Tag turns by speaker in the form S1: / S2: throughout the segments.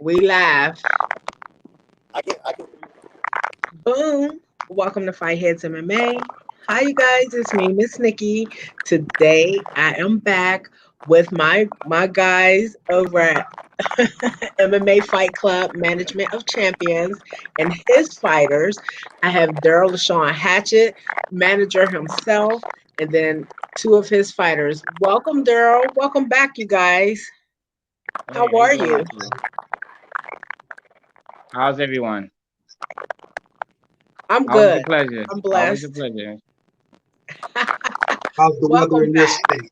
S1: We live.
S2: I can.
S1: Boom. Welcome to Fight Heads MMA. Hi, you guys. It's me, Miss Nikki. Today, I am back with my guys over at MMA Fight Club Management of Champions and his fighters. I have Daryl LaShawn Hatchett, manager himself, and then two of his fighters. Welcome, Daryl. Welcome back, you guys. How
S3: Hey, how you
S1: are
S3: doing,
S1: you?
S3: Miss? How's everyone?
S1: I'm
S3: Always a
S1: good.
S3: pleasure.
S1: I'm
S3: Always a
S1: blessed.
S3: pleasure.
S2: How's the weather
S1: Welcome
S2: in your
S1: back.
S2: state?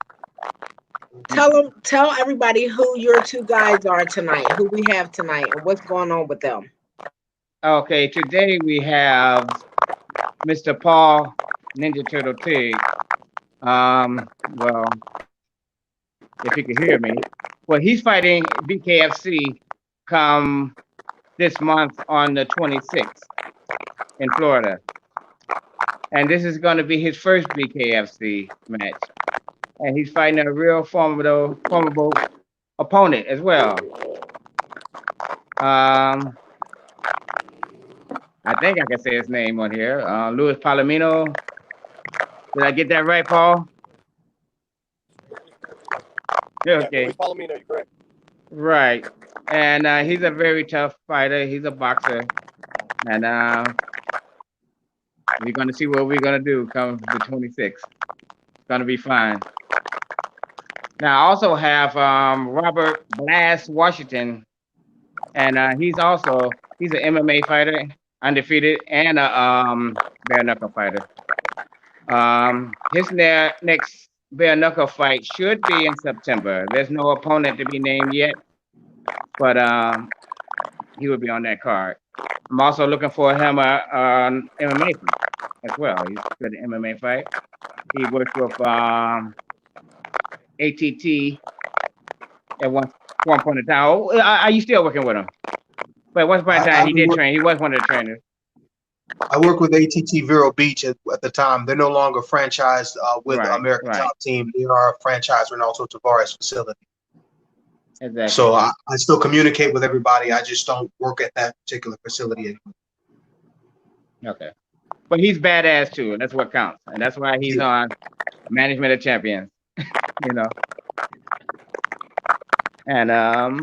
S1: Tell everybody who your two guys are tonight, who we have tonight, and what's going on with them.
S3: Okay, today we have Mr. Paul Ninja Turtle Tig. Well, if you can hear me, well, he's fighting BKFC come this month on the 26th in Florida, and this is going to be his first BKFC match, and he's fighting a real formidable opponent as well. Um, I think I can say his name on here. Louis Palomino. Did I get that right, Paul? Yeah,
S2: Yeah,
S3: okay.
S2: Louis Palomino, you're correct.
S3: Right. And he's a very tough fighter. He's a boxer. And we're going to see what we're going to do come the 26th. It's going to be fine. Now, I also have Robert Blast Washington. And he's an MMA fighter, undefeated, and a bare knuckle fighter. His next bare knuckle fight should be in September. There's no opponent to be named yet, but he will be on that card. I'm also looking for him an MMA fight as well. He's good at MMA fight. He worked with ATT at one point in time. Oh, are you still working with him? But at one point in time, he did train. He was one of the trainers.
S2: I worked with ATT Vero Beach at the time. They're no longer franchised with American
S3: Right.
S2: Top Team. They are franchised in also Tavares facility.
S3: Exactly.
S2: So I still communicate with everybody. I just don't work at that particular facility anymore.
S3: Okay. But he's badass too, and that's what counts. And that's why he's on Management of Champions, you know. And I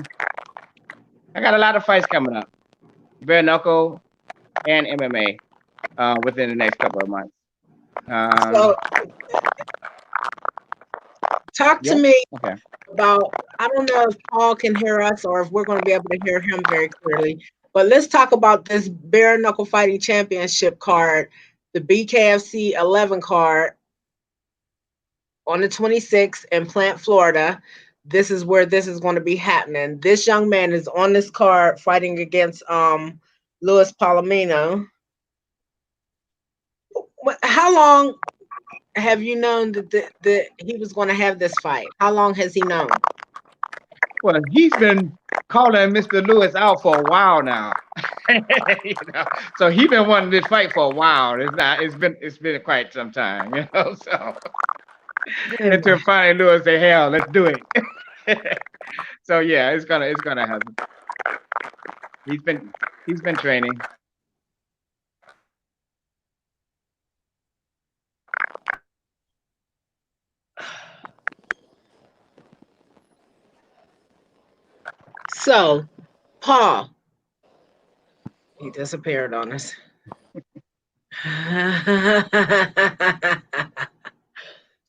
S3: got a lot of fights coming up. Bare knuckle and MMA within the next couple of months.
S1: So, talk to me
S3: Okay.
S1: about. I don't know if Paul can hear us or if we're going to be able to hear him very clearly. But let's talk about this bare knuckle fighting championship card, the BKFC 11 card on the 26th in Plant, Florida. This is where this is going to be happening. This young man is on this card fighting against Louis Palomino. How long have you known that he was going to have this fight? How long has he known?
S3: Well, he's been calling Mr. Lewis out for a while now. You know, so he's been wanting this fight for a while. It's been quite some time, you know. So until finally Lewis say, "Hell, let's do it." So yeah, it's gonna happen. He's been training.
S1: So, Paul, he disappeared on us.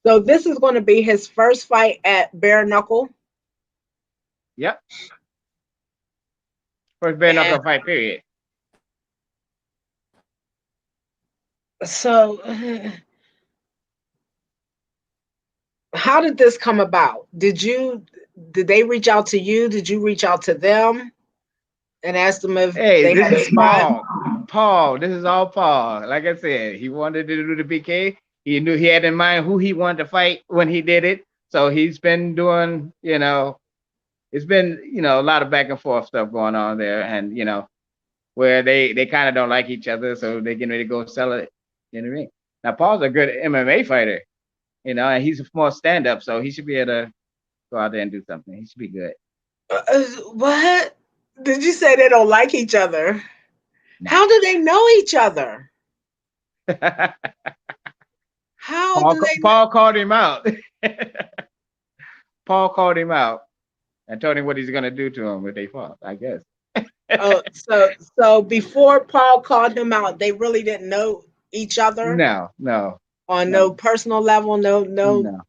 S1: So this is going to be his first fight at Bare Knuckle.
S3: Yep. First bare knuckle fight, period.
S1: So, how did this come about? Did they reach out to you? Did you reach out to them and ask them if
S3: Hey,
S1: they
S3: this
S1: had a
S3: is
S1: spot?
S3: Paul. This is all Paul. Like I said, he wanted to do the BK. He knew he had in mind who he wanted to fight when he did it. So he's been doing, it's been, a lot of back and forth stuff going on there, and where they kind of don't like each other, so they're getting ready to go sell it. You know what I mean? Now Paul's a good MMA fighter, and he's a more stand up, so he should be able to go out there and do something. He should be good.
S1: What? Did you say they don't like each other?
S3: No.
S1: How do they know each other? How do they know?
S3: Paul called him out. Paul called him out and told him what he's gonna do to him if they fought, I guess.
S1: Oh, so before Paul called him out, they really didn't know each other
S3: No, no,
S1: on no
S3: no,
S1: personal level, no
S3: no,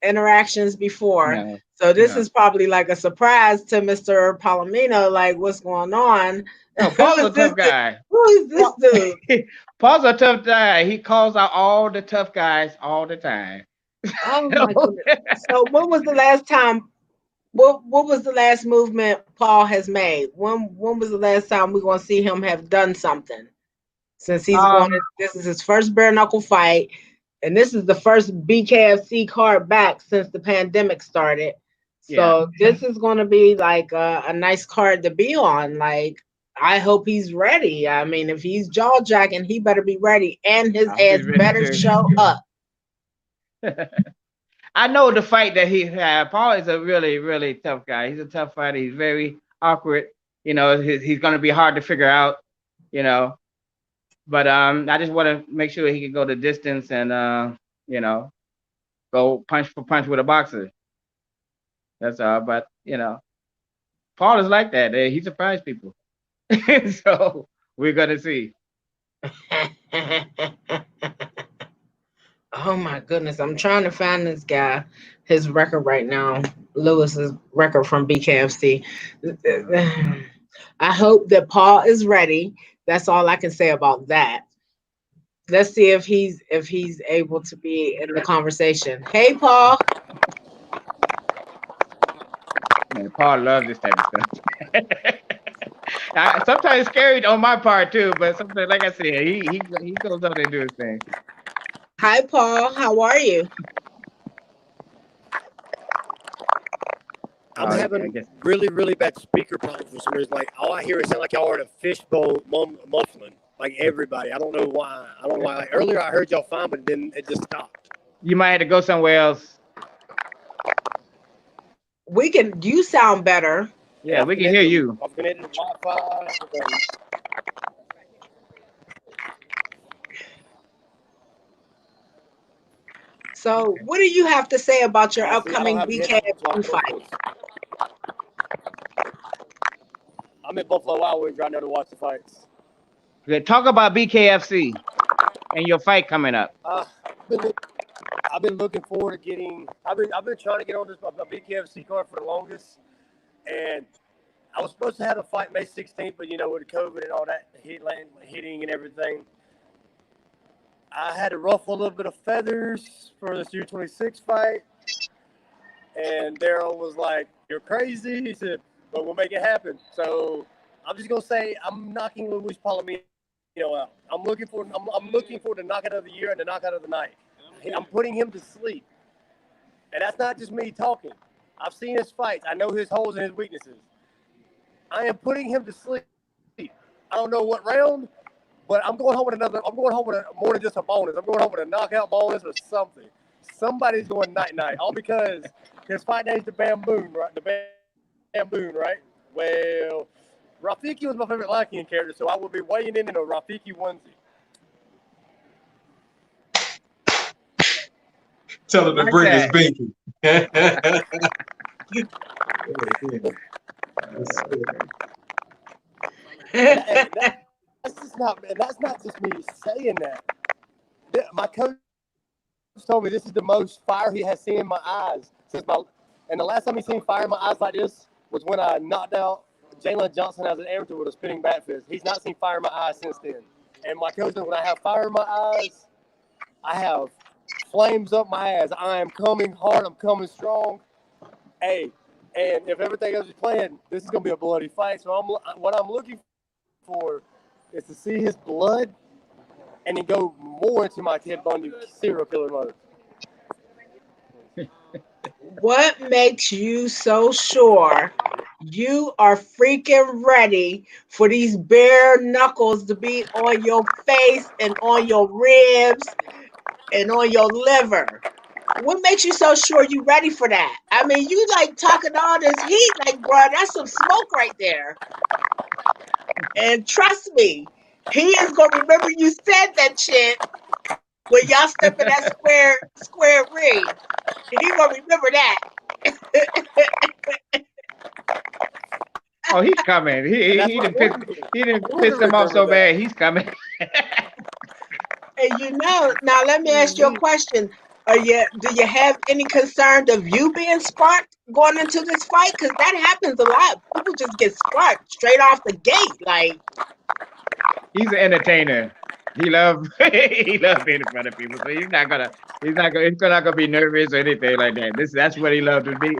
S1: interactions before.
S3: no,
S1: So this
S3: no.
S1: is probably like a surprise to Mr. Palomino, like what's going on?
S3: No,
S1: Who
S3: Paul's a
S1: is this
S3: tough
S1: dude?
S3: guy.
S1: Who is this dude?
S3: Paul's a tough guy. He calls out all the tough guys all the time.
S1: Oh my goodness. So when was the last time what was the last movement Paul has made? When was the last time we're gonna see him have done something? Since he's going to,
S3: um,
S1: this is his first bare knuckle fight, and this is the first BKFC card back since the pandemic started.
S3: yeah,
S1: So this is going to be like a nice card to be on. Like I hope he's ready. I mean, if he's jaw jacking, he better be ready, and his
S3: I'll be
S1: ass
S3: ready
S1: better
S3: too.
S1: show up.
S3: I know the fight that he had. Paul is a really, really tough guy. He's a tough fighter. He's very awkward. You know, he's going to be hard to figure out. You know, but I just want to make sure he can go the distance and you know, go punch for punch with a boxer. That's all. But you know, Paul is like that. He surprised people. So we're gonna see.
S1: Oh my goodness, I'm trying to find this guy, his record right now, Lewis's record from BKFC. I hope that Paul is ready. That's all I can say about that. Let's see if he's able to be in the conversation. Hey Paul.
S3: Man, Paul loves this type of stuff. Sometimes it's scary on my part too, but sometimes, like I said, he goes up there and do his thing.
S1: Hi Paul, how are you?
S4: I'm
S3: I
S4: having
S3: guess.
S4: really, really bad speaker problems for some reason. Like all I hear is sound like y'all are in a fishbowl muffling. Like everybody. I don't know why. I don't know why. Like earlier I heard y'all fine, but then it just stopped.
S3: You might have to go somewhere else.
S1: You sound better.
S3: Yeah, we can hear you.
S4: I've connected to Wi-Fi.
S1: So what do you have to say about your
S4: See, I don't
S1: upcoming
S4: have headphones, so
S1: BKFC fight?
S4: I'm at Buffalo Wild Wings right now to watch the fights.
S3: Okay, talk about BKFC and your fight coming up.
S4: I've been looking forward to getting. I've been trying to get on this BKFC card for the longest, and I was supposed to have a fight May 16th, but you know with COVID and all that hitting and everything, I had to ruffle a little bit of feathers for this U26 fight, and Daryl was like, "You're crazy." He said, "But we'll make it happen." So I'm just gonna say I'm knocking Luis Palomino out. I'm looking for the knockout of the year and the knockout of the night. I'm putting him to sleep, and that's not just me talking. I've seen his fights. I know his holes and his weaknesses. I am putting him to sleep. I don't know what round, but I'm going home with another. I'm going home with more than just a bonus. I'm going home with a knockout bonus or something. Somebody's going night, all because his fight name's the Bamboon, right? The Bamboon, right? Well, Rafiki was my favorite Lycan character, so I will be weighing in a Rafiki onesie.
S2: Tell him to
S3: Like
S2: bring his
S3: that.
S2: binky.
S4: And that's just not. And that's not just me saying that. My coach told me this is the most fire he has seen in my eyes since my. And the last time he seen fire in my eyes like this was when I knocked out Jalen Johnson as an amateur with a spinning bat fist. He's not seen fire in my eyes since then. And my coach said when I have fire in my eyes, I have flames up my ass. I am coming hard. I'm coming strong. Hey, and if everything else is playing, this is gonna be a bloody fight. So what I'm looking for is to see his blood and then go more into my Ted Bundy serial killer mode.
S1: What makes you so sure you are freaking ready for these bare knuckles to be on your face and on your ribs and on your liver? What makes you so sure you ready for that? I mean, you like talking all this heat, like, bro, that's some smoke right there. And trust me, he is gonna remember you said that shit when y'all step in that square ring. He gonna remember that.
S3: Oh, he's coming. He didn't piss him off so bad. He's coming.
S1: And now let me ask you a question. Do you have any concern of you being sparked going into this fight? Because that happens a lot. People just get sparked straight off the gate. Like,
S3: He's an entertainer. He loves he loves being in front of people. So he's not gonna be nervous or anything like that. That's what he loves to be.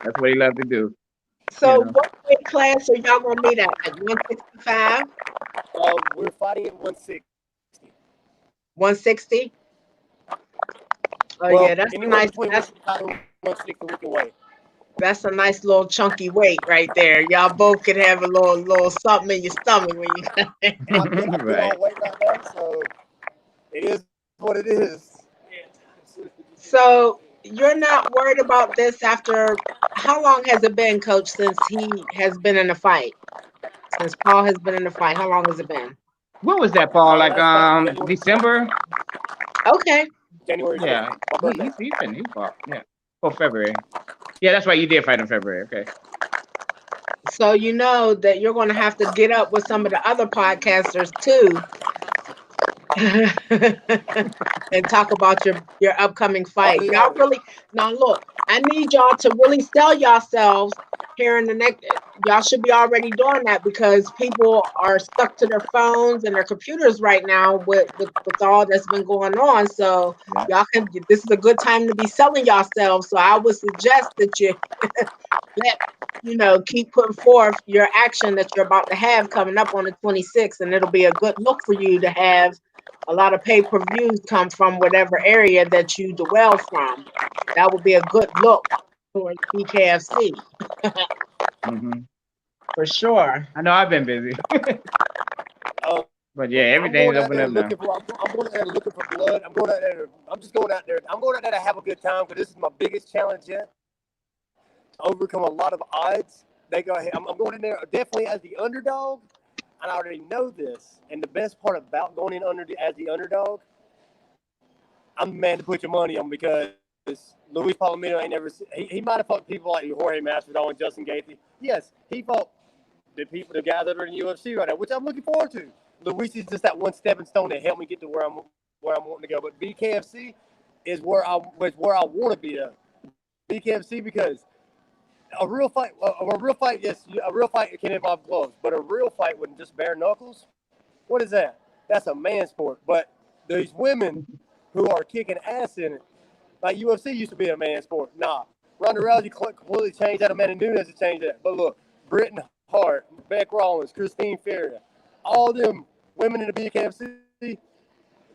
S3: That's what he loves to do.
S1: so
S3: You know.
S1: what weight class are y'all gonna meet at? Like 165?
S4: We're fighting at 160.
S1: 160? Oh
S4: Well,
S1: yeah, that's a
S4: anywhere
S1: nice.
S4: between 160 we can weigh.
S1: That's a nice little chunky weight right there. Y'all both could have a little something in your stomach when you got there.
S4: I'm good
S3: Right.
S4: on weight right now, so it is what it is.
S1: So you're not worried about this after how long has it been, Coach, since he has been in a fight? Since Paul has been in a fight, how long has it been?
S3: What was that, Paul? Like
S4: Last fight,
S3: December?
S1: Okay.
S4: January.
S3: Yeah.
S4: My birthday.
S3: He fought. Yeah. Or February. Yeah, that's right. You did fight in February. Okay.
S1: So you know that you're going to have to get up with some of the other podcasters too and talk about your upcoming fight. Y'all really now look, I need y'all to really sell yourselves here in the next. Y'all should be already doing that because people are stuck to their phones and their computers right now with all that's been going on. So
S3: Yeah.
S1: y'all can. This is a good time to be selling yourselves. So I would suggest that you keep putting forth your action that you're about to have coming up on the 26th, and it'll be a good look for you to have a lot of pay-per-views come from whatever area that you dwell from. That would be a good look for BKFC
S3: Mm-hmm.
S1: for sure.
S3: I know I've been busy. But yeah, everything's open up now.
S4: I'm going out there looking for blood. I'm going out there. I'm just going out there. I'm going out there to have a good time because this is my biggest challenge yet. To overcome a lot of odds. I'm going in there definitely as the underdog, and I already know this. And the best part about going in as the underdog, I'm the man to put your money on because Luis Palomino ain't never. He might have fought people like Jorge Masvidal and Justin Gaethje. Yes, he fought the guys that are in the UFC right now, which I'm looking forward to. Luis is just that one stepping stone to help me get to where I'm wanting to go. But BKFC is where I want to be at. BKFC because a real fight, yes, a real fight can involve gloves, but a real fight with just bare knuckles, what is that? That's a man sport. But these women who are kicking ass in it, like UFC used to be a man sport. Nah, Ronda Rousey completely changed that. Amanda Nunes has changed that. But look, Britain Hart, Beck Rollins, Christine Feria, all them women in the BKFC,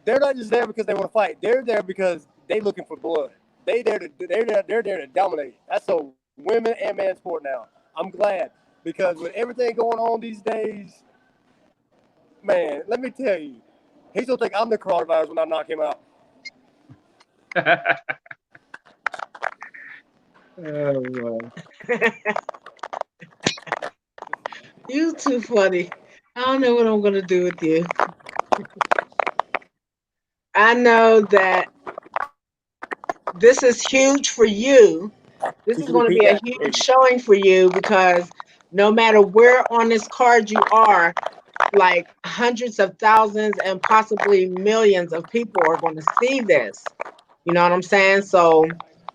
S4: they're not just there because they want to fight. They're there because they looking for blood. They're there to dominate. That's a women and man sport now. I'm glad because with everything going on these days, man, let me tell you, he's gonna think I'm the coronavirus when I knock him out.
S3: Oh boy.
S1: You too funny. I don't know what I'm gonna do with you. I know that this is huge for you. This is going to be a huge showing for you because no matter where on this card you are, like hundreds of thousands and possibly millions of people are going to see this. You know what I'm saying? So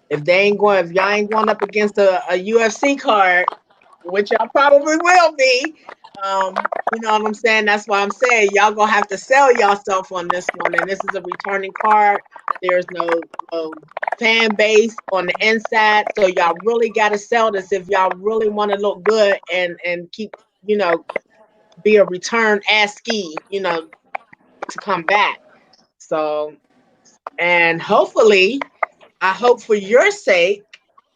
S1: if y'all ain't going up against a UFC card, which y'all probably will be, you know what I'm saying? That's why I'm saying y'all gonna have to sell yourself on this one. And this is a returning card. There's no fan base on the inside, so y'all really got to sell this if y'all really want to look good and keep, be a return ASCII, to come back. So, and hopefully, I hope for your sake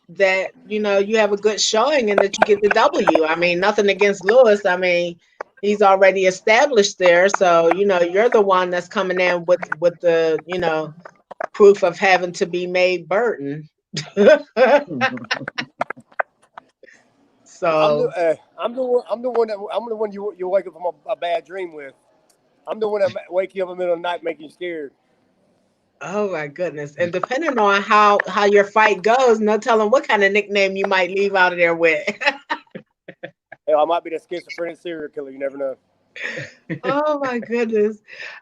S1: that you have a good showing and that you get the W. I mean, nothing against Lewis. I mean, he's already established there, so you're the one that's coming in with the proof of having to be made burden. So
S4: I'm the one you wake up from a bad dream with. I'm the one that wake you up in the middle of the night, make you scared.
S1: Oh my goodness! And depending on how your fight goes, no telling what kind of nickname you might leave out of there with.
S4: Hell, I might be the schizophrenic serial killer. You never know.
S1: Oh my goodness.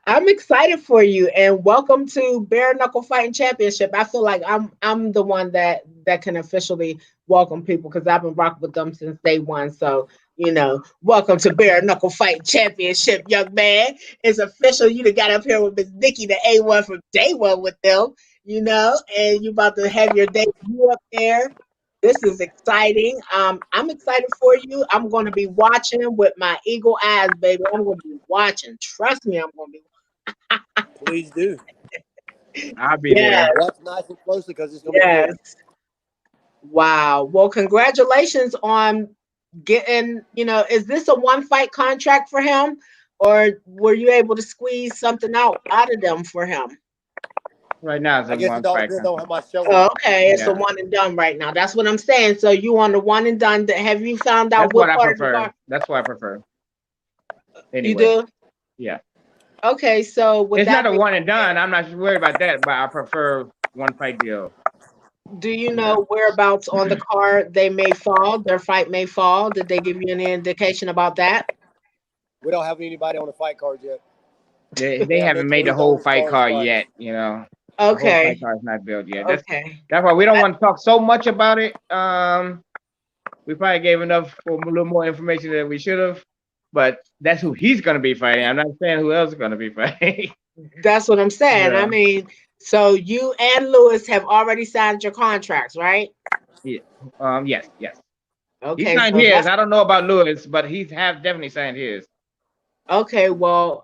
S1: I'm excited for you and welcome to Bare Knuckle Fighting Championship. I feel like I'm the one that can officially welcome people because I've been rocking with them since day one. So, welcome to Bare Knuckle Fighting Championship, young man. It's official. You done got up here with Miss Nikki, the A1 from day one with them, and you about to have your debut up there. This is exciting. I'm excited for you. I'm going to be watching with my eagle eyes, baby. I'm going to be watching. Trust me, I'm going to be.
S4: Please do.
S3: I'll be there.
S4: Watch nice and closely because it's going to be
S1: Yes.
S4: good.
S1: Wow. Well, congratulations on getting, is this a one fight contract for him or were you able to squeeze something out of them for him?
S3: Right now, it's
S4: I
S3: a
S4: guess
S3: one
S4: it all
S3: fight.
S4: depends on how much show.
S1: Okay, it's a one and done right now. That's what I'm saying. So you on the one and done. Have you found out
S3: That's what I
S1: part
S3: prefer.
S1: of the
S3: That's what I prefer. Anyway.
S1: You do?
S3: Yeah.
S1: Okay, so
S3: it's not a one and done. I'm not worried about that, but I prefer one fight deal.
S1: Do you know whereabouts on the card they may fall? Their fight may fall. Did they give you any indication about that?
S4: We don't have anybody on the fight card yet.
S3: They haven't made the whole fight card yet,
S1: Okay.
S3: The whole fight card's not built yet. That's why we don't want to talk so much about it. We probably gave enough for a little more information than we should have, but that's who he's going to be fighting. I'm not saying who else is going to be fighting.
S1: That's what I'm saying. I mean, so you and Lewis have already signed your contracts, right?
S3: Yeah. Yes.
S1: Okay.
S3: He signed his. I don't know about Lewis, but he's definitely signed his.
S1: Okay, well,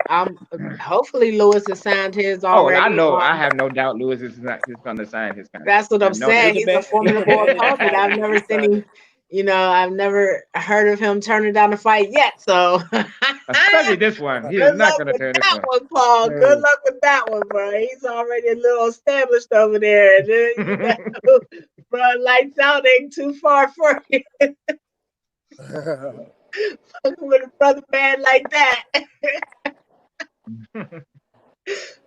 S1: hopefully Lewis has signed his already.
S3: Oh, I know. I have no doubt Lewis is going to sign his contract.
S1: That's what I'm saying. He's a formidable opponent. I've never seen him. I've never heard of him turning down a fight yet. So
S3: especially this one, he's not going to turn this one.
S1: Paul. Yeah. Good luck with that one, bro. He's already a little established over there. Bro, lights out ain't too far for you. With a brother man like that.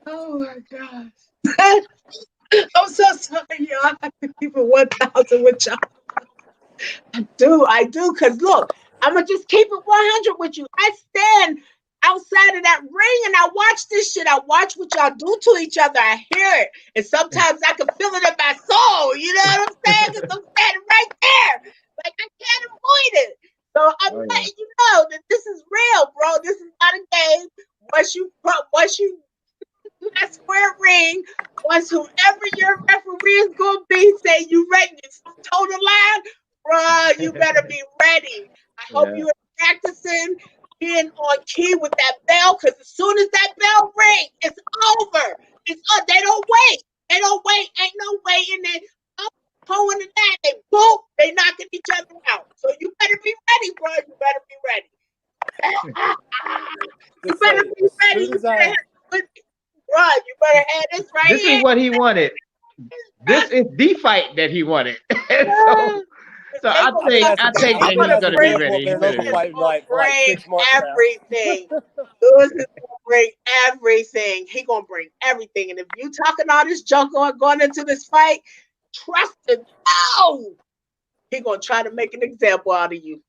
S1: Oh my gosh. I'm so sorry, y'all. I have to keep it 1,000 with y'all. I do, because look, I'm going to just keep it 100 with you. I stand outside of that ring and I watch this shit. I watch what y'all do to each other. I hear it. And sometimes I can feel it in my soul. You know what I'm saying? Because I'm standing right there. Like, I can't avoid it. So I'm letting you know that this is real, bro. This is not a game. Once you do that square ring, once whoever your referee is gonna be say you ready to toe the line, bro, you better be ready. I hope you are practicing being on key with that bell, because as soon as that bell rings, it's over. It's they don't wait. They don't wait. Ain't no waiting. They pulling the that, they boom, they knocking each other out. So you better be ready, bro. You better be ready. You better be ready. You better have this right
S3: here. This is what he wanted. This is the fight that he wanted. So I think that he's gonna be ready. He's
S4: gonna bring
S1: everything. Lewis is gonna bring everything. He gonna bring everything. And if you talking all this junk going into this fight, trust him. No, he gonna try to make an example out of you.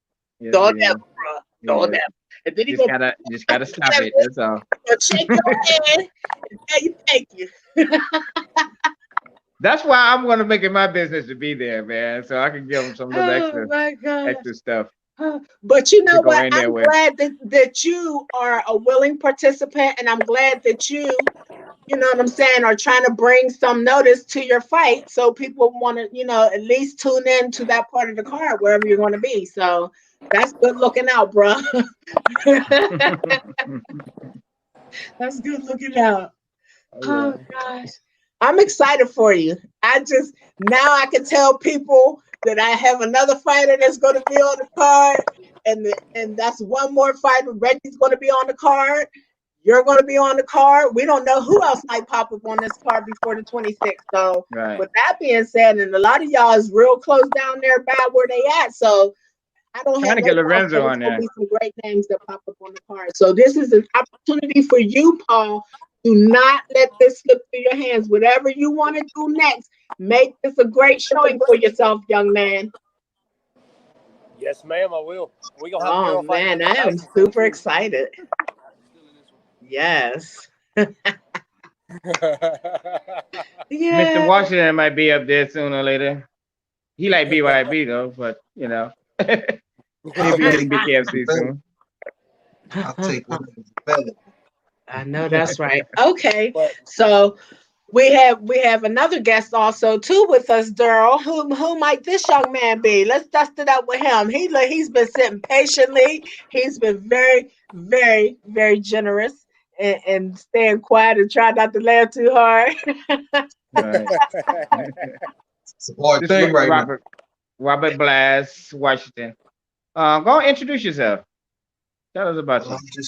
S1: Don't ever, bro. Don't ever. And then he
S3: just gotta stop it. That's all.
S1: He'll shake your hand and tell you thank you.
S3: That's why I'm gonna make it my business to be there, man, so I can give him some little extra stuff.
S1: But you know what? I'm glad that you are a willing participant, and I'm glad that you know what I'm saying, are trying to bring some notice to your fight, so people want to, at least tune in to that part of the card wherever you're going to be. So that's good looking out, bro. That's good looking out. Oh gosh, I'm excited for you. Now I can tell people that I have another fighter that's going to be on the card, and that's one more fighter. Reggie's going to be on the card. You're going to be on the card. We don't know who else might pop up on this card before the 26th. So with that being said, and a lot of y'all is real close down there by where they at. So I don't
S3: Trying
S1: have
S3: to
S1: no
S3: get
S1: doubt
S3: Lorenzo
S1: there's
S3: on
S1: gonna
S3: there.
S1: be some great names that pop up on the card. So this is an opportunity for you, Paul. Do not let this slip through your hands. Whatever you want to do next, make this a great showing for yourself, young man.
S4: Yes, ma'am, I will. We're gonna have
S1: Oh
S4: Carol fight
S1: man, I am
S4: Tyson soon
S1: super
S4: too.
S1: excited. Yes.
S3: Mr.
S1: Yeah.
S3: Washington might be up there sooner or later. He like BYB though, but you know, he'll
S2: I'll
S3: be
S2: take
S3: hitting
S2: whatever's
S3: BKFC
S2: better.
S3: soon.
S2: I'll take whatever's better.
S1: I know that's right. Okay.
S4: But
S1: So we have another guest also too with us, Daryl. Who might this young man be? Let's dust it up with him. He's been sitting patiently. He's been very, very, very generous and staying quiet and trying not to laugh too hard.
S3: Right.
S2: It's a hard
S3: This is
S2: thing right now.
S3: Robert Blas Washington. Go and introduce yourself. Tell us about
S2: Well,
S3: you.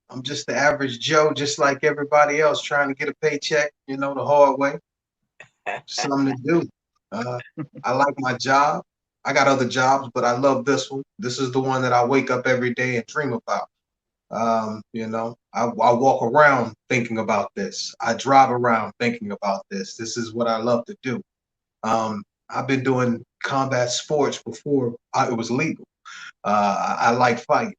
S2: I'm just the average Joe, just like everybody else, trying to get a paycheck, the hard way. Something to do. Uh, I like my job. I got other jobs, but I love this one. This is the one that I wake up every day and dream about. I walk around thinking about this. I drive around thinking about this. This is what I love to do. I've been doing combat sports before it was legal. I like fighting.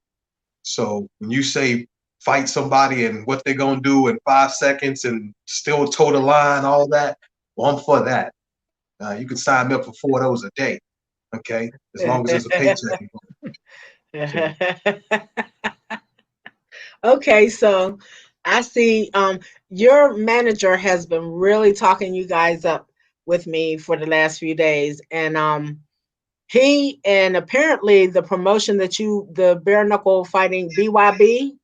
S2: So when you say fight somebody and what they're gonna do in 5 seconds and still toe the line, all that, well, I'm for that. You can sign me up for 4 of those a day, okay? As long as there's a paycheck involved. So,
S1: Okay, so I see your manager has been really talking you guys up with me for the last few days. And he and apparently the promotion the bare knuckle fighting BYB,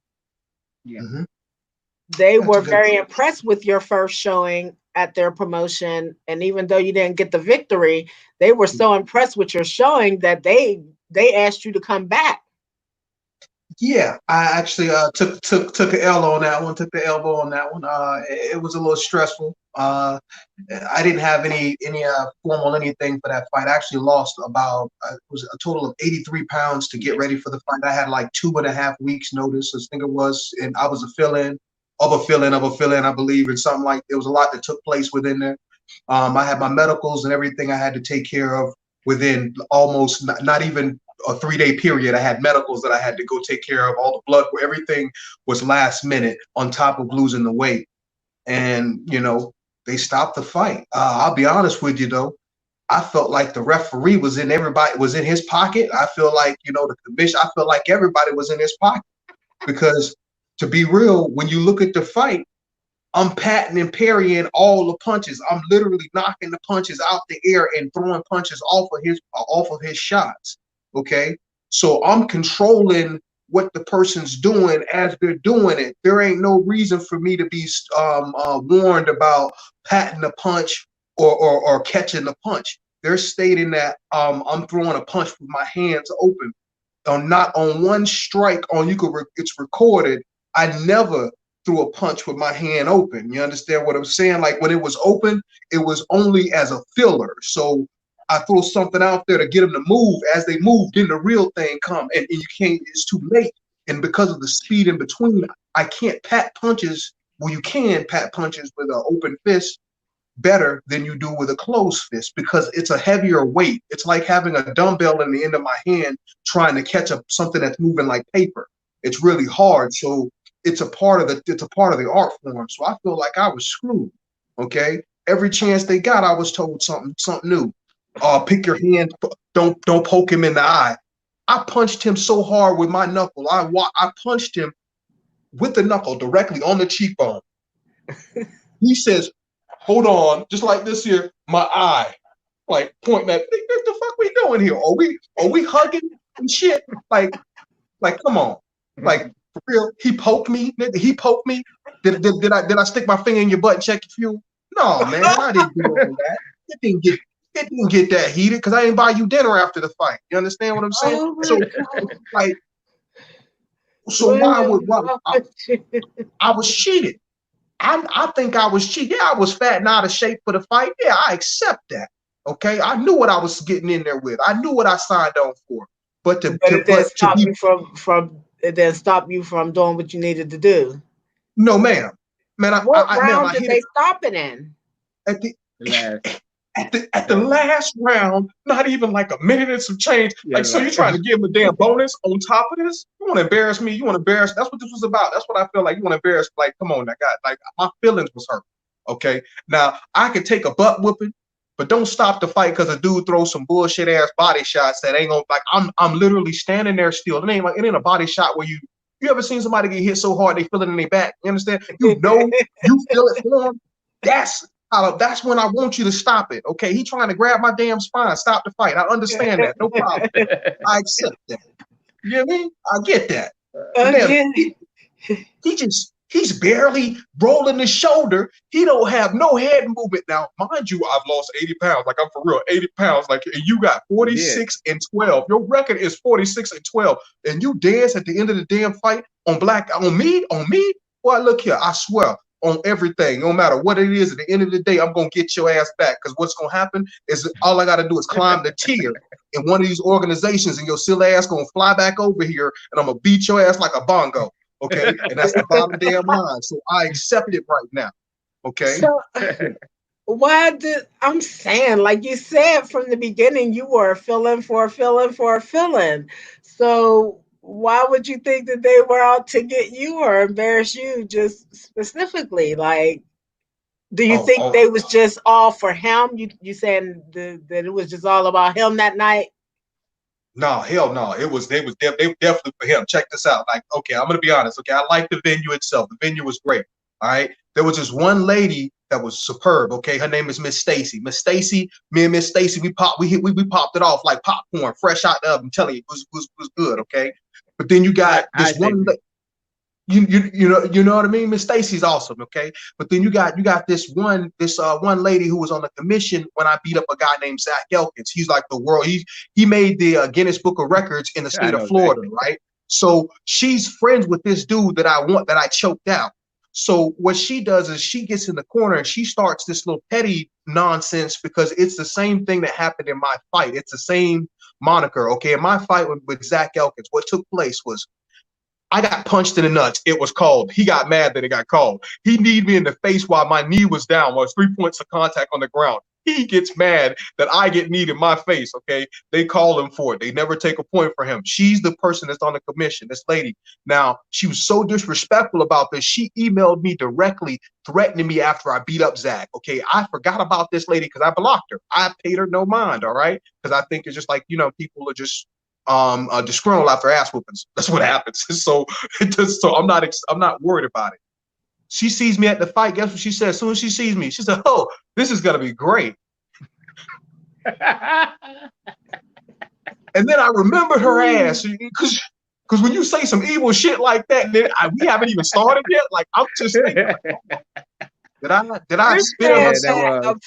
S3: Yeah.
S2: mhm.
S1: they
S2: That's
S1: were
S2: a good.
S1: very impressed with your first showing at their promotion. And even though you didn't get the victory, they were so impressed with your showing that they asked you to come back.
S2: Yeah, I actually took an L on that one. Took the elbow on that one. It was a little stressful. I didn't have any formal anything for that fight. I actually lost about it was a total of 83 pounds to get ready for the fight. I had like 2.5 weeks notice, I think it was, and I was a fill-in of a fill-in of a fill-in, I believe, and something like there was a lot that took place within there. I had my medicals and everything I had to take care of within almost not even a 3-day period. I had medicals that I had to go take care of, all the blood, everything was last minute on top of losing the weight. And, they stopped the fight. I'll be honest with you though. I felt like the referee was in his pocket. I feel like, the commission, I felt like everybody was in his pocket because to be real, when you look at the fight, I'm patting and parrying all the punches. I'm literally knocking the punches out the air and throwing punches off of his shots. Okay, so I'm controlling what the person's doing as they're doing it. There ain't no reason for me to be warned about patting the punch or catching the punch. They're stating that I'm throwing a punch with my hands open. Not on one strike on it's recorded. I never threw a punch with my hand open. You understand what I'm saying? Like when it was open, it was only as a filler. So I throw something out there to get them to move. As they move, then the real thing come, and you can't. It's too late. And because of the speed in between, I can't pat punches. Well, you can pat punches with an open fist better than you do with a closed fist because it's a heavier weight. It's like having a dumbbell in the end of my hand trying to catch up something that's moving like paper. It's really hard. So it's a part of the art form. So I feel like I was screwed. Okay. Every chance they got, I was told something new. Pick your hand, don't poke him in the eye. I punched him so hard with my knuckle. I punched him with the knuckle directly on the cheekbone. He says, hold on, just like this here, my eye, like pointing at, what the fuck we doing here? Are we hugging and shit? Like, come on, like for real? He poked me. He poked me. Did I stick my finger in your butt and check your fuel? No, man, I didn't do all that. It didn't get that heated because I didn't buy you dinner after the fight. You understand what I'm saying?
S1: Oh my
S2: So
S1: God.
S2: like, so
S1: Well,
S2: I was cheated? I think I was cheated. Yeah, I was fat and out of shape for the fight. Yeah, I accept that. Okay, I knew what I was getting in there with. I knew what I signed on for. But to
S1: But
S2: to
S1: it didn't
S2: but to
S1: stop
S2: be
S1: you from it didn't stop you from doing what you needed to do.
S2: no, ma'am, man,
S1: What
S2: ma'am,
S1: round
S2: I
S1: did
S2: hit it
S1: they stop it in?
S2: at the
S3: The last.
S2: at the last round, not even like a minute and some change.
S3: Yeah,
S2: Like, so you're trying to give him a damn bonus on top of this? You want to embarrass me? You want to embarrass? That's what this was about. That's what I feel like. You want to embarrass? Like, come on, that guy. Like, my feelings was hurt. Okay, now I could take a butt whooping, but don't stop the fight because a dude throws some bullshit ass body shots that ain't gonna like. I'm literally standing there still. It ain't a body shot where you ever seen somebody get hit so hard they feel it in their back? You understand? You feel it for them. That's when I want you to stop it. Okay, he trying to grab my damn spine. Stop the fight. I understand that. No problem. I accept that. You get me? I get that. But then
S1: Okay.
S2: he's barely rolling his shoulder. He don't have no head movement. Now, mind you, I've lost 80 pounds. Like, I'm for real, 80 pounds. Like, and you got 46 and 12. Your record is 46 and 12. And you dance at the end of the damn fight on me? Well, look here, I swear. On everything, no matter what it is, at the end of the day, I'm gonna get your ass back. Because what's gonna happen is all I gotta do is climb the tier in one of these organizations, and your silly ass gonna fly back over here, and I'm gonna beat your ass like a bongo. Okay, and that's the bottom damn line. So I accept it right now. Okay.
S1: So I'm saying, like you said from the beginning, you were a fill-in for a fill-in for a fill-in. So why would you think that they were out to get you or embarrass you just specifically? Like, do you
S2: Oh,
S1: think
S2: oh,
S1: they was just all for him? You saying that it was just all about him that night?
S2: no, hell no. They were definitely for him. Check this out. Like, okay, I'm gonna be honest. Okay, I like the venue itself. The venue was great. All right. There was this one lady that was superb. Okay, her name is Miss Stacy. Miss Stacy, me and Miss Stacy, we popped it off like popcorn, fresh out the oven. I'm telling you, it was good. Okay, but then you got
S3: I
S2: this one.
S3: think
S2: You know what I mean? Miss Stacy's awesome, okay? But then you got this one lady who was on the commission when I beat up a guy named Zach Elkins. He's like the world. He made the Guinness Book of Records in the
S3: I
S2: state of
S3: know
S2: Florida,
S3: that.
S2: right? So she's friends with this dude that I choked out. So what she does is she gets in the corner and she starts this little petty nonsense because it's the same thing that happened in my fight. It's the same moniker, okay? In my fight with Zach Elkins, what took place was I got punched in the nuts. It was called. He got mad that it got called. He kneed me in the face while my knee was down, while 3 points of contact on the ground. He gets mad that I get kneed in my face, okay? They call him for it. They never take a point for him. She's the person that's on the commission, this lady. Now, she was so disrespectful about this. She emailed me directly threatening me after I beat up Zach, okay? I forgot about this lady because I blocked her. I paid her no mind, all right? Because I think it's just like, people are just disgruntled after ass whoopings. That's what happens. So I'm not worried about it. She sees me at the fight. Guess what she said? As soon as she sees me, she said, "Oh, this is gonna be great." And then I remembered her ass because when you say some evil shit like that, then we haven't even started yet. Like, I'm just thinking, like, did I
S1: You're
S2: spit on
S1: saying
S2: her?
S3: Yeah, that was.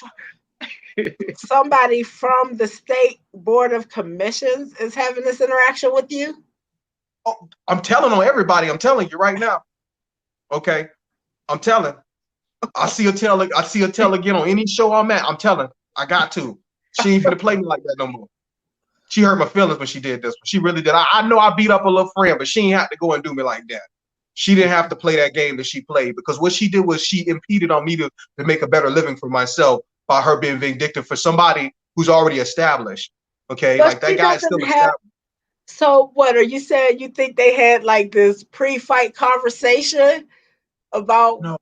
S1: somebody from the state board of commissions is having this interaction with you?
S2: Oh, I'm telling on everybody. I'm telling you right now. Okay, I'm telling. I see her tell again on any show I'm at. I'm telling. I got to. She ain't finna play me like that no more. She hurt my feelings when she did this one. She really did. I know I beat up a little friend, but she ain't have to go and do me like that. She didn't have to play that game that she played because what she did was she impeded on me to make a better living for myself by her being vindictive for somebody who's already established. Okay,
S1: But
S2: like that
S1: she
S2: guy is still
S1: doesn't have.
S2: established.
S1: So what are you saying? You think they had like this pre-fight conversation about
S2: No,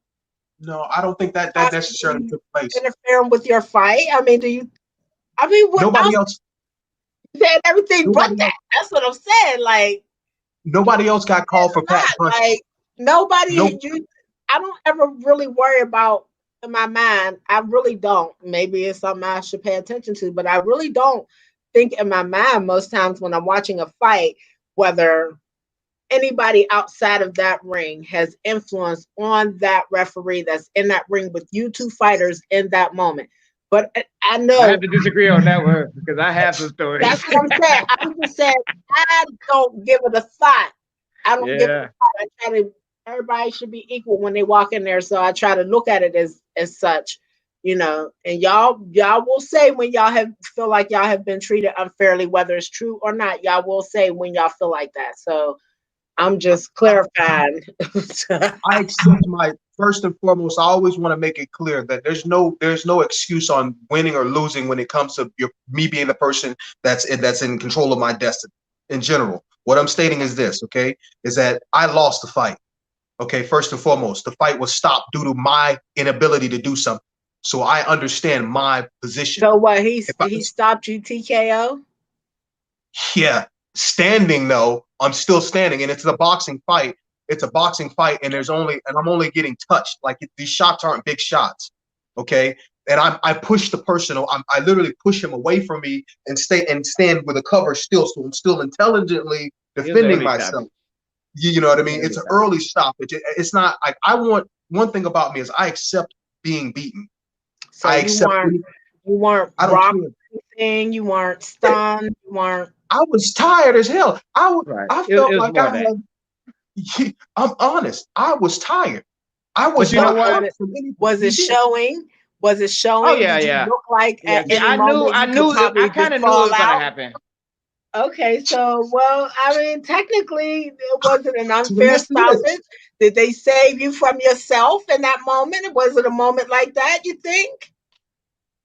S2: no, I don't think that necessarily
S1: possibly
S2: took place.
S1: interfering with your fight? I mean, do you? I mean, what
S2: Nobody
S1: else?
S2: else,
S1: Said everything but
S2: nobody
S1: that.
S2: else,
S1: That's what I'm saying. Like,
S2: nobody else got called for patting
S1: not
S2: punches.
S1: like nobody.
S2: No,
S1: I don't ever really worry about in my mind. I really don't. Maybe it's something I should pay attention to, but I really don't think in my mind most times when I'm watching a fight whether anybody outside of that ring has influence on that referee that's in that ring with you two fighters in that moment. But I
S3: I
S1: know
S3: have to disagree on that one because I have some stories.
S1: that's what I'm saying. I'm just saying I don't give it a thought. I don't give it a
S3: Yeah.
S1: thought. I try to everybody should be equal when they walk in there. So I try to look at it as such, and y'all will say when y'all feel like y'all have been treated unfairly, whether it's true or not. Y'all will say when y'all feel like that. So I'm just clarifying.
S2: I accept my first and foremost. I always want to make it clear that there's no excuse on winning or losing when it comes to me being the person that's in control of my destiny. In general, what I'm stating is this, okay, is that I lost the fight. Okay, first and foremost, the fight was stopped due to my inability to do something. So I understand my position.
S1: So what? He stopped you TKO?
S2: Yeah, standing though, I'm still standing, and it's a boxing fight. It's a boxing fight, and I'm only getting touched. Like these shots aren't big shots, okay? And I push the person. I literally push him away from me and stand with a cover still. So I'm still intelligently defending myself. You know what I mean? It's an early stop. It's not like I want. One thing about me is I accept being beaten.
S1: So
S2: I accept.
S1: You weren't
S2: I don't care.
S1: anything. You weren't stunned. You weren't.
S2: I was tired as hell.
S3: Right.
S2: I felt like I had. I'm honest. I was tired. I was
S3: But you know
S2: not.
S3: what?
S1: Was it showing? Was it showing?
S3: Oh yeah,
S1: Did you look like
S3: yeah.
S1: at any moment
S3: I
S1: you could probably
S3: I kind of
S1: just
S3: knew it
S1: fall
S3: was gonna
S1: out?
S3: happen.
S1: Okay, so well, I mean, technically, it wasn't an
S2: To the
S1: unfair
S2: next minute.
S1: stoppage. Did they save you from yourself in that moment? Was it a moment like that? You think?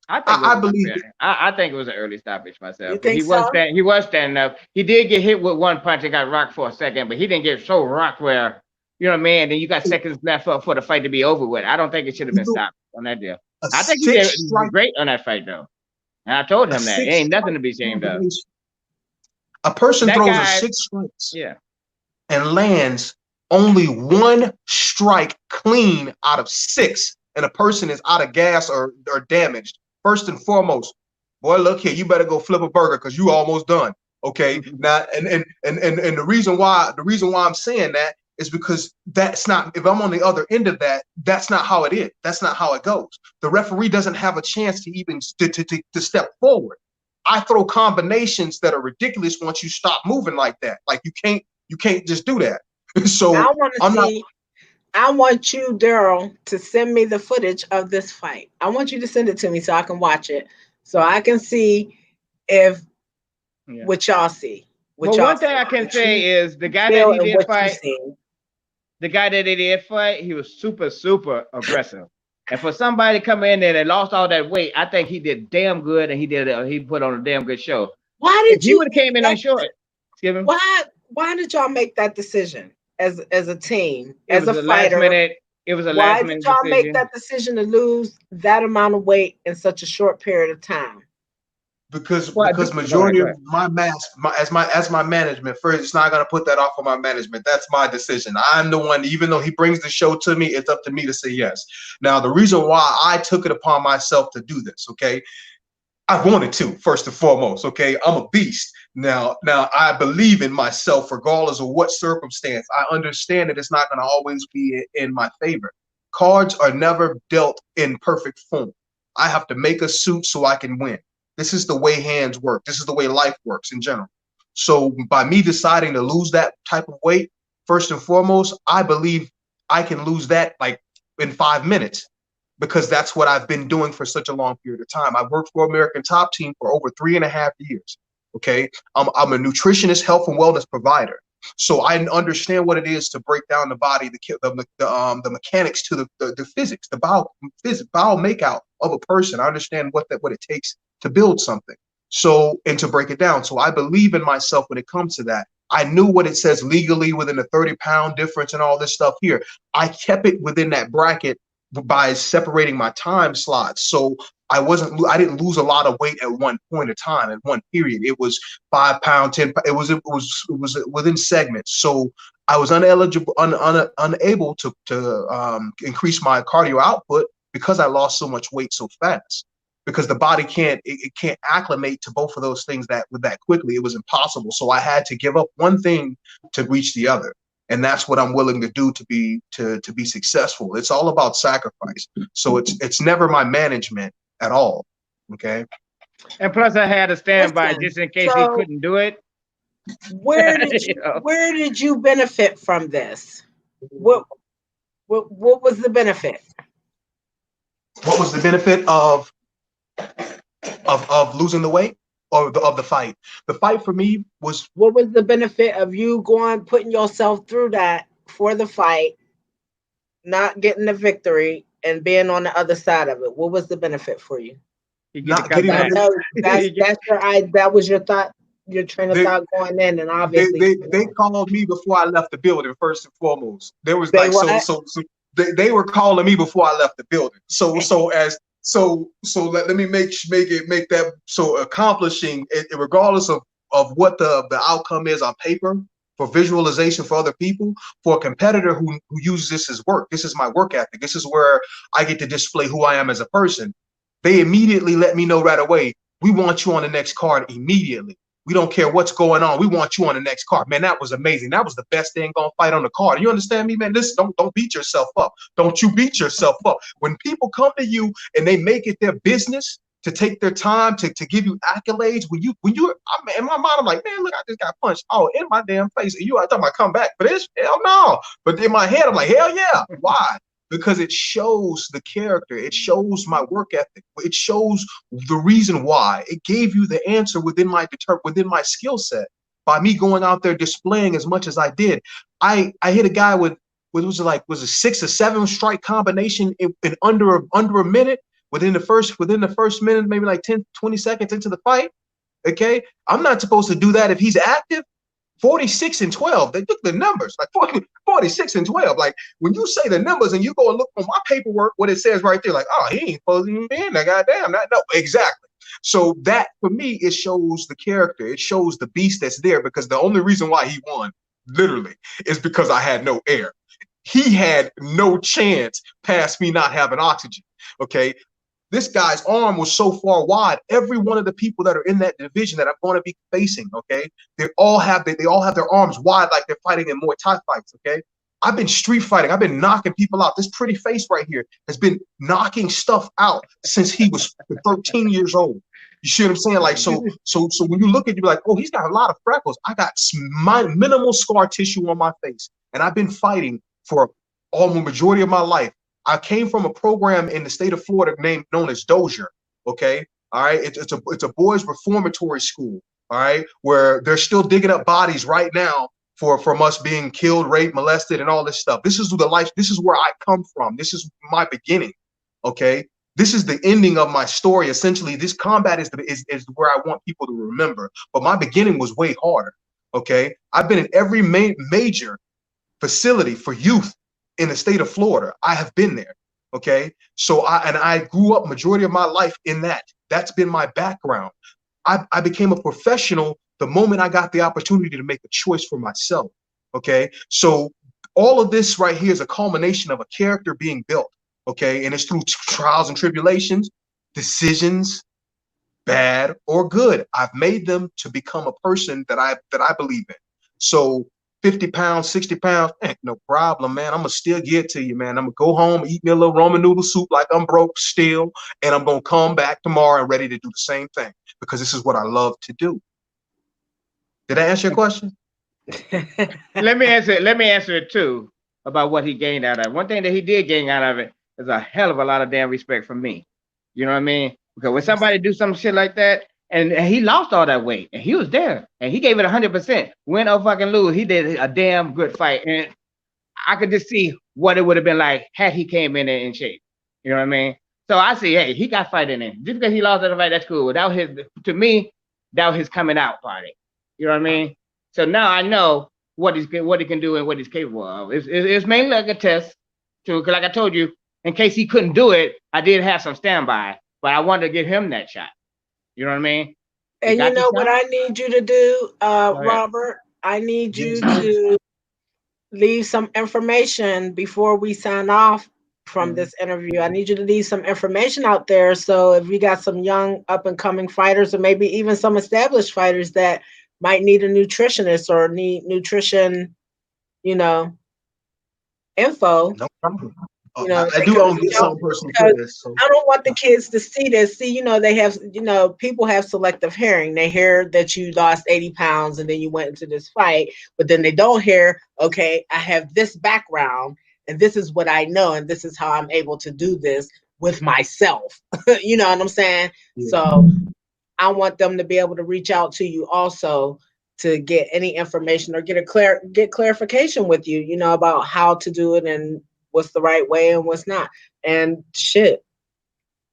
S2: I believe.
S3: I think it was an early stoppage myself.
S1: You think
S3: He
S1: so?
S3: was standing up. He did get hit with one punch and got rocked for a second, but he didn't get so rocked where, you know what I mean? Then you got seconds left for the fight to be over with. I don't think it should have been stopped on that deal. I think he did great on that fight though. And I told him that. It ain't nothing to be ashamed of.
S2: A person
S3: That
S2: throws
S3: guy,
S2: a 6 strikes
S3: yeah,
S2: and lands only 1 strike clean out of 6, and a person is out of gas or damaged. First and foremost, boy, look here, you better go flip a burger because you almost done. Okay. Now and the reason why I'm saying that is because that's not, if I'm on the other end of that, that's not how it is. That's not how it goes. The referee doesn't have a chance to even to step forward. I throw combinations that are ridiculous once you stop moving like that. Like you can't just do that. So
S1: I want you, Daryl, to send me the footage of this fight. I want you to send it to me so I can watch it, so I can see if what y'all see.
S3: Well, one thing I can say is the guy that he did fight, he was super, super aggressive. And for somebody to come in there and lost all that weight, I think he did damn good, and he put on a damn good show. If he would have came in on short,
S1: why did y'all make that decision as a team, as a fighter?
S3: It was a last minute decision.
S1: Why did y'all make that decision to lose that amount of weight in such a short period of time?
S2: Because majority of my management, first, it's not gonna put that off on my management. That's my decision. I'm the one, even though he brings the show to me, it's up to me to say yes. Now, the reason why I took it upon myself to do this, okay, I wanted to, first and foremost, okay, I'm a beast. Now I believe in myself regardless of what circumstance. I understand that it's not gonna always be in my favor. Cards are never dealt in perfect form. I have to make a suit so I can win. This is the way hands work. This is the way life works in general. So by me deciding to lose that type of weight, first and foremost, I believe I can lose that like in 5 minutes because that's what I've been doing for such a long period of time. I worked for American Top Team for over 3.5 years. Okay. I'm a nutritionist, health and wellness provider. So I understand what it is to break down the body, the mechanics to the physics, the bio makeout of a person. I understand what it takes to build something. So, and to break it down. So I believe in myself when it comes to that. I knew what it says legally within the 30-pound difference and all this stuff here. I kept it within that bracket by separating my time slots. So I didn't lose a lot of weight at one point of time, at one period. It was 5 pounds, 10. It was within segments. So I was unable to increase my cardio output because I lost so much weight so fast. Because the body can't acclimate to both of those things that quickly. It was impossible. So I had to give up one thing to reach the other. And that's what I'm willing to do to be successful. It's all about sacrifice. So it's never my management at all. Okay.
S3: And plus I had a standby just in case he couldn't do it.
S1: Where did you benefit from this? What was the benefit?
S2: What was the benefit of losing the weight or of the fight? The fight for me was,
S1: what was the benefit of you putting yourself through that for the fight, not getting the victory, and being on the other side of it? What was the benefit for you?
S3: He get to
S2: not
S3: come
S2: getting
S1: I
S3: back.
S2: the
S1: know
S3: He get-
S1: that was your thought, your train of
S2: they,
S1: thought going in, and
S2: they,
S1: obviously
S2: they, they called me before I left the building. First and foremost, there was
S1: they
S2: like
S1: what?
S2: so they were calling me before I left the building. Let me make that so accomplishing it, regardless of what the outcome is on paper, for visualization for other people, for a competitor who uses this as work. This is my work ethic. This is where I get to display who I am as a person. They immediately let me know right away, we want you on the next card immediately. We don't care what's going on. We want you on the next card. Man, that was amazing. That was the best thing gonna fight on the card. You understand me, man? Listen, don't beat yourself up. Don't you beat yourself up. When people come to you and they make it their business to take their time to give you accolades, in my mind, I'm like, man, look, I just got punched in my damn face. And I thought I come back for this? Hell no. But in my head, I'm like, hell yeah. Why? Because it shows the character. It shows my work ethic. It shows the reason why. It gave you the answer within my skill set by me going out there displaying as much as I did. I hit a guy with was a 6 or 7 strike combination in under a minute within the first minute, maybe like 10, 20 seconds into the fight. Okay, I'm not supposed to do that if he's active. 46 and 12. They look the numbers, like 46 and 12. Like when you say the numbers and you go and look on my paperwork, what it says right there, like, oh, he ain't supposed to even be in that. Goddamn, no, exactly. So that for me, it shows the character. It shows the beast that's there, because the only reason why he won, literally, is because I had no air. He had no chance past me not having oxygen. Okay. This guy's arm was so far wide. Every one of the people that are in that division that I'm going to be facing, okay, they all have their arms wide, like they're fighting in Muay Thai fights, okay? I've been street fighting. I've been knocking people out. This pretty face right here has been knocking stuff out since he was 13 years old. You see what I'm saying? Like, so when you look at it, you're like, oh, he's got a lot of freckles. I got minimal scar tissue on my face, and I've been fighting for almost the majority of my life. I came from a program in the state of Florida known as Dozier. Okay, all right. It's a boys' reformatory school. All right, where they're still digging up bodies right now from us being killed, raped, molested, and all this stuff. This is the life. This is where I come from. This is my beginning. Okay, this is the ending of my story. Essentially, this combat is where I want people to remember. But my beginning was way harder. Okay, I've been in every major facility for youth in the state of Florida. I have been there. Okay. So I grew up majority of my life in that. That's been my background. I became a professional the moment I got the opportunity to make a choice for myself. Okay. So all of this right here is a culmination of a character being built. Okay. And it's through trials and tribulations, decisions, bad or good. I've made them to become a person that I believe in. So 50 pounds, 60 pounds, no problem, man. I'm gonna still get to you, man. I'm gonna go home, eat me a little ramen noodle soup like I'm broke still, and I'm gonna come back tomorrow and ready to do the same thing, because this is what I love to do. Did I answer your question?
S3: Let me answer it too, about what he gained out of it. One thing that he did gain out of it is a hell of a lot of damn respect from me. You know what I mean? Because when somebody do some shit like that, and he lost all that weight, and he was there, and he gave it 100%, win or fucking lose, he did a damn good fight, and I could just see what it would have been like had he came in there in shape. You know what I mean? So I see, hey, he got fighting in. Just because he lost that fight, that's cool. Without to me, that was his coming out party. You know what I mean? So now I know what he can do and what he's capable of. It's mainly like a test, because like I told you, in case he couldn't do it, I did have some standby, but I wanted to give him that shot. You know what I mean?
S1: And you know what I need you to do, Robert? I need you to leave some information before we sign off from this interview. I need you to leave some information out there. So if we got some young up and coming fighters, or maybe even some established fighters that might need a nutritionist or need nutrition, info.
S2: No problem.
S1: I
S2: do own some personal fitness. So.
S1: I don't want the kids to see this. See, they have, people have selective hearing. They hear that you lost 80 pounds and then you went into this fight, but then they don't hear, okay, I have this background and this is what I know and this is how I'm able to do this. with myself. You know what I'm saying?
S2: Yeah.
S1: So I want them to be able to reach out to you also to get any information or get clarification with you, you know, about how to do it and what's the right way and what's not. And shit,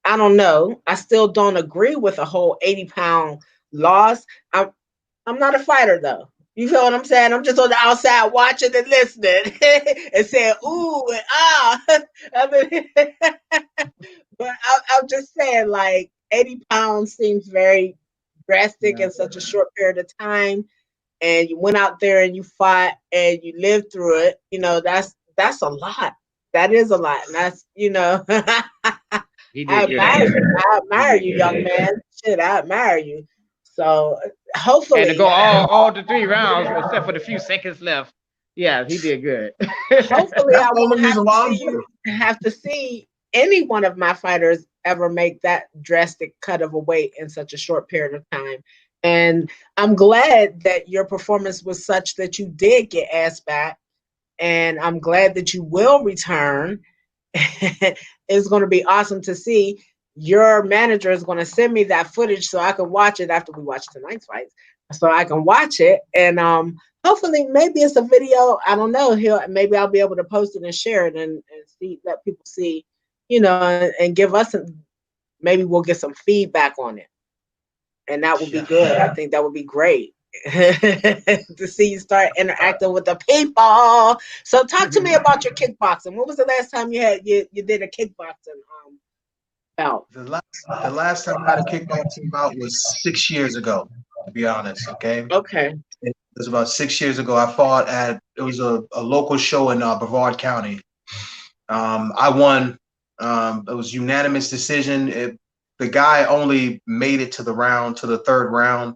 S1: I don't know. I still don't agree with a whole 80-pound loss. I'm not a fighter though. You feel what I'm saying? I'm just on the outside watching and listening and saying ooh and ah. I mean, but I'm just saying, like 80 pounds seems very drastic
S3: Yeah.
S1: in such a short period of time. And you went out there and you fought and you lived through it. You know, that's a lot. That is a lot. And that's, you know,
S3: He
S1: I
S3: did
S1: admire
S3: good.
S1: you. I
S3: He
S1: admire
S3: did
S1: you,
S3: good.
S1: young man. Shit, I admire you. So
S3: And to go
S1: hopefully,
S3: all the 3 rounds, except for the few seconds left. Yeah, he did good.
S1: hopefully
S2: That's
S1: I
S2: the
S1: won't
S2: only reason why I'm here.
S1: have to see any one of my fighters ever make that drastic cut of a weight in such a short period of time. And I'm glad that your performance was such that you did get asked back. And I'm glad that you will return. It's going to be awesome to see. Your manager is going to send me that footage so I can watch it after we watch tonight's fights, so I can watch it. And hopefully, maybe it's a video. I don't know. Maybe I'll be able to post it and share it and see, let people see, you know, and give us maybe we'll get some feedback on it, and that would be
S2: Yeah.
S1: good. I think that would be great. To see you start interacting with the people. So talk to me about your kickboxing. When was the last time you did a kickboxing bout?
S2: The last time I had a kickboxing bout was 6 years ago, to be honest. Okay,
S1: Okay.
S2: it was about 6 years ago. I fought at it was a local show in Brevard County. I won. It was unanimous decision. The guy only made it to the third round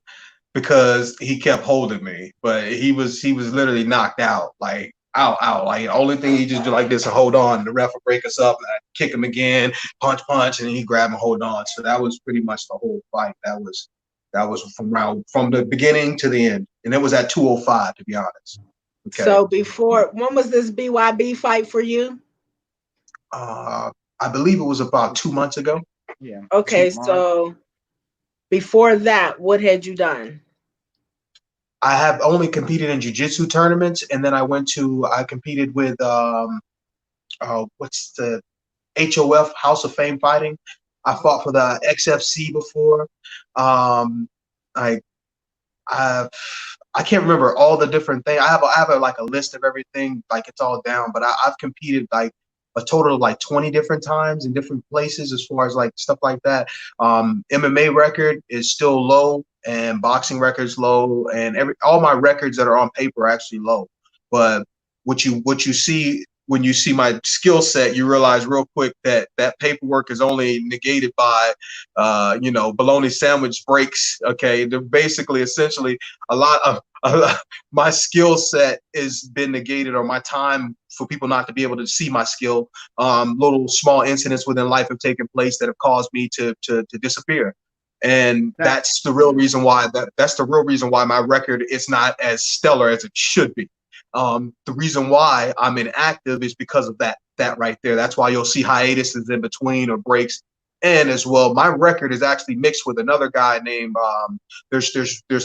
S2: because he kept holding me, but he was literally knocked out, like out. Like the only thing he just do like this and hold on. The ref would break us up, and I'd kick him again, punch, and then he grab and hold on. So that was pretty much the whole fight. That was from the beginning to the end, and it was at 205 to be honest. Okay.
S1: So when was this BYB fight for you?
S2: Uh, I believe it was about 2 months ago.
S3: Yeah.
S1: Okay,
S3: March.
S1: so before that, what had you done?
S2: I have only competed in jiu-jitsu tournaments, and then I competed with what's the HOF House of Fame fighting. I fought for the XFC before. Um, I I I can't remember all the different things. I have like a list of everything, like it's all down. But I've competed like a total of like 20 different times in different places as far as like stuff like that. MMA record is still low, and boxing record's low, and all my records that are on paper are actually low. But what you see when you see my skill set, you realize real quick that that paperwork is only negated by bologna sandwich breaks. Okay, they're basically essentially a lot of my skill set has been negated, or my time for people not to be able to see my skill. Little small incidents within life have taken place that have caused me to disappear, and
S3: That,
S2: that's the real reason why that's the real reason why my record is not as stellar as it should be. The reason why I'm inactive is because of that right there. That's why you'll see hiatuses in between or breaks. And as well, my record is actually mixed with another guy named there's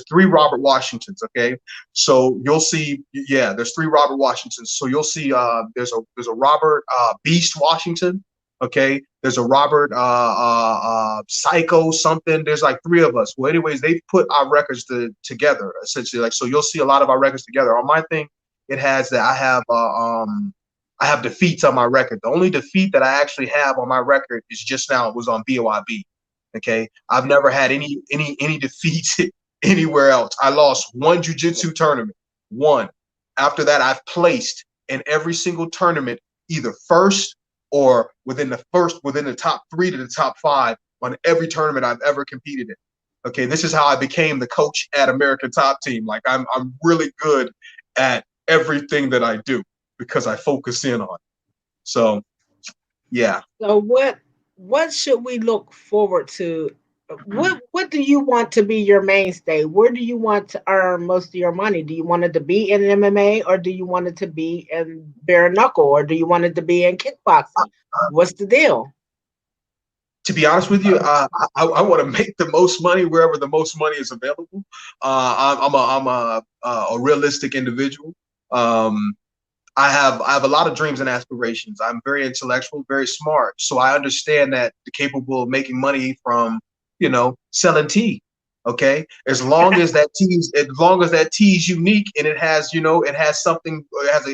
S2: three Robert Washingtons. Okay, so you'll see, yeah, there's three Robert Washingtons. So you'll see there's a Robert Beast Washington. Okay, there's a Robert Psycho something. There's like three of us. Well, anyways, they put our records together essentially. Like, so you'll see a lot of our records together. On my thing, it has that I have defeats on my record. The only defeat that I actually have on my record is just now. It was on BYB. Okay, I've never had any defeats anywhere else. I lost one jiu-jitsu tournament. One. After that, I've placed in every single tournament, either first or within the top 3 to the top 5 on every tournament I've ever competed in. Okay, this is how I became the coach at American Top Team. Like I'm really good at everything that I do because I focus in on it. So, yeah.
S1: So what should we look forward to? What do you want to be your mainstay? Where do you want to earn most of your money? Do you want it to be in MMA, or do you want it to be in bare knuckle, or do you want it to be in kickboxing? What's the deal?
S2: To be honest with you, I want to make the most money wherever the most money is available. I'm a realistic individual. Um, I have a lot of dreams and aspirations. I'm very intellectual, very smart, so I understand that they're capable of making money from, selling tea. Okay, as long as that tea is unique and it has something, it has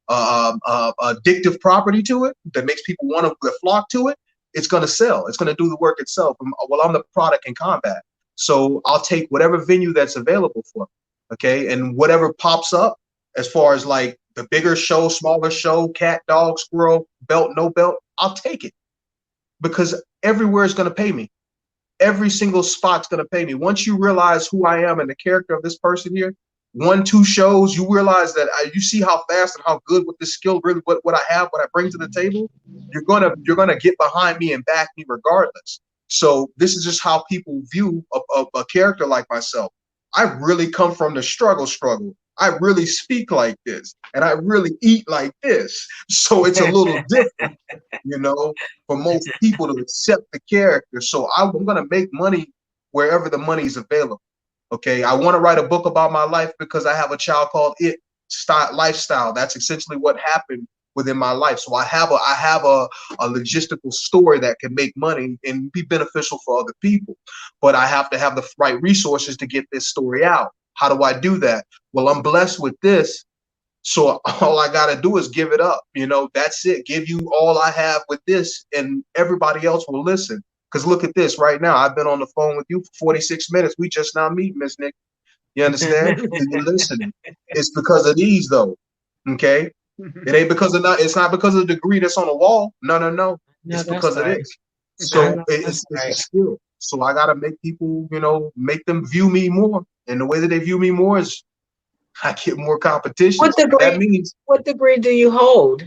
S2: a addictive property to it that makes people want to flock to it. It's going to sell. It's going to do the work itself. Well, I'm the product in combat, so I'll take whatever venue that's available for me. Okay, and whatever pops up as far as like the bigger show, smaller show, cat, dog, squirrel, belt, no belt, I'll take it because everywhere is going to pay me. Every single spot's going to pay me. Once you realize who I am and the character of this person here, 1-2 shows, you realize that you see how fast and how good with this skill, really what I have, what I bring to the table. You're gonna get behind me and back me regardless. So this is just how people view a character like myself. I really come from the struggle. I really speak like this, and I really eat like this. So it's a little different, for most people to accept the character. So I'm going to make money wherever the money is available. Okay, I want to write a book about my life because I have a child called It Lifestyle. That's essentially what happened within my life. So I have a logistical story that can make money and be beneficial for other people. But I have to have the right resources to get this story out. How do I do that? Well, I'm blessed with this. So all I got to do is give it up. That's it. Give you all I have with this, and everybody else will listen. Because look at this right now. I've been on the phone with you for 46 minutes. We just now meet, Miss Nick. You understand? You're listening. It's because of these, though. Okay? It ain't because of it's not because of the degree that's on the wall. No.
S1: No,
S2: It's
S1: that's
S2: because of
S1: right.
S2: this. So
S1: That's
S2: it's
S1: right.
S2: a skill. So I got to make people, make them view me more. And the way that they view me more is I get more competition.
S1: What
S2: That
S1: degree?
S2: means
S1: What degree do you hold?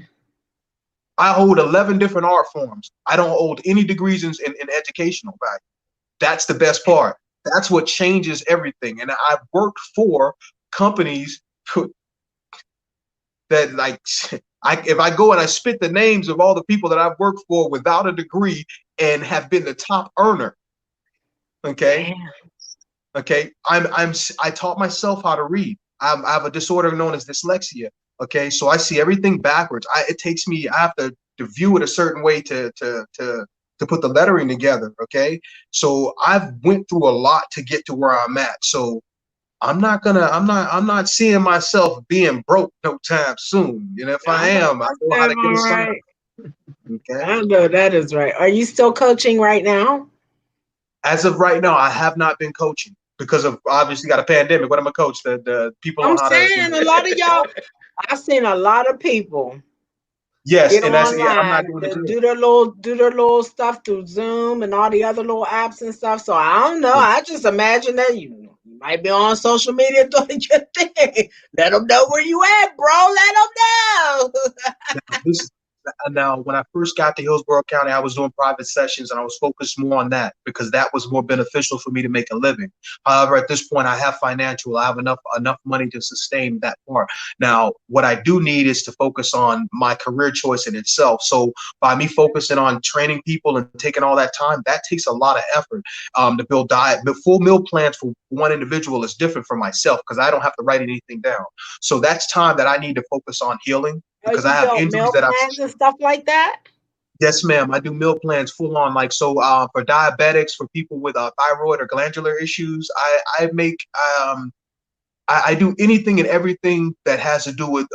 S2: I hold 11 different art forms. I don't hold any degrees in educational value. That's the best part. That's what changes everything. And I've worked for companies that, like, if I go and I spit the names of all the people that I've worked for without a degree and have been the top earner, okay?
S1: Damn.
S2: Okay, I taught myself how to read. I have a disorder known as dyslexia. Okay, so I see everything backwards. I have to view it a certain way to put the lettering together. Okay, so I've went through a lot to get to where I'm at. So I'm not seeing myself being broke no time soon. If I am, I know how to get aside.
S1: Right.
S2: Okay.
S1: I know that is right. Are you still coaching right now?
S2: As of right now, I have not been coaching because of obviously got a pandemic. What am I coach? The people
S1: I'm
S2: on how to.
S1: saying a lot of y'all. I've seen a lot of people
S2: Yes,
S1: get
S2: and I'm not
S1: online,
S2: doing it.
S1: do their little stuff through Zoom and all the other little apps and stuff. So I don't know. I just imagine that you might be on social media doing your thing. Let them know where you at, bro. Let them know.
S2: Now, when I first got to Hillsborough County, I was doing private sessions and I was focused more on that because that was more beneficial for me to make a living. However, at this point, I have enough money to sustain that part. Now, what I do need is to focus on my career choice in itself. So by me focusing on training people and taking all that time, that takes a lot of effort to build diet. The full meal plans for one individual is different from myself because I don't have to write anything down. So that's time that I need to focus on healing. Because I have injuries that
S1: plans and stuff like that.
S2: Yes, ma'am. I do meal plans full on, like so. For diabetics, for people with thyroid or glandular issues, I do anything and everything that has to do with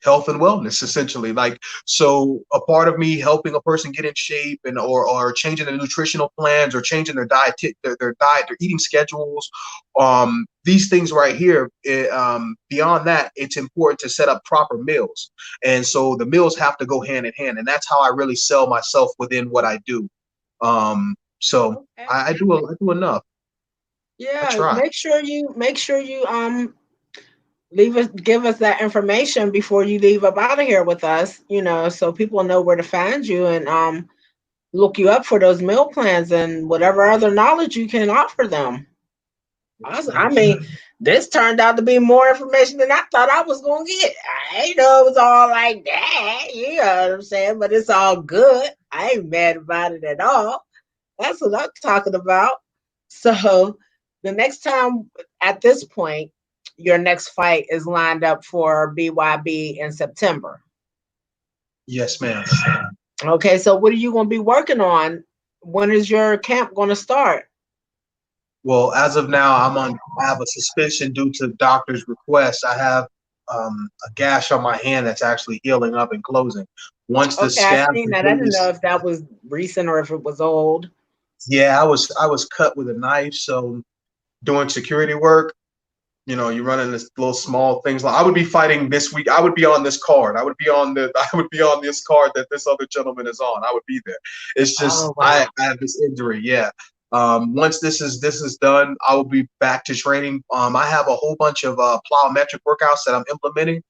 S2: health and wellness, essentially. Like, so a part of me helping a person get in shape and or changing their nutritional plans or changing their diet, their eating schedules. These things right here, beyond that, it's important to set up proper meals. And so the meals have to go hand in hand. And that's how I really sell myself within what I do. So
S1: Okay.
S2: I do enough.
S1: Yeah, make sure you give us that information before you leave up out of here with us, so people know where to find you and look you up for those meal plans and whatever other knowledge you can offer them. I mean, this turned out to be more information than I thought I was gonna get. I ain't know it was all like that. You know what I'm saying? But it's all good. I ain't mad about it at all. That's what I'm talking about. So the next time at this point, your next fight is lined up for BYB in September.
S2: Yes, ma'am.
S1: Okay, so what are you gonna be working on? When is your camp gonna start?
S2: Well, as of now, I have a suspicion due to doctor's request. I have a gash on my hand that's actually healing up and closing. Once the
S1: Okay, I
S2: scab
S1: seen that. I didn't know
S2: completely,
S1: if that was recent or if it was old.
S2: yeah, I was cut with a knife. So doing security work, you know, you're running this little small things. Like I would be fighting this week. I would be on this card. I would be on the. I would be on this card that this other gentleman is on. I would be there. It's just
S1: Oh wow.
S2: I have this injury. Yeah. Once this is done, I will be back to training. I have a whole bunch of plyometric workouts that I'm implementing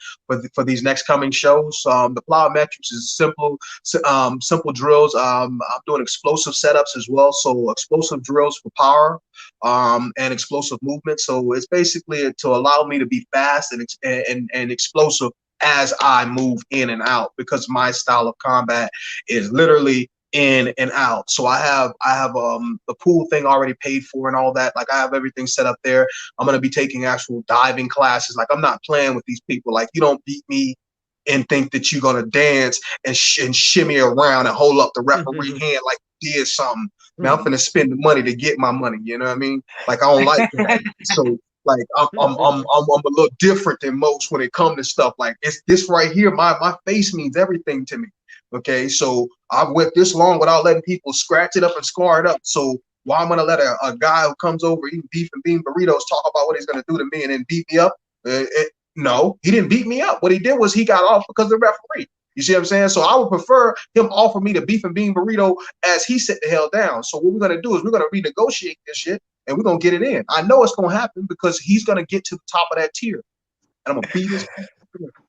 S2: for these next coming shows. The plyometrics is simple drills. I'm doing explosive setups as well. So explosive drills for power and explosive movement. So it's basically to allow me to be fast and explosive as I move in and out because my style of combat is literally in and out. So I have the pool thing already paid for and all that. Like I have everything set up there. I'm gonna be taking actual diving classes. Like I'm not playing with these people. Like you don't beat me and think that you're gonna dance and shimmy around and hold up the referee hand like you did something. Man, I'm finna spend the money to get my money. You know what I mean? Like I don't like that. So like I'm a little different than most when it comes to stuff. Like it's this right here. My face means everything to me. Okay, so I went this long without letting people scratch it up and scar it up. So why I'm gonna let a guy who comes over eating beef and bean burritos talk about what he's gonna do to me and then beat me up? No, he didn't beat me up. What he did was he got off because of the referee. You see what I'm saying? So I would prefer him offer me the beef and bean burrito as he sit the hell down. So what we're gonna do is we're gonna renegotiate this shit and we're gonna get it in. I know it's gonna happen because he's gonna get to the top of that tier and I'm gonna beat his.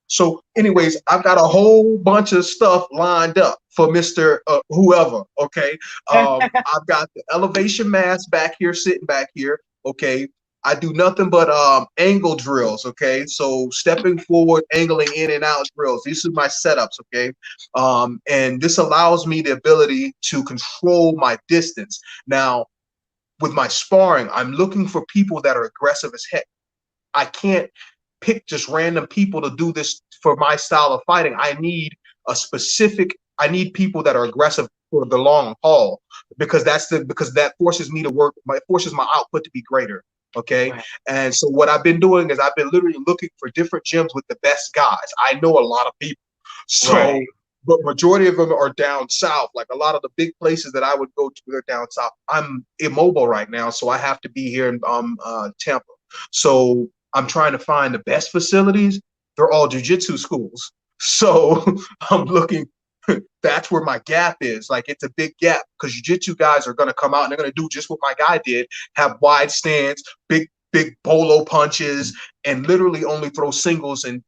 S2: So, anyways, I've got a whole bunch of stuff lined up for Mr. Whoever. Okay, I've got the elevation mask back here, sitting back here. Okay, I do nothing but angle drills. Okay, so stepping forward, angling in and out drills. These are my setups. Okay, and this allows me the ability to control my distance. Now, with my sparring, I'm looking for people that are aggressive as heck. I can't pick just random people to do this for my style of fighting. I need people that are aggressive for the long haul because that forces me to work, it forces my output to be greater. Okay. Right. And so what I've been doing is I've been literally looking for different gyms with the best guys. I know a lot of people. So right. But majority of them are down south. Like a lot of the big places that I would go to, they're down south. I'm immobile right now, so I have to be here in Tampa. So I'm trying to find the best facilities. They're all jiu-jitsu schools. So I'm looking, that's where my gap is. Like it's a big gap because jiu-jitsu guys are going to come out and they're going to do just what my guy did, have wide stance, big bolo punches, and literally only throw singles and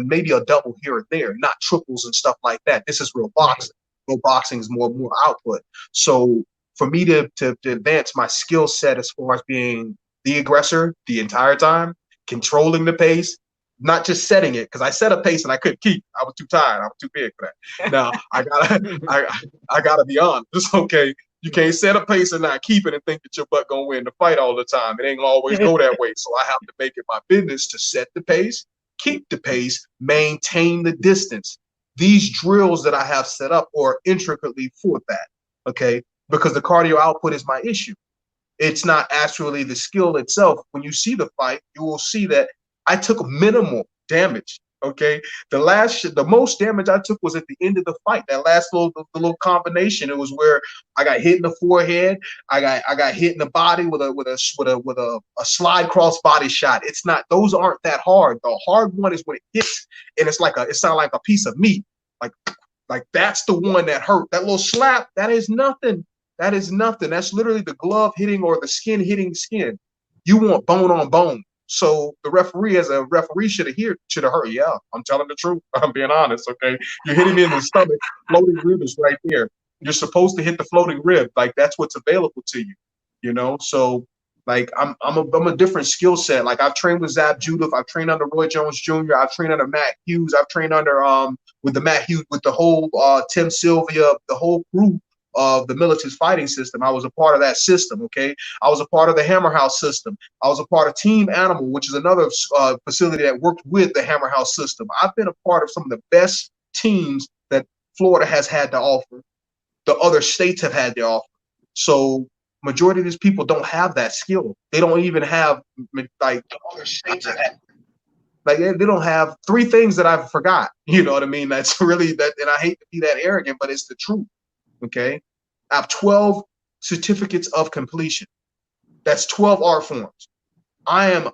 S2: maybe a double here and there, not triples and stuff like that. This is real boxing. Real boxing is more output. So for me to advance my skill set as far as being the aggressor the entire time, controlling the pace, not just setting it, because I set a pace and I couldn't keep. I was too tired. I was too big for that. Now I gotta be honest. Okay, you can't set a pace and not keep it and think that your butt gonna win the fight all the time. It ain't gonna always go that way. So I have to make it my business to set the pace, keep the pace, maintain the distance. These drills that I have set up are intricately for that. Okay, because the cardio output is my issue. It's not actually the skill itself. When you see the fight, you will see that I took minimal damage. Okay, the most damage I took was at the end of the fight. That last little combination. It was where I got hit in the forehead. I got hit in the body with a slide cross body shot. It's not; those aren't that hard. The hard one is when it hits and it sounds like a piece of meat. Like that's the one that hurt. That little slap, that is nothing. That is nothing. That's literally the glove hitting or the skin hitting skin. You want bone on bone. So the referee, as a referee, should have hurt. Yeah, I'm telling the truth. I'm being honest. Okay, you're hitting me in the stomach. Floating rib is right there. You're supposed to hit the floating rib. Like that's what's available to you. You know. So Like I'm a different skill set. Like I've trained with Zab Judith, I've trained under Roy Jones Jr., I've trained under Matt Hughes, I've trained under with the Matt Hughes, with the whole Tim Sylvia, the whole crew of the Militants fighting system. I was a part of that system. Okay, I was a part of the Hammer House system. I was a part of Team Animal, which is another facility that worked with the Hammer House system. I've been a part of some of the best teams that Florida has had to offer, the other states have had to offer. So majority of these people don't have that skill. They don't even have like the other states have had. Like they don't have 3 things that I forgot. You know what I mean? That's really that, and I hate to be that arrogant, but it's the truth. Okay, I have 12 certificates of completion. That's 12 art forms. I am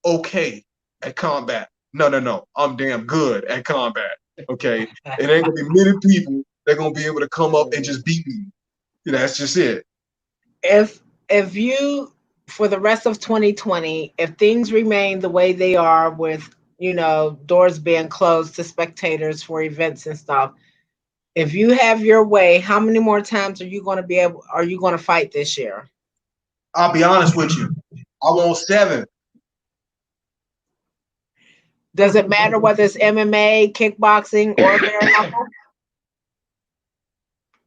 S2: okay at combat. No. I'm damn good at combat. Okay, it ain't gonna be many people that gonna be able to come up and just beat me. That's just it.
S1: If you, for the rest of 2020, if things remain the way they are with, doors being closed to spectators for events and stuff, if you have your way, how many more times are you going to fight this year?
S2: I'll be honest with you. I want 7.
S1: Does it matter whether it's MMA, kickboxing, or bare knuckle?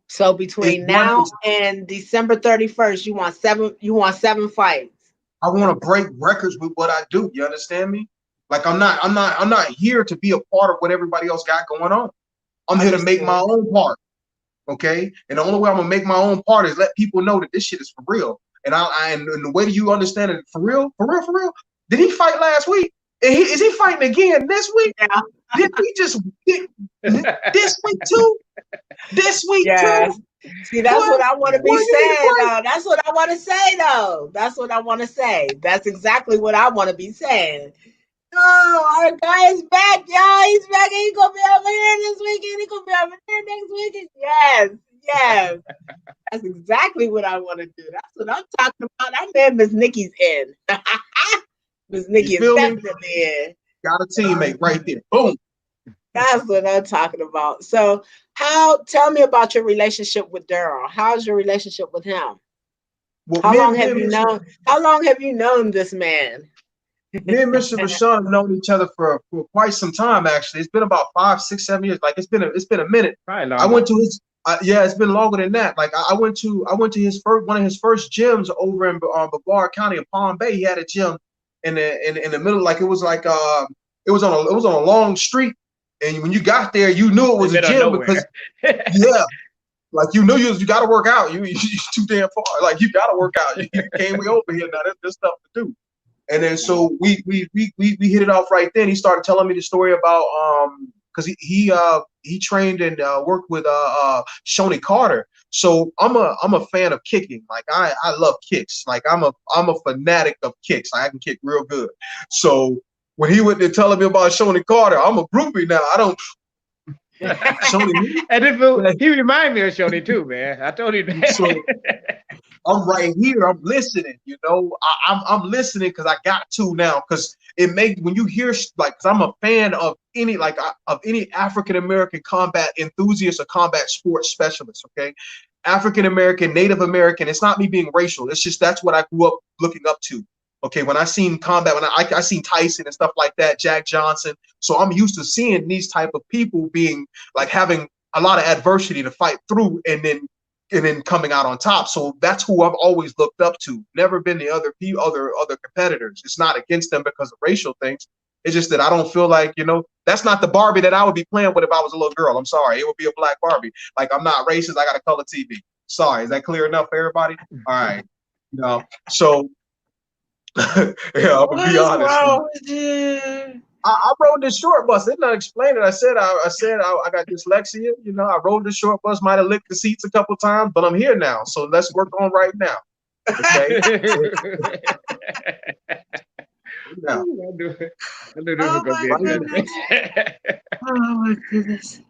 S1: So between now and December 31st, you want 7 fights.
S2: I want to break records with what I do. You understand me? Like I'm not here to be a part of what everybody else got going on. I'm here to make my own part. Okay? And the only way I'm gonna make my own part is let people know that this shit is for real. And and the way that you understand it, for real, did he fight last week? And is he fighting again this week?
S1: Yeah.
S2: Did he just this week too? This week too?
S1: See, that's what I want to be saying, though. That's what I want to say, though. That's what I want to say. That's exactly what I want to be saying. Oh, our guy is back, y'all. He's back, and he's gonna be over here this weekend. He's gonna be over there next weekend. Yes. That's exactly what I want to do. That's what I'm talking about. I know Miss Nikki's in. Miss Nikki is definitely in.
S2: Got a teammate right there. Boom.
S1: That's what I'm talking about. So, tell me about your relationship with Daryl. How's your relationship with him?
S2: Well,
S1: how long have you known this man?
S2: Me and Mr. Rashawn have known each other for quite some time. Actually, it's been about 5, 6, 7 years. Like it's been a minute. I went to his. It's been longer than that. Like I went to his one of his first gyms over in Bare County in Palm Bay. He had a gym in the middle. Like it was it was on a long street. And when you got there, you knew it was a gym because like you knew you got to work out. You're too damn far. Like you got to work out. You came way over here now. There's stuff to do. And then so we hit it off right then. He started telling me the story about because he trained and worked with Shoney Carter. So I'm a fan of kicking. Like I love kicks. Like I'm a fanatic of kicks. Like, I can kick real good. So when he went there telling me about Shoney Carter, I'm a groupie now. I don't.
S3: Shoney, and he reminded me of Shoney too, man. I told you that. So
S2: I'm right here. I'm listening. I'm listening because I got to now. Because it makes when you hear like, cause I'm a fan of any African American combat enthusiast or combat sports specialist. Okay, African American, Native American. It's not me being racial. It's just that's what I grew up looking up to. Okay, when I seen combat, when I seen Tyson and stuff like that, Jack Johnson. So I'm used to seeing these type of people being like having a lot of adversity to fight through and then coming out on top. So that's who I've always looked up to. Never been the other competitors. It's not against them because of racial things. It's just that I don't feel like, that's not the Barbie that I would be playing with if I was a little girl. I'm sorry. It would be a black Barbie. Like I'm not racist. I got a color TV. Sorry. Is that clear enough for everybody? All right. So I'm gonna be honest. I rode the short bus. They didn't explain it. I said I got dyslexia. I rode the short bus. Might have licked the seats a couple times, but I'm here now. So let's work on right now. Okay.
S1: Oh my goodness.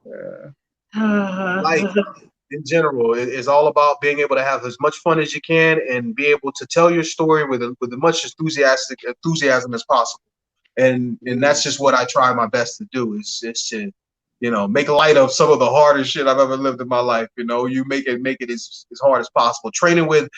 S2: Like in general, it's all about being able to have as much fun as you can and be able to tell your story with as much enthusiasm as possible. And that's just what I try my best to do. Is to make light of some of the hardest shit I've ever lived in my life. You make it as hard as possible. Training with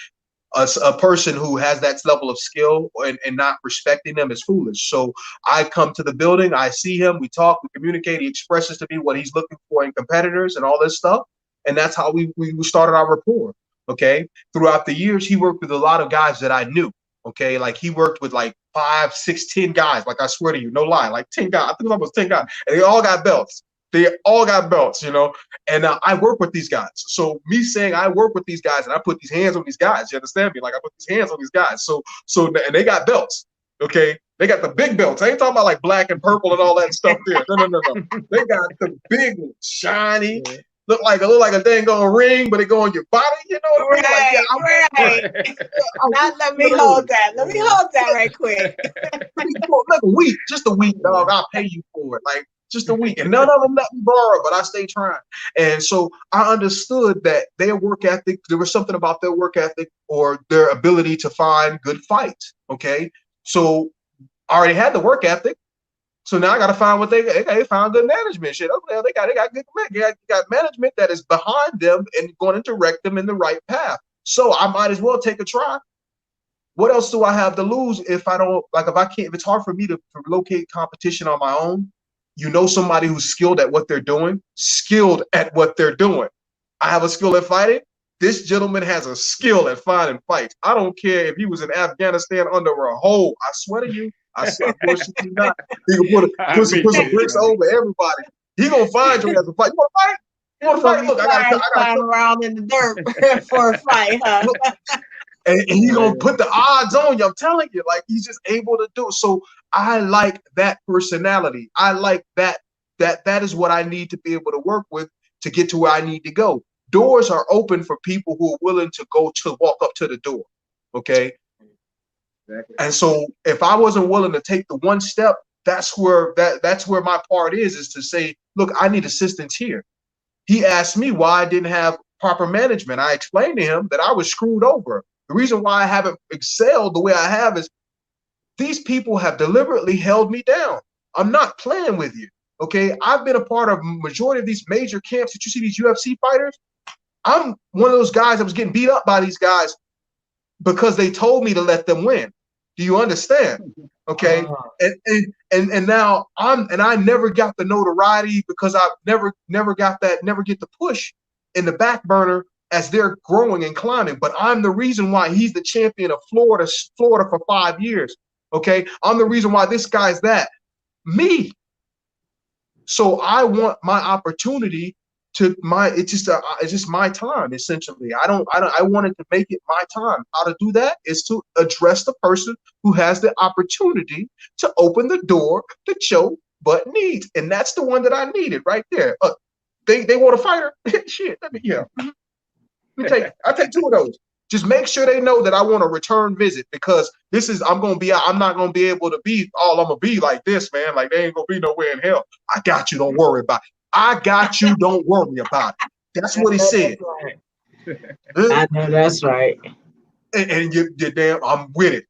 S2: a person who has that level of skill and not respecting them is foolish. So I come to the building, I see him, we talk, we communicate, he expresses to me what he's looking for in competitors and all this stuff. And that's how we started our rapport. Okay. Throughout the years, he worked with a lot of guys that I knew. Okay. Like he worked with like 5, 6, 10 guys. Like I swear to you, no lie, like 10 guys. I think it was almost 10 guys. And they all got belts. They all got belts, you know, and I work with these guys. So me saying I work with these guys and I put these hands on these guys, you understand me? Like I put these hands on these guys. So and they got belts, okay? They got the big belts. I ain't talking about like black and purple and all that stuff there. No. They got the big ones, shiny. Look like a dang on ring, but it go on your body. You know what I mean? Like,
S1: right. Now let me hold that. Let me hold that right quick.
S2: Like a week, just a week, dog. I'll pay you for it. Like just a week, and none of them let me borrow, but I stay trying. And so I understood that their work ethic, there was something about their work ethic or their ability to find good fights. Okay, so I already had the work ethic. So now I got to find what they found good management. Shit, okay, they got good, they got management that is behind them and going to direct them in the right path. So I might as well take a try. What else do I have to lose if I don't, like, if I can't, if it's hard for me to locate competition on my own, you know, somebody who's skilled at what they're doing, I have a skill at fighting. This gentleman has a skill at finding fights. I don't care if he was in Afghanistan under a hole. I swear to you, I bullshit you not. He can put some bricks over everybody. He gonna find you as a fight. You want to fight? You want to fight? Look, I got
S1: around in the dirt for a fight, huh?
S2: And he's gonna put the odds on you. I'm telling you, like he's just able to do it. So I like that personality. I like that is what I need to be able to work with to get to where I need to go. Doors are open for people who are willing to walk up to the door. Okay. Exactly. And so if I wasn't willing to take the one step, that's where my part is to say, look, I need assistance here. He asked me why I didn't have proper management. I explained to him that I was screwed over. The reason why I haven't excelled the way I have is these people have deliberately held me down. I'm not playing with you. Okay. I've been a part of majority of these major camps that you see these UFC fighters. I'm one of those guys that was getting beat up by these guys because they told me to let them win. Do you understand? Okay. And now I never got the notoriety because I never get the push in the back burner as they're growing and climbing. But I'm the reason why he's the champion of Florida for 5 years. Okay. I'm the reason why this guy's that. Me. So I want my opportunity it's just my time, essentially. I wanted to make it my time. How to do that is to address the person who has the opportunity to open the door that Joe Butt needs. And that's the one that I needed right there. They want a fighter? Shit, I'll take 2 of those. Just make sure they know that I want a return visit because I'm not gonna be able to be all I'm gonna be like this, man. Like they ain't gonna be nowhere in hell. I got you, don't worry about it. I got you, don't worry about it. That's what he said.
S1: I know that's right.
S2: And you're damn, I'm with it.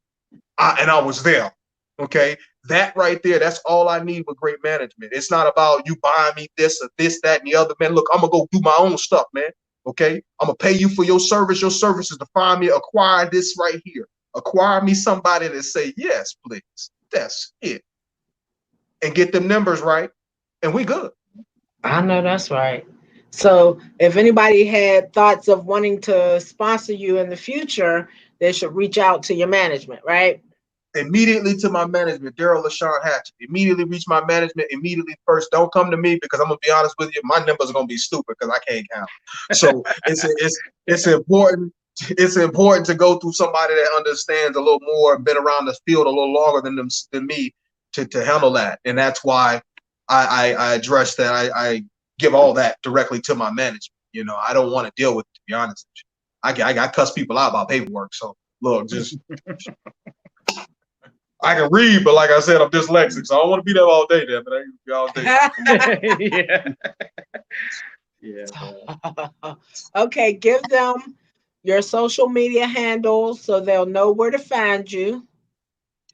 S2: I was there. Okay. That right there, that's all I need with great management. It's not about you buying me this or this, that, and the other. Man, look, I'm gonna go do my own stuff, man. Okay. I'm gonna pay you for your service. Your service is to find me, acquire this right here. Acquire me somebody that say, yes, please. That's it. And get them numbers right. And we good.
S1: I know that's right. So if anybody had thoughts of wanting to sponsor you in the future, they should reach out to your management, right?
S2: Immediately to my management, Daryl LaShawn Hatchett. Immediately reach my management. Immediately first. Don't come to me because I'm gonna be honest with you. My numbers are gonna be stupid because I can't count. So it's important. It's important to go through somebody that understands a little more, been around the field a little longer than me to handle that. And that's why I address that. I give all that directly to my management. You know, I don't want to deal with it, to be honest with you. I got cuss people out about paperwork. So look, just I can read, but like I said, I'm dyslexic, so I don't want to be there all day, damn it. I can be all day.
S3: Yeah.
S1: Okay, give them your social media handles so they'll know where to find you.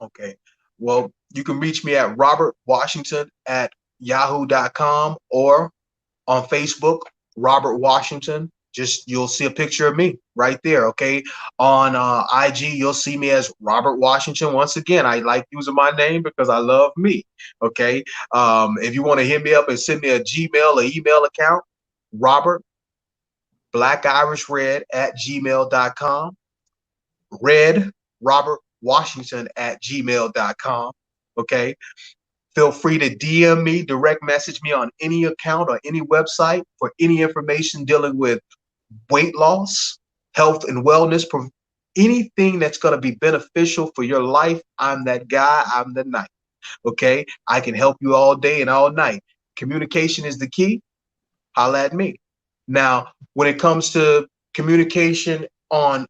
S2: Okay. Well, you can reach me at robertwashington@yahoo.com or on Facebook, Robert Washington. you'll see a picture of me right there. Okay. On IG, you'll see me as Robert Washington. Once again, I like using my name because I love me. Okay. If you want to hit me up and send me a Gmail or email account, Robert blackirishred@gmail.com. Red Robert Washington @gmail.com. Okay. Feel free to DM me, direct message me on any account or any website for any information dealing with weight loss, health and wellness, anything that's going to be beneficial for your life. I'm that guy. I'm the knight. Okay. I can help you all day and all night. Communication is the key. Holla at me. Now, when it comes to communication on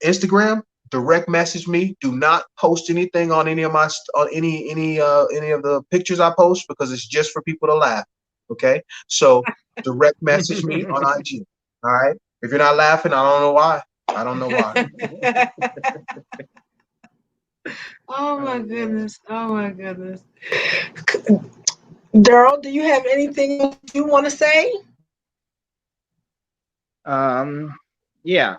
S2: Instagram, direct message me. Do not post anything on any of my on any of the pictures I post because it's just for people to laugh. Okay, so direct message me on IG. All right. If you're not laughing, I don't know why. I don't know why.
S1: Oh my goodness. Oh my goodness. Daryl, do you have anything else you want to say?
S3: Yeah.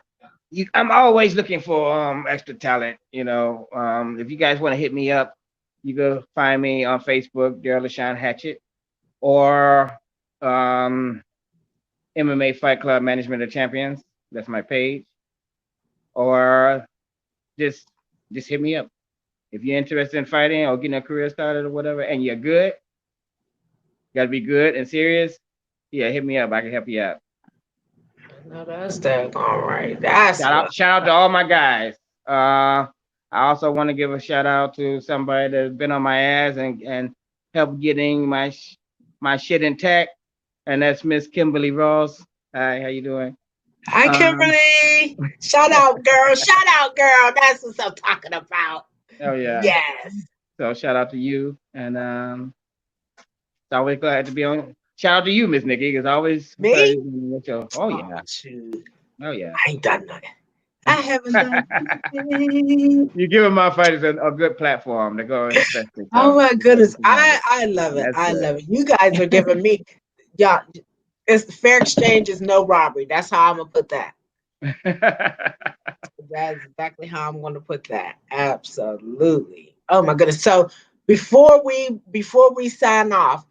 S3: I'm always looking for extra talent. If you guys want to hit me up, you go find me on Facebook, Daryl LaShawn Hatchett, or MMA Fight Club Management of Champions. That's my page. Or just hit me up if you're interested in fighting or getting a career started or whatever, and you're good. Got to be good and serious. Yeah, hit me up. I can help you out.
S1: No, that's all right. That's
S3: shout out to all my guys. I also want to give a shout out to somebody that's been on my ass and helped getting my shit intact, and that's Miss Kimberly Ross. Hi, how you doing?
S1: Hi, Kimberly. Shout out, girl. Shout out, girl. That's what I'm talking about.
S3: Oh yeah.
S1: Yes.
S3: So shout out to you, and it's always glad to be on. Shout out to you, Miss Nikki, because always.
S1: Me?
S3: Oh yeah. Oh yeah.
S1: I ain't done nothing. I haven't done anything.
S3: You're giving my fighters a good platform to go and express themselves.
S1: Oh my goodness. I love it. I love it. You guys are giving me, y'all, it's fair exchange is no robbery. That's how I'm gonna put that. That's exactly how I'm gonna put that. Absolutely. Oh my goodness. So before we sign off,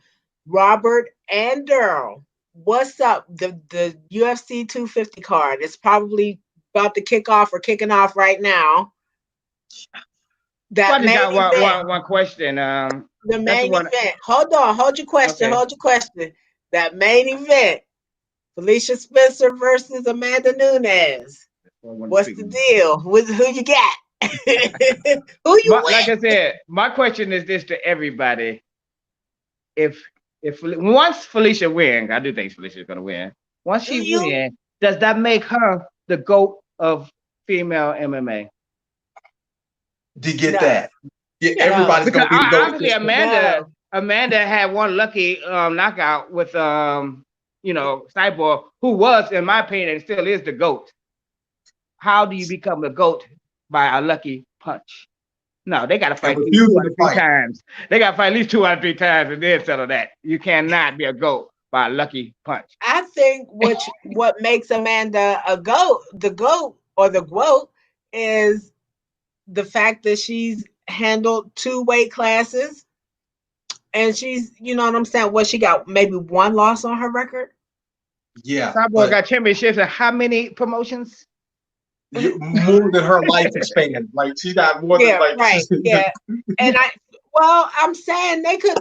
S1: Robert and Daryl, what's up? The UFC 250 card. It's probably about to kick off or kicking off right now.
S3: That main event. One question.
S1: The main event. Hold on. Hold your question. Okay. Hold your question. That main event. Felicia Spencer versus Amanda Nunes. What's the deal? With who you got? Who you with?
S3: Like I said, my question is this to everybody. If once Felicia wins, I do think Felicia's gonna win. Once she wins, does that make her the GOAT of female MMA?
S2: To get that. Yeah, everybody's gonna be the GOAT.
S3: Obviously, Amanda had one lucky knockout with Cyborg, who was, in my opinion, and still is the GOAT. How do you become the GOAT? By a lucky punch? No, they got to fight 2 out of 3 times. They got to fight at least 2 out of 3 times and then settle that. You cannot be a GOAT by a lucky punch.
S1: I think what makes Amanda a GOAT, the GOAT or the GWOAT, is the fact that she's handled 2 weight classes, and she's, you know what I'm saying? What she got? Maybe 1 loss on her record.
S2: Yeah.
S3: Cyborg got championships in how many promotions?
S2: More than her life span. Like she got more than like.
S1: Right. Yeah. And I'm saying they could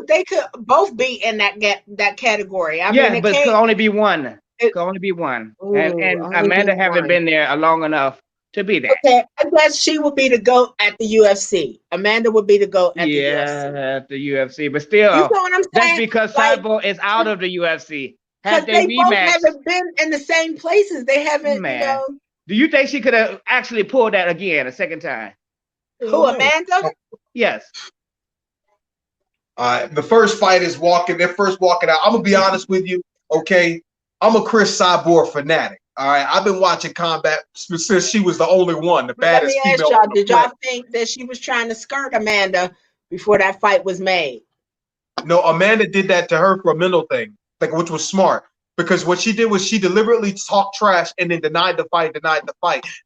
S1: both be in that category. I mean,
S3: but it could only be one. It could only be one. Ooh, and Amanda haven't been there long enough to be there.
S1: Okay, I guess she would be the GOAT at the UFC. Amanda would be the GOAT at the UFC.
S3: Yeah, at the UFC. But still, you know what I'm saying? That's because Cyborg is out of the UFC.
S1: Because they both haven't been in the same places. They haven't,
S3: Do you think she could have actually pulled that again a second time?
S1: Who, Amanda?
S3: Yes.
S2: The first fight is they're first walking out. I'm going to be honest with you, okay? I'm a Chris Cyborg fanatic, all right? I've been watching combat since she was the only one, the baddest female.
S1: Y'all, did y'all think that she was trying to skirt Amanda before that fight was made?
S2: No, Amanda did that to her for a mental thing, which was smart. Because what she did was she deliberately talked trash and then denied the fight.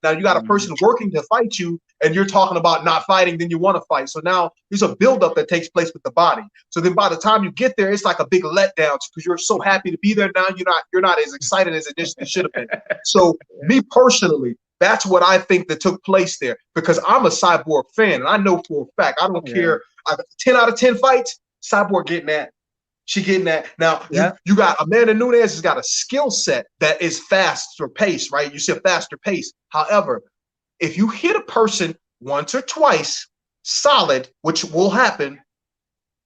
S2: Now you got a person working to fight you, and you're talking about not fighting, then you want to fight. So now there's a buildup that takes place with the body. So then by the time you get there, it's like a big letdown because you're so happy to be there. Now you're not as excited as it should have been. So me personally, that's what I think that took place there, because I'm a Cyborg fan, and I know for a fact, I don't care. 10 out of 10 fights, Cyborg getting that. She getting that. Now, you got Amanda Nunes has got a skill set that is faster pace, right? You see a faster pace. However, if you hit a person once or twice solid, which will happen,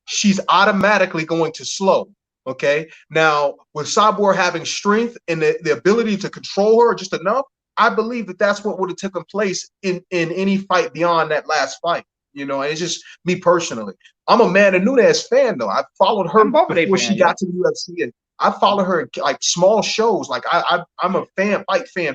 S2: she's automatically going to slow. Okay. Now, with Cyborg having strength and the ability to control her just enough, I believe that that's what would have taken place in any fight beyond that last fight. You know, and it's just me personally. I'm a Amanda Nunes fan, though. I followed her before she got to the UFC. And I followed her in like small shows. Like I'm a fight fan.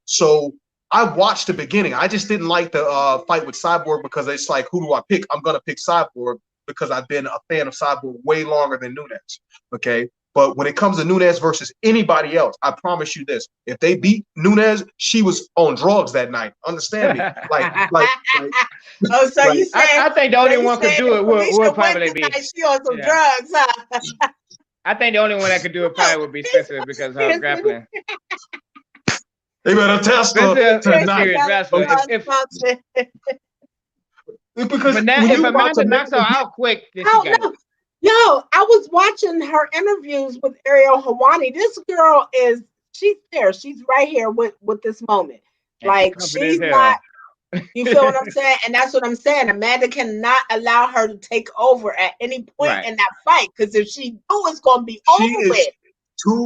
S2: So I watched the beginning. I just didn't like the fight with Cyborg because it's like, who do I pick? I'm gonna pick Cyborg because I've been a fan of Cyborg way longer than Nunes. Okay. But when it comes to Nunes versus anybody else, I promise you this: if they beat Nunes, she was on drugs that night. Understand me?
S1: Oh, so you saying?
S3: I think the only one could do it would probably be.
S1: She on some drugs, huh?
S3: I think the only one that could do it probably would be Spencer because of her grappling.
S2: They better test her tonight.
S3: Because if Amanda knocks her out quick, then she got it.
S1: Yo, I was watching her interviews with Ariel Helwani. This girl she's there. She's right here with this moment. Like, she's not, you feel what I'm saying? And that's what I'm saying. Amanda cannot allow her to take over at any point in that fight, because if she do, it's going to be over with.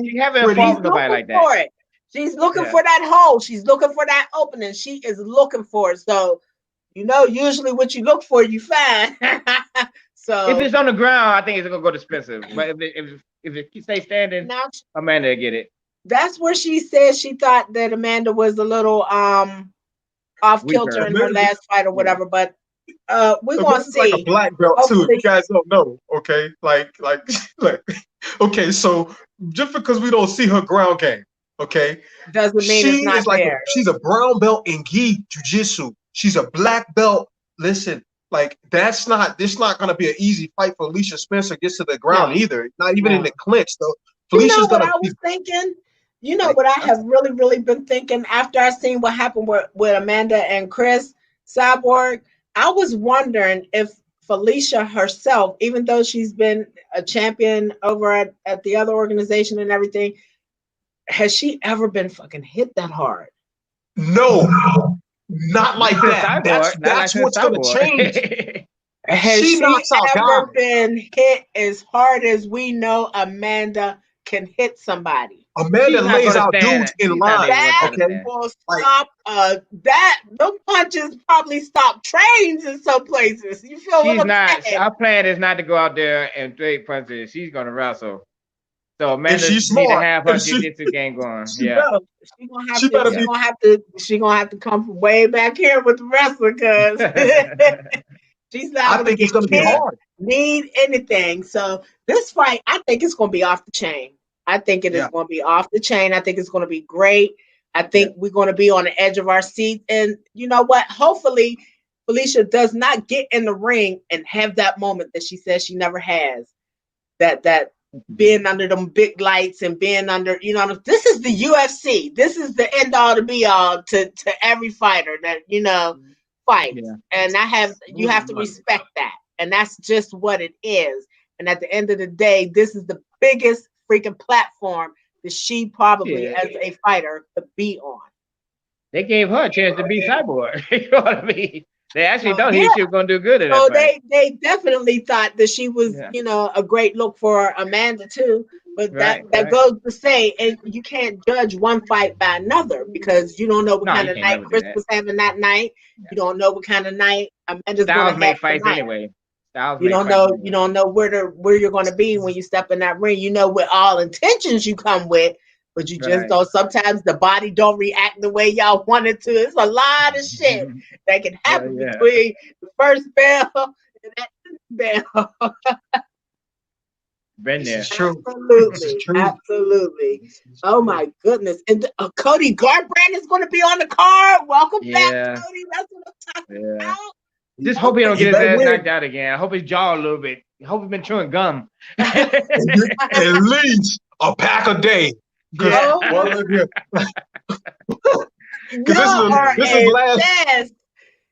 S3: She haven't fought nobody like that.
S1: She's looking for that hole. She's looking for that opening. She is looking for it. So, you know, usually what you look for, you find. So
S3: if it's on the ground, I think it's gonna go to Spencer. But if it stays standing, Amanda will get it.
S1: That's where she said she thought that Amanda was a little off kilter in her last fight or whatever. But we're gonna see.
S2: Like a black belt too. If you guys don't know, okay? Like okay. So just because we don't see her ground game, okay,
S1: doesn't mean it's not there.
S2: She's a brown belt in gi jiu-jitsu. She's a black belt. Listen. Like, this not going to be an easy fight for Alicia Spencer gets to the ground either. Not even in the clinch. So Felicia's
S1: what I was thinking? You know what I have really, really been thinking after I seen what happened with Amanda and Chris Cyborg? I was wondering if Felicia herself, even though she's been a champion over at the other organization and everything, has she ever been fucking hit that hard?
S2: No. Not like that. That's what's going to change.
S1: Has she ever been hit as hard as we know Amanda can hit somebody?
S2: Amanda lays out dudes in line.
S1: That will stop. Those punches probably stop trains in some places. You feel what I'm saying?
S3: Our plan is not to go out there and trade punches. She's going to wrestle. So Amanda needs to have her jiu-jitsu game going. She's
S1: gonna have to come from way back here with the wrestler, because she's not
S2: gonna be hard.
S1: Need anything. So this fight, I think it's gonna be off the chain. I think it is gonna be off the chain. I think it's gonna be great. I think we're gonna be on the edge of our seat. And you know what? Hopefully Felicia does not get in the ring and have that moment that she says she never has. That being under them big lights and being under, you know, this is the UFC. This is the end all to be all to every fighter that, you know, fights. Yeah. And you have to respect that. And that's just what it is. And at the end of the day, this is the biggest freaking platform that she probably as a fighter could be on.
S3: They gave her a chance to be Cyborg. You know what I mean? They actually thought she was going to do good in that fight.
S1: They definitely thought that she was, you know, a great look for Amanda too. But that goes to say, and you can't judge one fight by another, because you don't know what kind of night Chris was having that night. You don't know what kind of night Amanda's going to have
S3: fights anyway.
S1: You don't know where you're going to be when you step in that ring. You know, with all intentions you come with. But you just don't. Sometimes the body don't react the way y'all want it to. It's a lot of shit that can happen between the first bell and that bell.
S3: Been
S2: This
S3: there.
S2: is true. This is
S1: Absolutely,
S2: true.
S1: absolutely.
S2: This is
S1: Oh
S2: true.
S1: my goodness! And Cody Garbrandt is going to be on the card. Welcome back,
S3: Yeah,
S1: Cody. That's what I'm talking
S3: yeah.
S1: about.
S3: Just hope he don't
S2: He
S3: get his
S2: better
S3: ass
S2: win.
S3: knocked out again. I hope his jaw a little bit. I hope he's been chewing gum.
S2: And get at least a pack a day. Because
S3: Yeah.
S1: Oh,
S2: well, look here. Because
S1: y'all are
S2: this is
S1: a
S2: last.
S1: mess.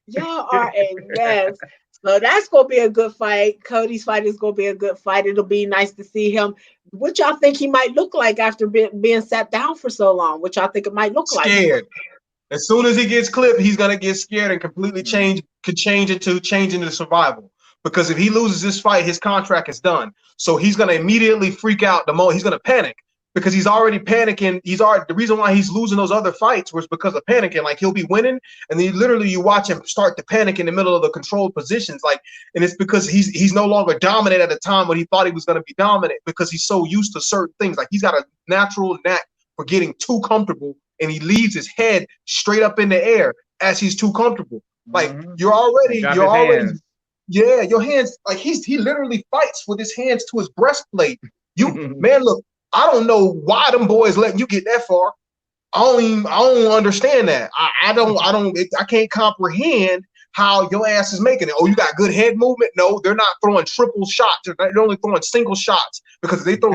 S1: Y'all are a mess. So that's gonna be a good fight. Cody's fight is gonna be a good fight. It'll be nice to see him. What y'all think he might look like after being sat down for so long? What y'all think it might look like?
S2: Scared. As soon as he gets clipped, he's gonna get scared and completely change into survival. Because if he loses this fight, his contract is done. So he's gonna immediately freak out the moment. He's gonna panic because he's already panicking. The reason why he's losing those other fights was because of panicking. Like he'll be winning, and then you watch him start to panic in the middle of the controlled positions. And it's because he's no longer dominant at a time when he thought he was gonna be dominant because he's so used to certain things. Like he's got a natural knack for getting too comfortable, and he leaves his head straight up in the air as he's too comfortable. Like you're already,
S3: Hands.
S2: yeah, your hands. Like he literally fights with his hands to his breastplate. Man, look, I don't know why them boys letting you get that far. I don't understand that. I can't comprehend how your ass is making it. Oh, you got good head movement? No, they're not throwing triple shots. They're only throwing single shots because they throw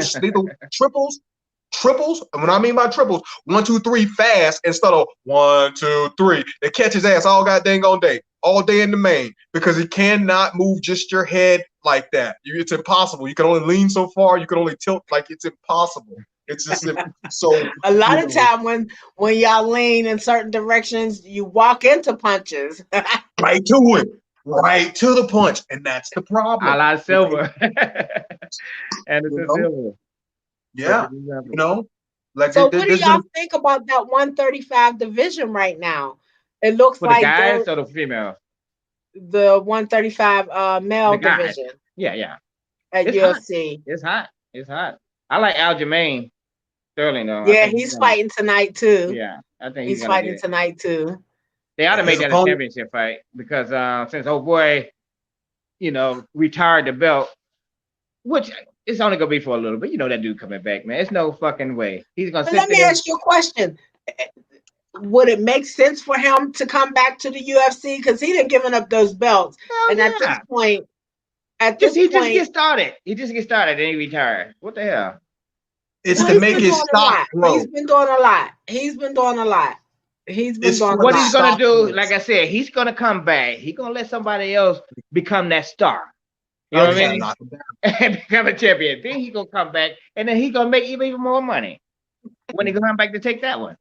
S2: triples, and what I mean by triples, 1, 2, 3 fast instead of 1, 2, 3. They catch his ass all goddamn all day in the main because he cannot move just your head like that. It's impossible. You can only lean so far. You can only tilt. Like it's impossible. It's just so.
S1: A lot of time when y'all lean in certain directions, you walk into punches.
S2: Right to it. Right to the punch, and that's the problem.
S3: A la Silver. And it's
S2: You
S3: a
S2: know?
S3: Silver.
S2: Yeah, like
S1: So what do y'all think about that 135 division right now? It looks
S3: for the
S1: like
S3: guys or the females?
S1: the 135 male division.
S3: Yeah.
S1: At
S3: It's
S1: UFC.
S3: Hot. It's hot. I like Aljamain Sterling though.
S1: Yeah, he's fighting tonight too.
S3: Yeah, I think
S1: he's fighting tonight too.
S3: They ought to make that a championship fight because since old boy, retired the belt, which it's only gonna be for a little bit. That dude coming back, man. It's no fucking way. He's gonna sit there.
S1: Let me ask you a question. Would it make sense for him to come back to the UFC? Because he didn't giving up those belts.
S3: Hell
S1: and
S3: yeah.
S1: at this point,
S3: he just get started. He just get started, then he retire. What the hell?
S2: It's to make his stock grow.
S1: He's been doing a lot. He's been doing a lot. He's
S3: gonna do, like I said, he's gonna come back. He's gonna let somebody else become that star. You know what I mean? And become a champion. Then he's gonna come back, and then he's gonna make even more money when he come back to take that one.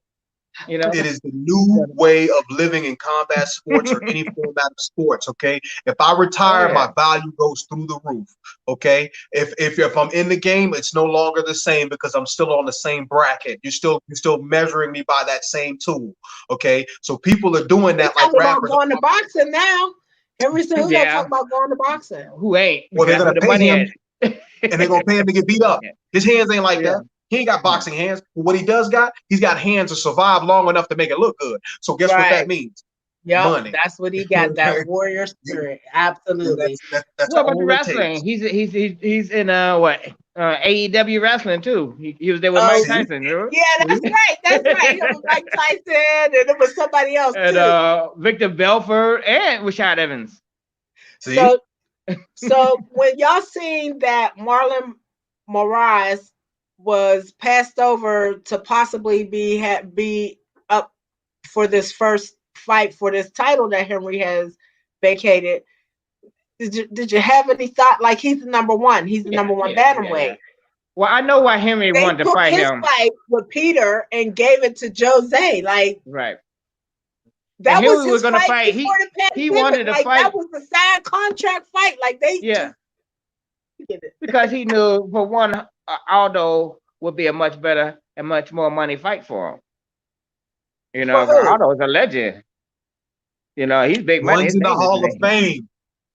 S2: It is the new way of living in combat sports or any format of sports. Okay, if I retire, my value goes through the roof. Okay, if I'm in the game, it's no longer the same because I'm still on the same bracket. You're still measuring me by that same tool. Okay, so people are doing that like rappers.
S1: About going to boxing now. Henry said, "Who talking about going to boxing?
S3: Who ain't?
S2: Well, they're gonna pay him, and they're gonna pay him to get beat up. His hands ain't like that. He ain't got boxing hands. But what he does got, he's got hands to survive long enough to make it look good. So guess what that means?
S1: Yeah,
S2: money.
S1: That's what he got. That warrior spirit. Absolutely.
S2: That's
S3: what about the wrestling? He's in AEW wrestling too. He was there with Mike Tyson. Remember?
S1: Yeah, that's right. That's right. He was Mike Tyson, and it was somebody else
S3: too. Victor Belfort and Rashad Evans.
S2: See?
S1: So when y'all seen that Marlon Moraes was passed over to possibly be up for this first fight for this title that Henry has vacated, did you have any thought? Like, he's the number one. He's the number one bantamweight. Yeah.
S3: Well, I know why Henry wanted to fight him.
S1: Fight with Peter and gave it to Jose. Like,
S3: right.
S1: That was his
S3: going to fight. He wanted to fight.
S1: That was the signed contract fight. Like
S3: because he knew for one, Aldo would be a much better and much more money fight for him. Aldo is a legend. He's big money.
S2: One's in the Hall of Fame.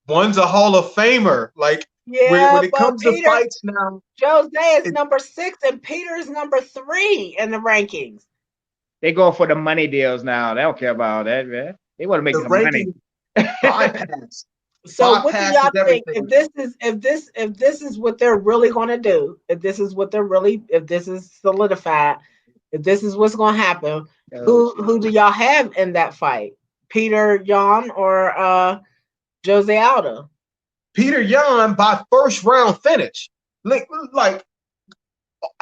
S2: One's a Hall of Famer. Like, when it comes to fights now,
S1: Jose is number 6 and Peter is number 3 in the rankings.
S3: They go for the money deals now. They don't care about that, man. They want to make some money.
S2: Bypass.
S1: So what do y'all
S2: bypasses
S1: think
S2: everything.
S1: if this is what they're really going to do, if this is solidified, if this is what's going to happen,
S3: Oh, shit.
S1: who do y'all have in that fight? Peter Yan or Jose Aldo?
S2: Peter Yan by first round finish. Like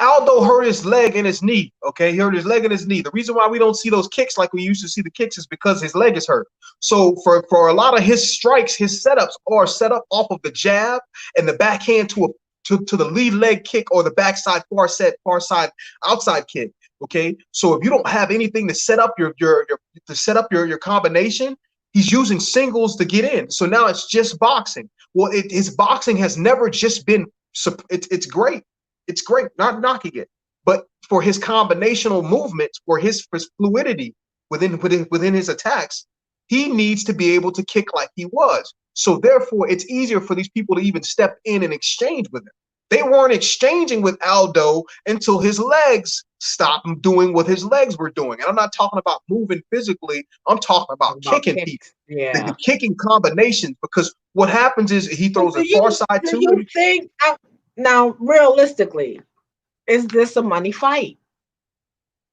S2: Aldo hurt his leg and his knee. Okay, he hurt his leg and his knee. The reason why we don't see those kicks like we used to see the kicks is because his leg is hurt. So for a lot of his strikes, his setups are set up off of the jab and the backhand to the lead leg kick or the backside far side outside kick. Okay, so if you don't have anything to set up your combination, he's using singles to get in. So now it's just boxing. Well, his boxing has never just been. It's great. It's great, not knocking it, but for his combinational movements, for his fluidity within his attacks, he needs to be able to kick like he was. So therefore, it's easier for these people to even step in and exchange with him. They weren't exchanging with Aldo until his legs stopped doing what his legs were doing. And I'm not talking about moving physically. I'm talking about kicking people.
S1: Yeah.
S2: The kicking combinations, because what happens is he throws a far side
S1: do
S2: too.
S1: you think now realistically, is this a money fight?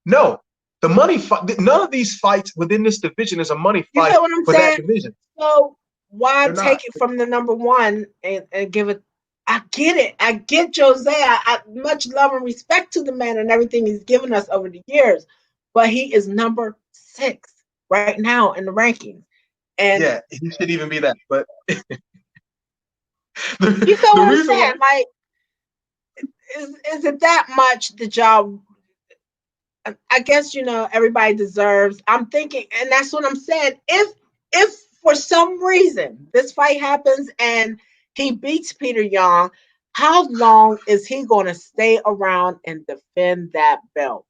S2: No, the money fight. None of these fights within this division is a money
S1: You
S2: fight
S1: get what I'm
S2: for
S1: saying?
S2: that division.
S1: So why
S2: They're
S1: take
S2: not.
S1: it from the number one and give it? I get it. I get Jose. I much love and respect to the man and everything he's given us over the years, but he is number 6 right now in the rankings. And
S2: Yeah, he should even be that. But the,
S1: you feel
S2: the
S1: what I'm
S2: reason why,
S1: saying? Like, is it that much that y'all? I guess everybody deserves. I'm thinking, and that's what I'm saying. If for some reason this fight happens and he beats Peter Young, how long is he going to stay around and defend that belt?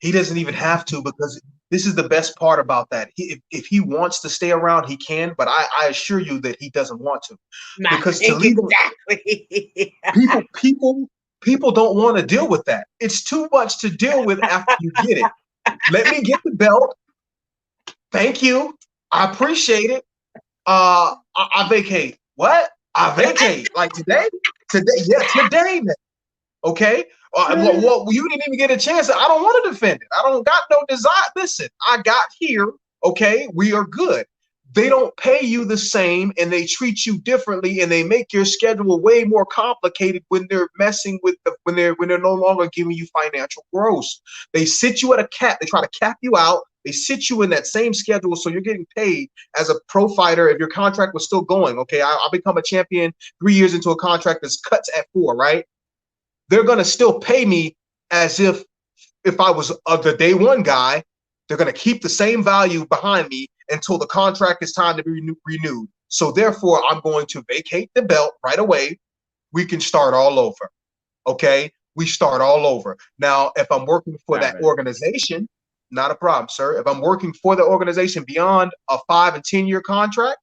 S2: he doesn't even have to, because this is the best part about that. If he wants to stay around, he can. But I assure you that he doesn't want to,
S1: I
S2: because to
S1: think
S2: leave him,
S1: exactly.
S2: people don't want to deal with that. It's too much to deal with after you get it. Let me get the belt. Thank you. I appreciate it. I vacate. What? I vacate. Like today? Today? Yeah, today. Man. Okay. Well, you didn't even get a chance. I don't want to defend it. I don't got no desire. Listen, I got here. Okay, we are good. They don't pay you the same, and they treat you differently, and they make your schedule way more complicated when they're messing with when they're no longer giving you financial growth. They sit you at a cap. They try to cap you out. They sit you in that same schedule, so you're getting paid as a pro fighter if your contract was still going. Okay, I'll become a champion 3 years into a contract that's cuts at 4, right? They're going to still pay me as if I was the day one guy. They're going to keep the same value behind me until the contract is time to be renewed. So therefore, I'm going to vacate the belt right away. We can start all over. Okay? We start all over. Now, if I'm working for that organization, not a problem, sir. If I'm working for the organization beyond a 5 and 10-year contract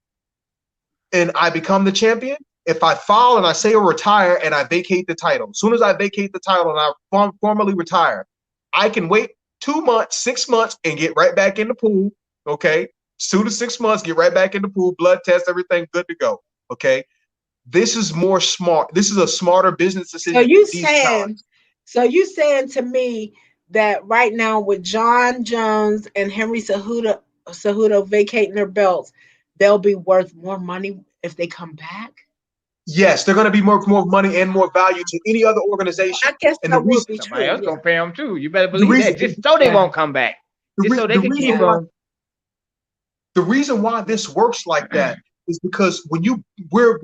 S2: and I become the champion, if I file and I say retire and I vacate the title, as soon as I vacate the title and I formally retire, I can wait 2 months, 6 months, and get right back in the pool. Okay, 2 to 6 months, get right back in the pool, blood test, everything good to go. Okay, this is more smart. This is a smarter business decision.
S1: So you saying to me that right now with John Jones and Henry Cejudo vacating their belts, they'll be worth more money if they come back?
S2: Yes, they're going to be more money and more value to any other organization.
S1: I guess
S2: And
S1: that would be
S3: Somebody
S1: true.
S3: else gonna pay them too. You better
S2: the
S3: believe
S2: reason,
S3: that. Just so they
S1: Yeah.
S3: won't come back. Just so they can keep on.
S2: the reason why this works like that is because when we're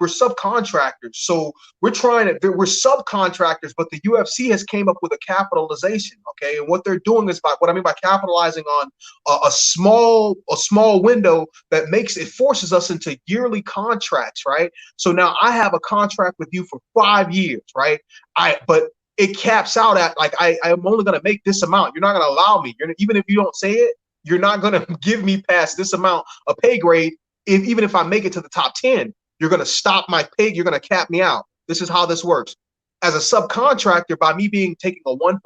S2: subcontractors, so we're subcontractors, but the UFC has came up with a capitalization, okay? And what they're doing is what I mean by capitalizing on a small window that forces us into yearly contracts, right? So now I have a contract with you for 5 years, right? But it caps out at I'm only going to make this amount. You're not going to allow me. Even if you don't say it, you're not going to give me past this amount of pay grade. Even if I make it to the top 10, you're going to stop my pay. You're going to cap me out. This is how this works. As a subcontractor, by me taking a one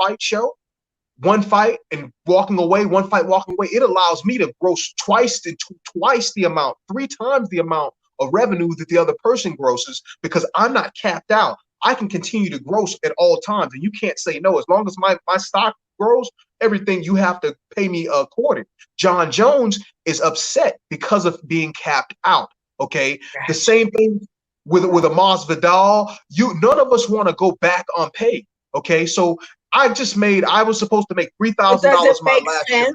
S2: fight and walking away, it allows me to gross twice the amount, 3 times the amount of revenue that the other person grosses because I'm not capped out. I can continue to gross at all times, and you can't say no. As long as my stock grows, everything you have to pay me according. John Jones is upset because of being capped out. Okay, the same thing with a Masvidal. None of us want to go back on pay. Okay, so I was supposed to make $3,000 my last year.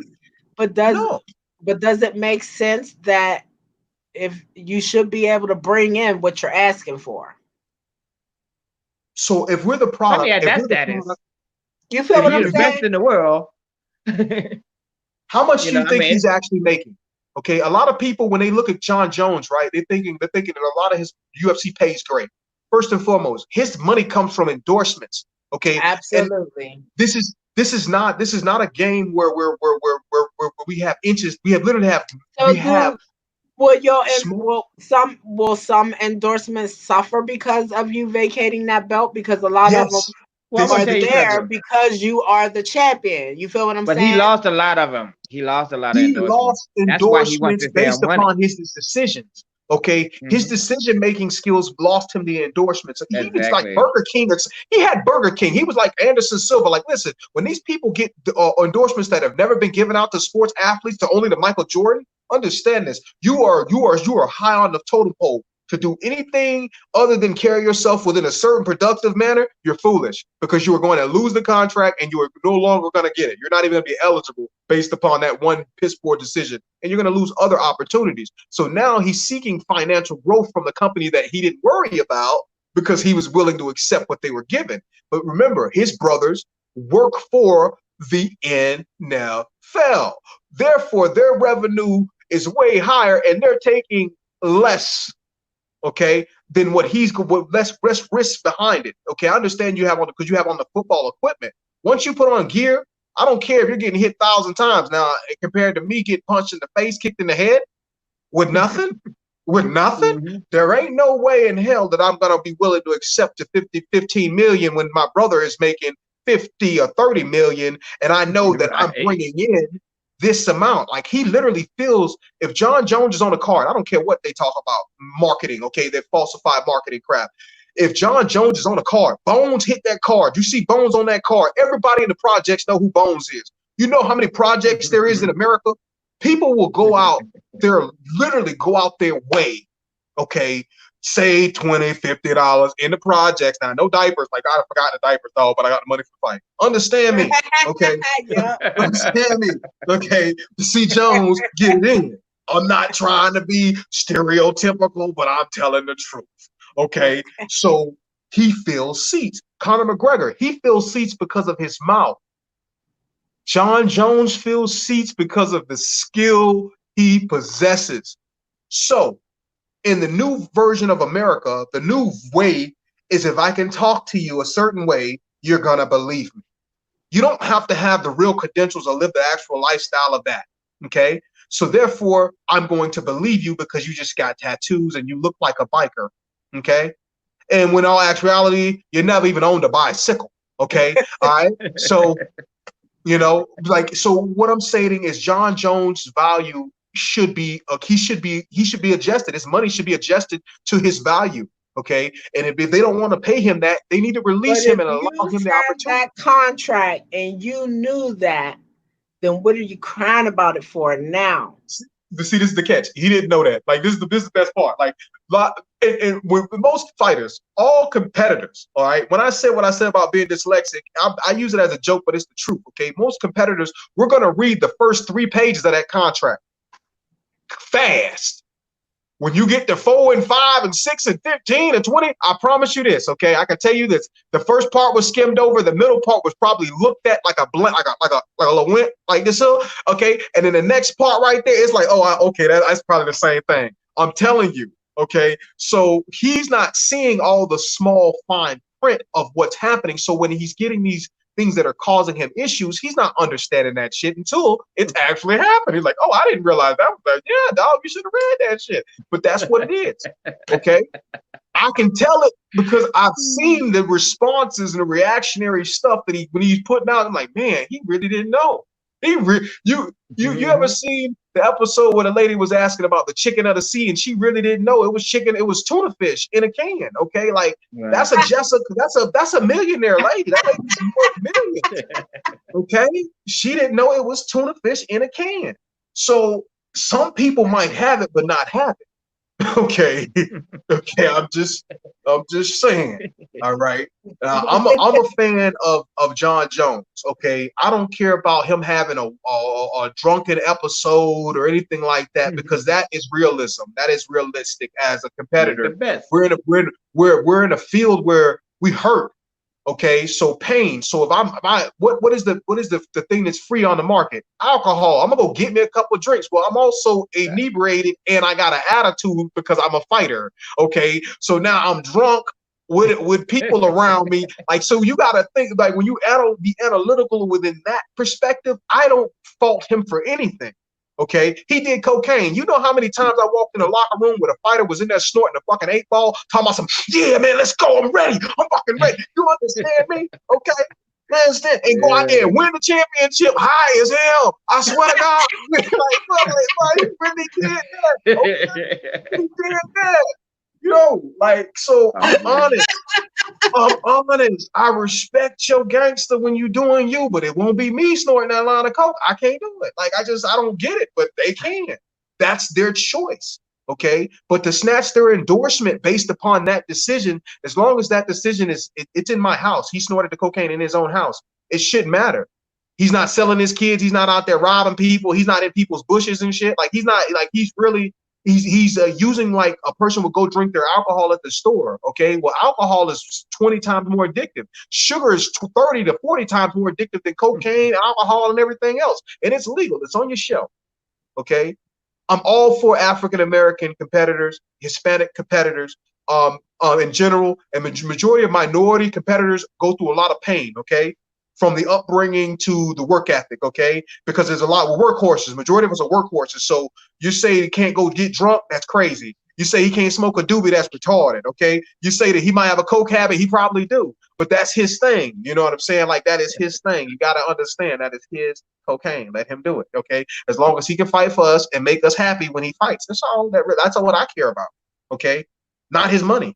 S1: But does it make sense that if you should be able to bring in what you're asking for?
S2: So if we're the product,
S3: at that status,
S1: you feel what I'm
S3: the
S1: saying?
S3: best in the world.
S2: How much do you think he's actually making? Okay, a lot of people when they look at John Jones, right, they're thinking that a lot of his UFC pays great. First and foremost, his money comes from endorsements. Okay,
S1: absolutely.
S2: And this is not a game where we have inches. We have literally have.
S1: Will some endorsements suffer because of you vacating that belt? Because a lot of them are there because you are the champion. You feel what I'm saying?
S3: But he lost a lot of them. He lost a lot of endorsements.
S2: He lost endorsements based upon his decisions. Okay, his decision-making skills lost him the endorsements. It's like Burger King. He had Burger King. He was like Anderson Silva. Like, listen, when these people get endorsements that have never been given out to sports athletes, to only to Michael Jordan, understand this. You are high on the totem pole. To do anything other than carry yourself within a certain productive manner, you're foolish because you are going to lose the contract and you are no longer going to get it. You're not even going to be eligible based upon that one piss poor decision, and you're going to lose other opportunities. So now he's seeking financial growth from the company that he didn't worry about because he was willing to accept what they were given. But remember, his brothers work for the NFL. Therefore, their revenue is way higher and they're taking less, okay, than what less risk behind it. Okay, I understand you have on the football equipment. Once you put on gear, I don't care if you're getting hit 1,000 times now compared to me getting punched in the face, kicked in the head with nothing. There ain't no way in hell that I'm gonna be willing to accept the 15 million when my brother is making 50 or 30 million, and I know that I'm bringing in this amount. Like, he literally feels if John Jones is on a card, I don't care what they talk about marketing, okay, that falsified marketing crap. If John Jones is on a card, Bones hit that card. You see Bones on that card. Everybody in the projects know who Bones is. You know how many projects there is in America? People will go out there, literally go out their way, okay, say $20, $50 in the projects. Now, no diapers. Like, I forgot the diapers, though, but I got the money for the fight. Understand me, okay? Understand me, okay? To see Jones get it in. I'm not trying to be stereotypical, but I'm telling the truth, okay? So he fills seats. Conor McGregor, he fills seats because of his mouth. John Jones fills seats because of the skill he possesses. So, in the new version of America, the new way is if I can talk to you a certain way, you're going to believe me. You don't have to have the real credentials or live the actual lifestyle of that, okay? So therefore, I'm going to believe you because you just got tattoos and you look like a biker, okay? And when all actuality, you never even owned a bicycle, okay? All right? So, so what I'm saying is John Jones' value should be adjusted. His money should be adjusted to his value. Okay, and if they don't want to pay him that, they need to release him and allow him the opportunity.
S1: That contract, and you knew that, then what are you crying about it for now?
S2: See, this is the catch. He didn't know that. Like, this is the best part. Like, and with most fighters, all competitors, all right, when I said what I said about being dyslexic, I use it as a joke, but it's the truth, okay? Most competitors, we're going to read the first 3 pages of that contract fast. When you get to 4 and 5 and 6 and 15 and 20, I promise you this, okay? I can tell you this. The first part was skimmed over. The middle part was probably looked at like a little wimp, like this, okay? And then the next part right there, it's like, okay, that's probably the same thing. I'm telling you, okay? So he's not seeing all the small fine print of what's happening. So when he's getting these things that are causing him issues, he's not understanding that shit until it's actually happening. He's like, oh, I didn't realize that was that. Yeah, dog, you should have read that shit. But that's what it is. Okay. I can tell it because I've seen the responses and the reactionary stuff that when he's putting out. I'm like, man, he really didn't know. You ever seen the episode where the lady was asking about the chicken of the sea, and she really didn't know it was chicken. It was tuna fish in a can. Okay, like that's a Jessica. That's a millionaire lady. That lady's worth millions. Okay, she didn't know it was tuna fish in a can. So some people might have it, but not have it. Okay, okay. I'm just saying. All right. I'm a fan of John Jones. Okay, I don't care about him having a drunken episode or anything like that, because that is realism. That is realistic as a competitor. We're in a field where we hurt. Okay, so pain. So if what is the thing that's free on the market? Alcohol. I'm gonna go get me a couple of drinks. Well, I'm also inebriated and I got an attitude because I'm a fighter. Okay, so now I'm drunk with people around me. Like, so you gotta think, like, when you be analytical within that perspective, I don't fault him for anything. Okay, he did cocaine. You know how many times I walked in the locker room where the fighter was in there snorting a fucking 8-ball, talking about some, yeah, man, let's go, I'm ready, I'm fucking ready. You understand me? Okay, understand? And go out there and win the championship high as hell. I swear to God, like, he really did that. Okay? He did that. You know, like, so I'm honest. I'm honest. I respect your gangster when you doing you, but it won't be me snorting that line of coke. I can't do it. Like, I don't get it, but they can. That's their choice. Okay. But to snatch their endorsement based upon that decision, as long as that decision it's in my house. He snorted the cocaine in his own house. It shouldn't matter. He's not selling his kids. He's not out there robbing people. He's not in people's bushes and shit. Like, he's not, like, he's using, like, a person would go drink their alcohol at the store. Okay, well, alcohol is 20 times more addictive. Sugar is 30 to 40 times more addictive than cocaine, alcohol, and everything else. And it's legal. It's on your shelf. Okay, I'm all for African American competitors, Hispanic competitors, in general, and majority of minority competitors go through a lot of pain. Okay. From the upbringing to the work ethic, okay? Because there's a lot of workhorses. Majority of us are workhorses. So you say he can't go get drunk, that's crazy. You say he can't smoke a doobie, that's retarded, okay? You say that he might have a coke habit, he probably do. But that's his thing, you know what I'm saying? Like, that is his thing. You got to understand that is his cocaine. Let him do it, okay? As long as he can fight for us and make us happy when he fights. That's all what I care about, okay? Not his money.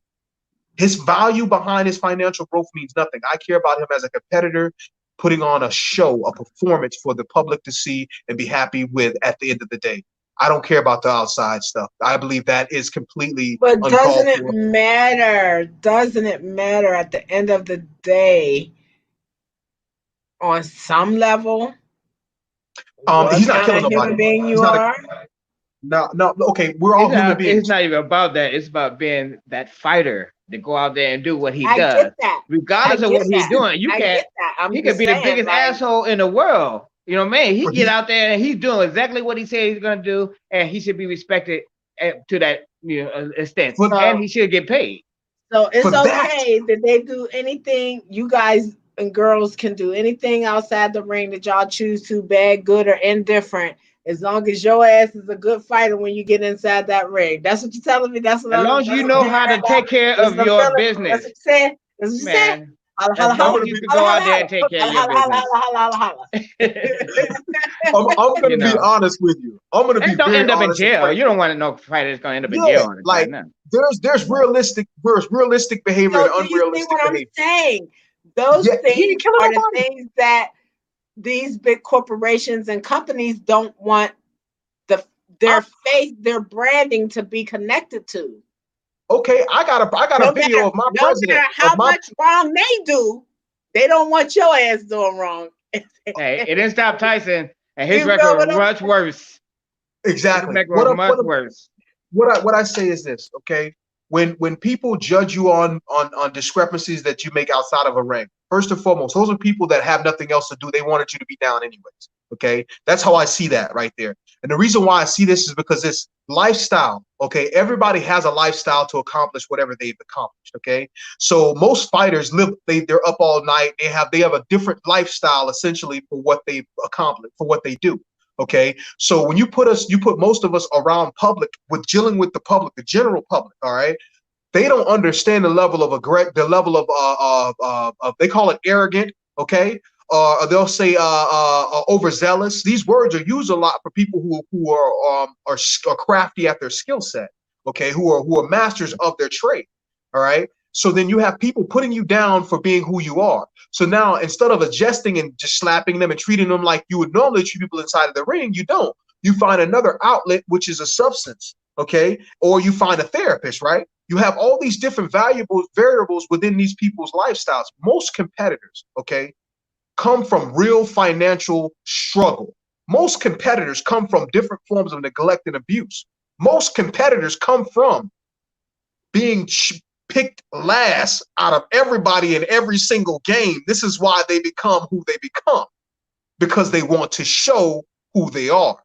S2: His value behind his financial growth means nothing. I care about him as a competitor, putting on a show, a performance for the public to see and be happy with at the end of the day. I don't care about the outside stuff. I believe that is completely
S1: But doesn't it matter? Doesn't it matter at the end of the day, on some level?
S2: He's not killing nobody.
S1: Human being you are?
S2: No, okay, we're all human beings.
S3: It's not even about that. It's about being that fighter to go out there and do what he does.
S1: Get that.
S3: Regardless of what he's doing. He could be the biggest asshole in the world. You know, man, he get out there and he's doing exactly what he said he's going to do, and he should be respected to that, you know, extent. And he should get paid.
S1: So it's okay that they do anything. You guys and girls can do anything outside the ring that y'all choose to, bad, good, or indifferent, as long as your ass is a good fighter when you get inside that ring. That's what you're telling me. That's what
S3: as long as you know how to take care of your business.
S1: That's what you said. That's what you said.
S3: As long as you can go out there and take care of your business.
S2: I'm going to be honest with you. I'm going to be
S3: don't end up in jail. You don't want to know fighter that's going to end up in jail.
S2: Like, there's realistic behavior and unrealistic behavior.
S1: I'm saying? Those things are the things that these big corporations and companies don't want their face, their branding to be connected to.
S2: Okay, I got a video of my president.
S1: No matter how much wrong they do, they don't want your ass doing wrong.
S3: Hey, it didn't stop Tyson, and his record was much worse.
S2: Exactly.
S3: His record was much worse.
S2: What I say is this, okay? When people judge you on discrepancies that you make outside of a ring, first and foremost, those are people that have nothing else to do. They wanted you to be down anyways. Okay, that's how I see that right there. And the reason why I see this is because it's lifestyle. Okay, everybody has a lifestyle to accomplish whatever they've accomplished. Okay, so most fighters they're up all night. They have a different lifestyle essentially for what they've accomplished, for what they do. Okay, so when you put most of us around public, with dealing with the public, the general public, all right, they don't understand the level of they call it arrogant, okay, or they'll say overzealous. These words are used a lot for people who are crafty at their skill set. Okay, who are masters of their trade. All right. So then you have people putting you down for being who you are. So now instead of adjusting and just slapping them and treating them like you would normally treat people inside of the ring, you don't. You find another outlet, which is a substance, okay? Or you find a therapist, right? You have all these different variables within these people's lifestyles. Most competitors, okay, come from real financial struggle. Most competitors come from different forms of neglect and abuse. Most competitors come from being picked last out of everybody in every single game. This is why they become who they become, because they want to show who they are.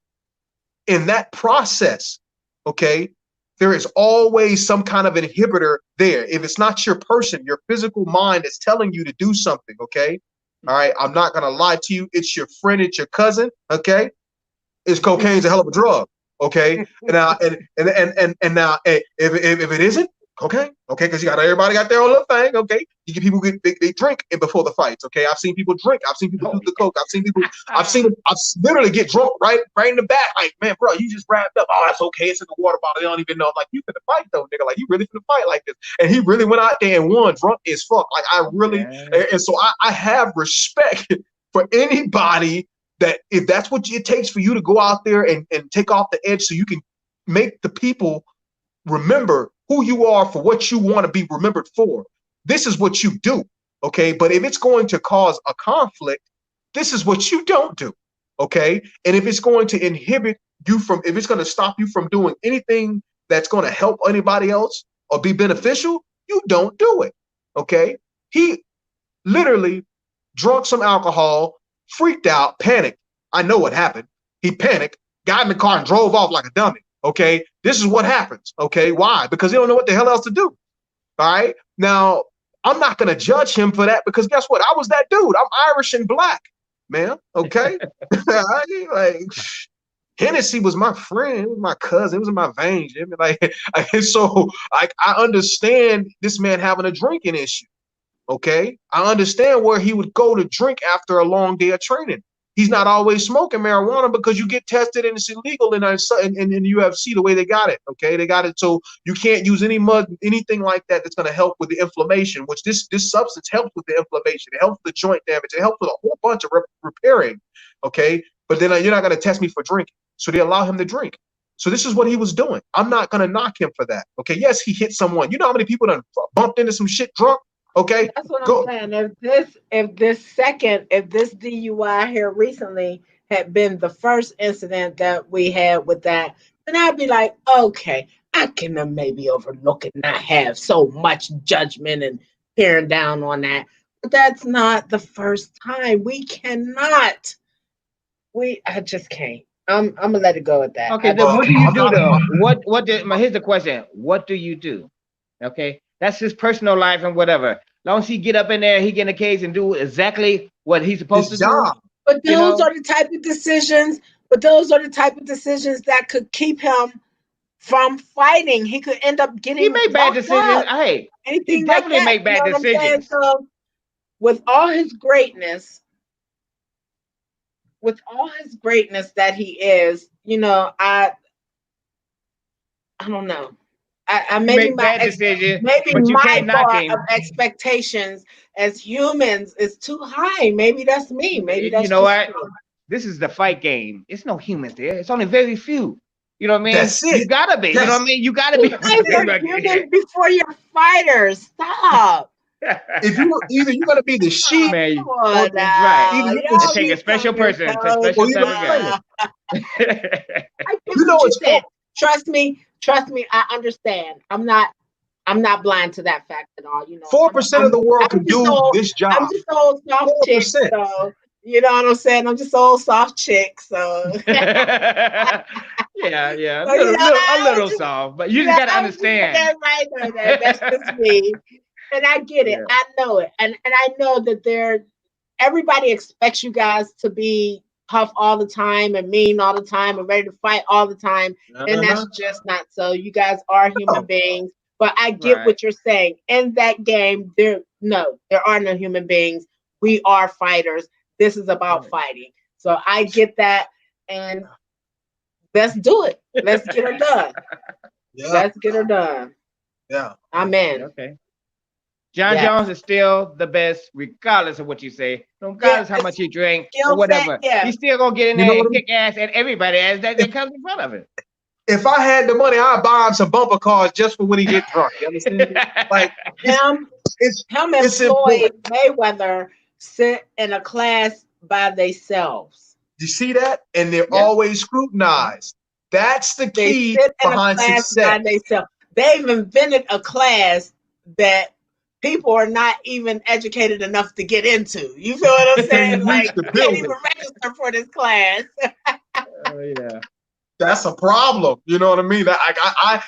S2: In that process, okay, there is always some kind of inhibitor there. If it's not your person, your physical mind is telling you to do something, okay? All right, I'm not gonna lie to you. It's your friend, it's your cousin, okay? It's cocaine's a hell of a drug, okay? And now, and now, if it isn't, okay, because everybody got their own little thing, okay. You get people they drink before the fights, okay. I've seen people drink. I've seen people do the coke. I've seen them literally get drunk right in the back. Like, man, bro, you just wrapped up. Oh, that's okay. It's in the water bottle. They don't even know. I'm like, you finna fight though, nigga. Like, you really finna fight like this? And he really went out there and won, drunk as fuck. Like, I really, and so I have respect for anybody that if that's what it takes for you to go out there and take off the edge so you can make the people remember who you are for what you want to be remembered for. This is what you do, okay? But if it's going to cause a conflict, this is what you don't do, okay? And if it's going to inhibit you from, if it's going to stop you from doing anything that's going to help anybody else or be beneficial, you don't do it, okay? He literally drunk some alcohol, freaked out, panicked. I know what happened. He panicked, got in the car and drove off like a dummy. Okay, this is what happens. Okay, why? Because they don't know what the hell else to do. All right. Now, I'm not gonna judge him for that because guess what? I was that dude. I'm Irish and black, man. Okay. Like Hennessy was my friend, it was my cousin, it was in my veins. So I understand this man having a drinking issue. Okay, I understand where he would go to drink after a long day of training. He's not always smoking marijuana because you get tested and it's illegal in the UFC the way they got it. Okay, they got it so you can't use anything like that that's going to help with the inflammation. Which this substance helps with the inflammation. It helps with the joint damage. It helps with a whole bunch of repairing. Okay, but then you're not going to test me for drinking, so they allow him to drink. So this is what he was doing. I'm not going to knock him for that. Okay, yes, he hit someone. You know how many people done bumped into some shit drunk? Okay,
S1: that's what I'm saying. If this DUI here recently had been the first incident that we had with that, then I'd be like, okay, I can maybe overlook it, not have so much judgment and tearing down on that. But that's not the first time. We cannot. I just can't. I'm gonna let it go at that.
S3: Okay, then what do you do though? Here's the question: what do you do? Okay, that's his personal life and whatever. As long as he get up in there, he get in the cage and do exactly what he's supposed to do.
S1: But those are the type of decisions. But those are the type of decisions that could keep him from fighting. He could end up getting.
S3: He made bad decisions. Hey, he definitely made bad decisions.
S1: So, with all his greatness, that he is, I don't know. I maybe my bar of expectations as humans is too high. Maybe that's me. Maybe that's
S3: what? This is the fight game. It's no humans there. It's only very few. You know what I mean?
S2: That's it.
S3: You gotta be. You know what I mean? You gotta be.
S1: Humans before you're fighters. Stop.
S2: If you're gonna be the sheep,
S3: man,
S1: right?
S3: Either it take a special person, special type of
S1: guy. Trust me. I understand. I'm not blind to that fact at all.
S2: 4% of the world can do this job.
S1: I'm just an old soft chick, so you know what I'm saying. I'm just an old soft chick, so
S3: yeah, a little soft, but you just gotta understand.
S1: That's just me, and I get it. I know it, and I know that everybody expects you guys to be tough all the time and mean all the time and ready to fight all the time. And that's just not so. You guys are human beings. But I get what you're saying. In that game, there are no human beings. We are fighters. This is about fighting. So I get that, and let's do it. Let's get her done.
S2: Yeah.
S1: Let's get her done.
S2: Yeah.
S1: I'm in.
S3: Okay. John Jones is still the best, regardless of what you say, regardless how much he drink or whatever. He's still gonna get in there and kick ass at everybody as that comes in front of him.
S2: If I had the money, I'd buy him some bumper cars just for when he get drunk. You understand? Like
S1: him and Floyd Mayweather sit in a class by themselves.
S2: You see that? And they're always scrutinized. That's the key behind success.
S1: They've invented a class that people are not even educated enough to get into. You feel what I'm saying? Like, you can't even register for this class.
S3: Oh, yeah.
S2: That's a problem. You know what I mean?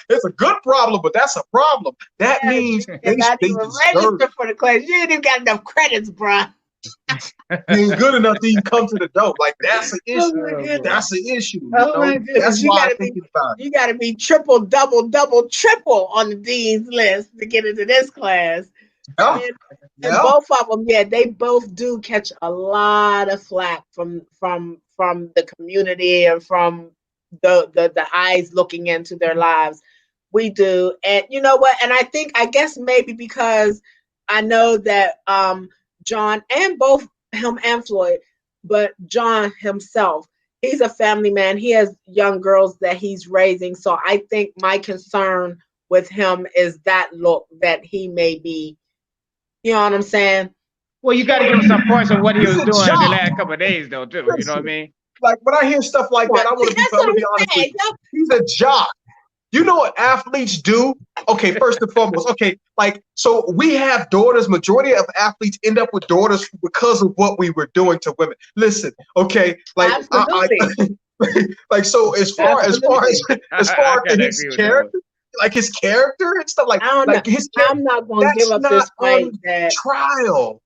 S2: It's a good problem, but that's a problem. That means
S1: they not even register for the class. You ain't even got enough credits, bro.
S2: You ain't good enough to even come to the door. Like, that's an issue. That's an issue.
S1: My goodness.
S2: That's why I think about it.
S1: You got to be triple, double, triple on the dean's list to get into this class.
S2: Yeah.
S1: And both of them, they both do catch a lot of flack from the community and from the eyes looking into their lives. We do. And you know what? And I guess maybe because I know that John, and both him and Floyd, but John himself, he's a family man. He has young girls that he's raising. So I think my concern with him is that look that he may be, you know what I'm saying?
S3: Well, you got to give him some points of what he was doing the last couple of days, though, too. You know what I mean?
S2: Like, when I hear stuff like that, I want to be honest with you. He's a jock. You know what athletes do? Okay, first and foremost, so we have daughters. Majority of athletes end up with daughters because of what we were doing to women. Listen, okay, like, so as far as his character, like his character and stuff, like his character,
S1: I'm not going to give up this fight.
S2: Trial.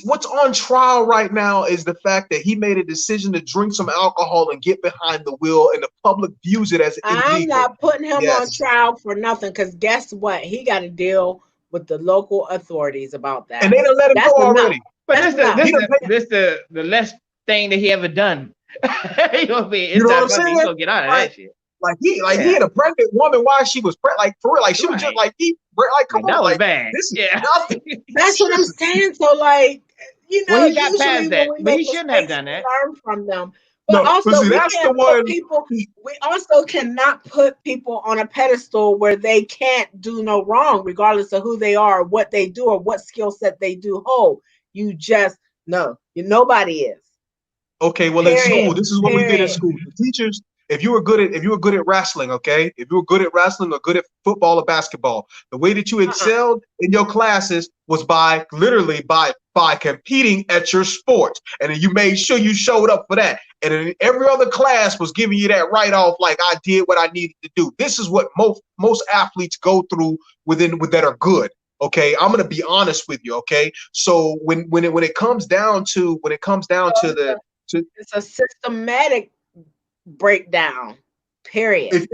S2: What's on trial right now is the fact that he made a decision to drink some alcohol and get behind the wheel, and the public views it as illegal.
S1: I'm not putting him on trial for nothing, because guess what? He got to deal with the local authorities about that.
S2: And they don't let him go already.
S3: But this the less thing that he ever done. You know what I'm saying? He's gonna get out of that shit.
S2: Like he had a pregnant woman while she was pregnant, like for real, like she was just like come on,
S3: that was
S2: like
S3: bad.
S2: This is nothing.
S1: That's what I'm saying. So like, you know,
S3: well, he got past that, but he shouldn't have done that.
S1: Learn from them. But also, that's the one. We also cannot put people on a pedestal where they can't do no wrong, regardless of who they are, what they do, or what skill set they do hold. You just nobody is.
S2: Okay, well, in school, this is what we did in school. The teachers. If you were good at wrestling, okay, if you were good at wrestling or good at football or basketball, the way that you excelled in your classes was by competing at your sports, and then you made sure you showed up for that. And then every other class was giving you that write-off, like I did what I needed to do. This is what most athletes go through that are good. Okay, I'm gonna be honest with you. Okay, so when it comes down to
S1: it's a systematic breakdown, period.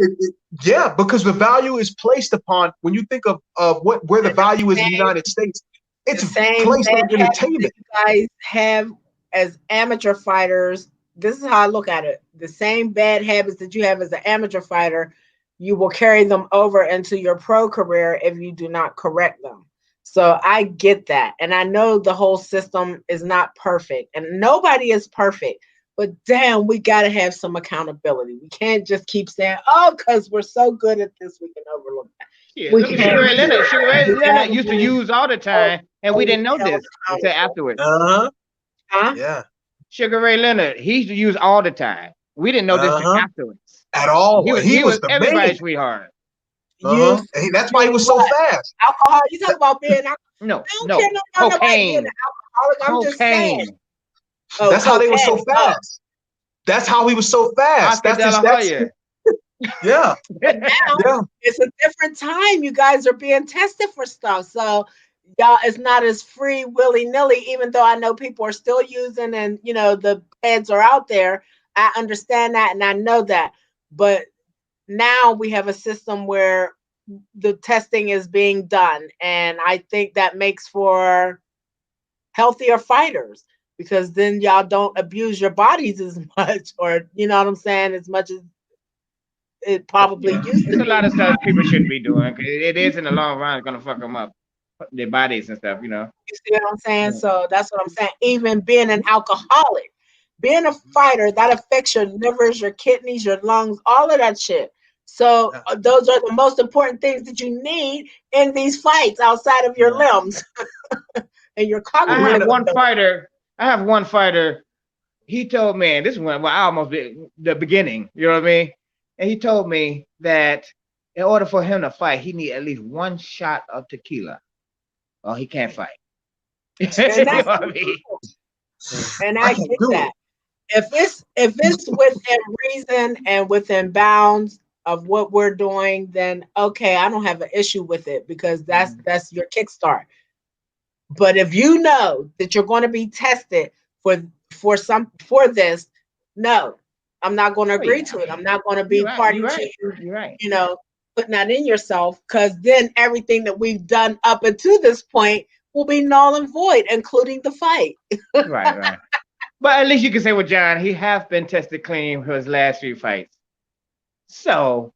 S2: Because the value is placed upon, when you think of where the value is in the United States, it's placed on entertainment.
S1: You guys have as amateur fighters, this is how I look at it. The same bad habits that you have as an amateur fighter, you will carry them over into your pro career if you do not correct them. So I get that. And I know the whole system is not perfect, and nobody is perfect. But damn, we got to have some accountability. We can't just keep saying, because we're so good at this, we can overlook that.
S3: Yeah, Sugar Ray Leonard used to use all the time, and we didn't know this until afterwards.
S2: Yeah.
S3: Sugar Ray Leonard, he used to use all the time. We didn't know this until afterwards.
S2: At all.
S3: He was everybody's sweetheart.
S2: And that's why he was so fast.
S1: Alcohol. You talk about being
S3: no,
S1: cocaine. I'm just saying.
S2: That's how they were so fast. That's how he was so fast. Yeah.
S1: Now, it's a different time. You guys are being tested for stuff. So y'all, it's not as free willy-nilly, even though I know people are still using, and the heads are out there. I understand that and I know that. But now we have a system where the testing is being done. And I think that makes for healthier fighters. because then y'all don't abuse your bodies as much, or you know what I'm saying, as much as it probably
S3: Yeah,
S1: used to
S3: it's a
S1: be.
S3: lot of stuff people shouldn't be doing. 'Cause it is in the long run going to fuck them up, their bodies and stuff. You know.
S1: You see what I'm saying?
S3: Yeah.
S1: So that's what I'm saying. Even being an alcoholic, being a fighter, that affects your livers, your kidneys, your lungs, all of that shit. So those are the most important things that you need in these fights outside of your
S3: Yeah.
S1: limbs and your
S3: I
S1: cognitive
S3: have one
S1: ability.
S3: fighter. I have one fighter. He told me, and this is when well, I almost did the beginning. You know what I mean? And he told me that in order for him to fight, he need at least one shot of tequila, or he can't fight. You
S1: And
S3: know
S1: that's
S3: what I mean?
S1: and
S2: I
S1: I
S2: can't
S1: get
S2: do
S1: that.
S2: it.
S1: If it's within reason and within bounds of what we're doing, then okay, I don't have an issue with it because that's your kickstart. But if you know that you're going to be tested for for this, no, I'm not going to
S3: Oh
S1: agree
S3: yeah,
S1: to it. I'm not going to
S3: you're
S1: be
S3: right. You're
S1: party to
S3: right.
S1: you,
S3: You're right.
S1: you know, putting that in yourself, because then everything that we've done up until this point will be null and void, including the fight.
S3: Right. Right. But at least you can say with John, he have been tested clean for his last few fights. So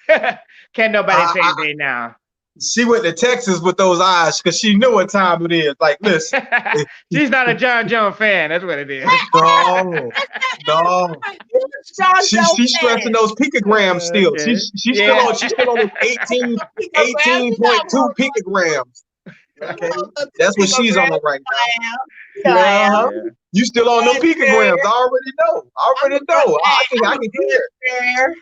S3: can't nobody say
S2: I,
S3: anything now.
S2: she went to Texas with those eyes because she knew what time it is. Like, listen,
S3: She's not a John Jones fan. That's what it is.
S2: no, no.
S1: You're a John Joe
S2: She's stressing
S1: fan.
S2: those picograms still.
S3: Okay.
S2: She's still
S3: Yeah.
S2: on. She's still on those 18,
S1: Picograms, you know I'm
S2: 18.2
S1: holding
S2: picograms.
S1: on
S2: Okay,
S1: to
S2: that's what she's on
S1: picograms.
S2: right now.
S1: I am. I
S2: Yeah,
S1: am.
S2: uh-huh.
S3: Yeah.
S2: You still on them
S1: Good
S2: picograms?
S1: carrier.
S2: I already know. I
S1: I'm a
S2: already
S1: good,
S2: know.
S1: hey, I'm
S2: I
S1: a
S2: can
S1: good
S2: hear.
S1: carrier.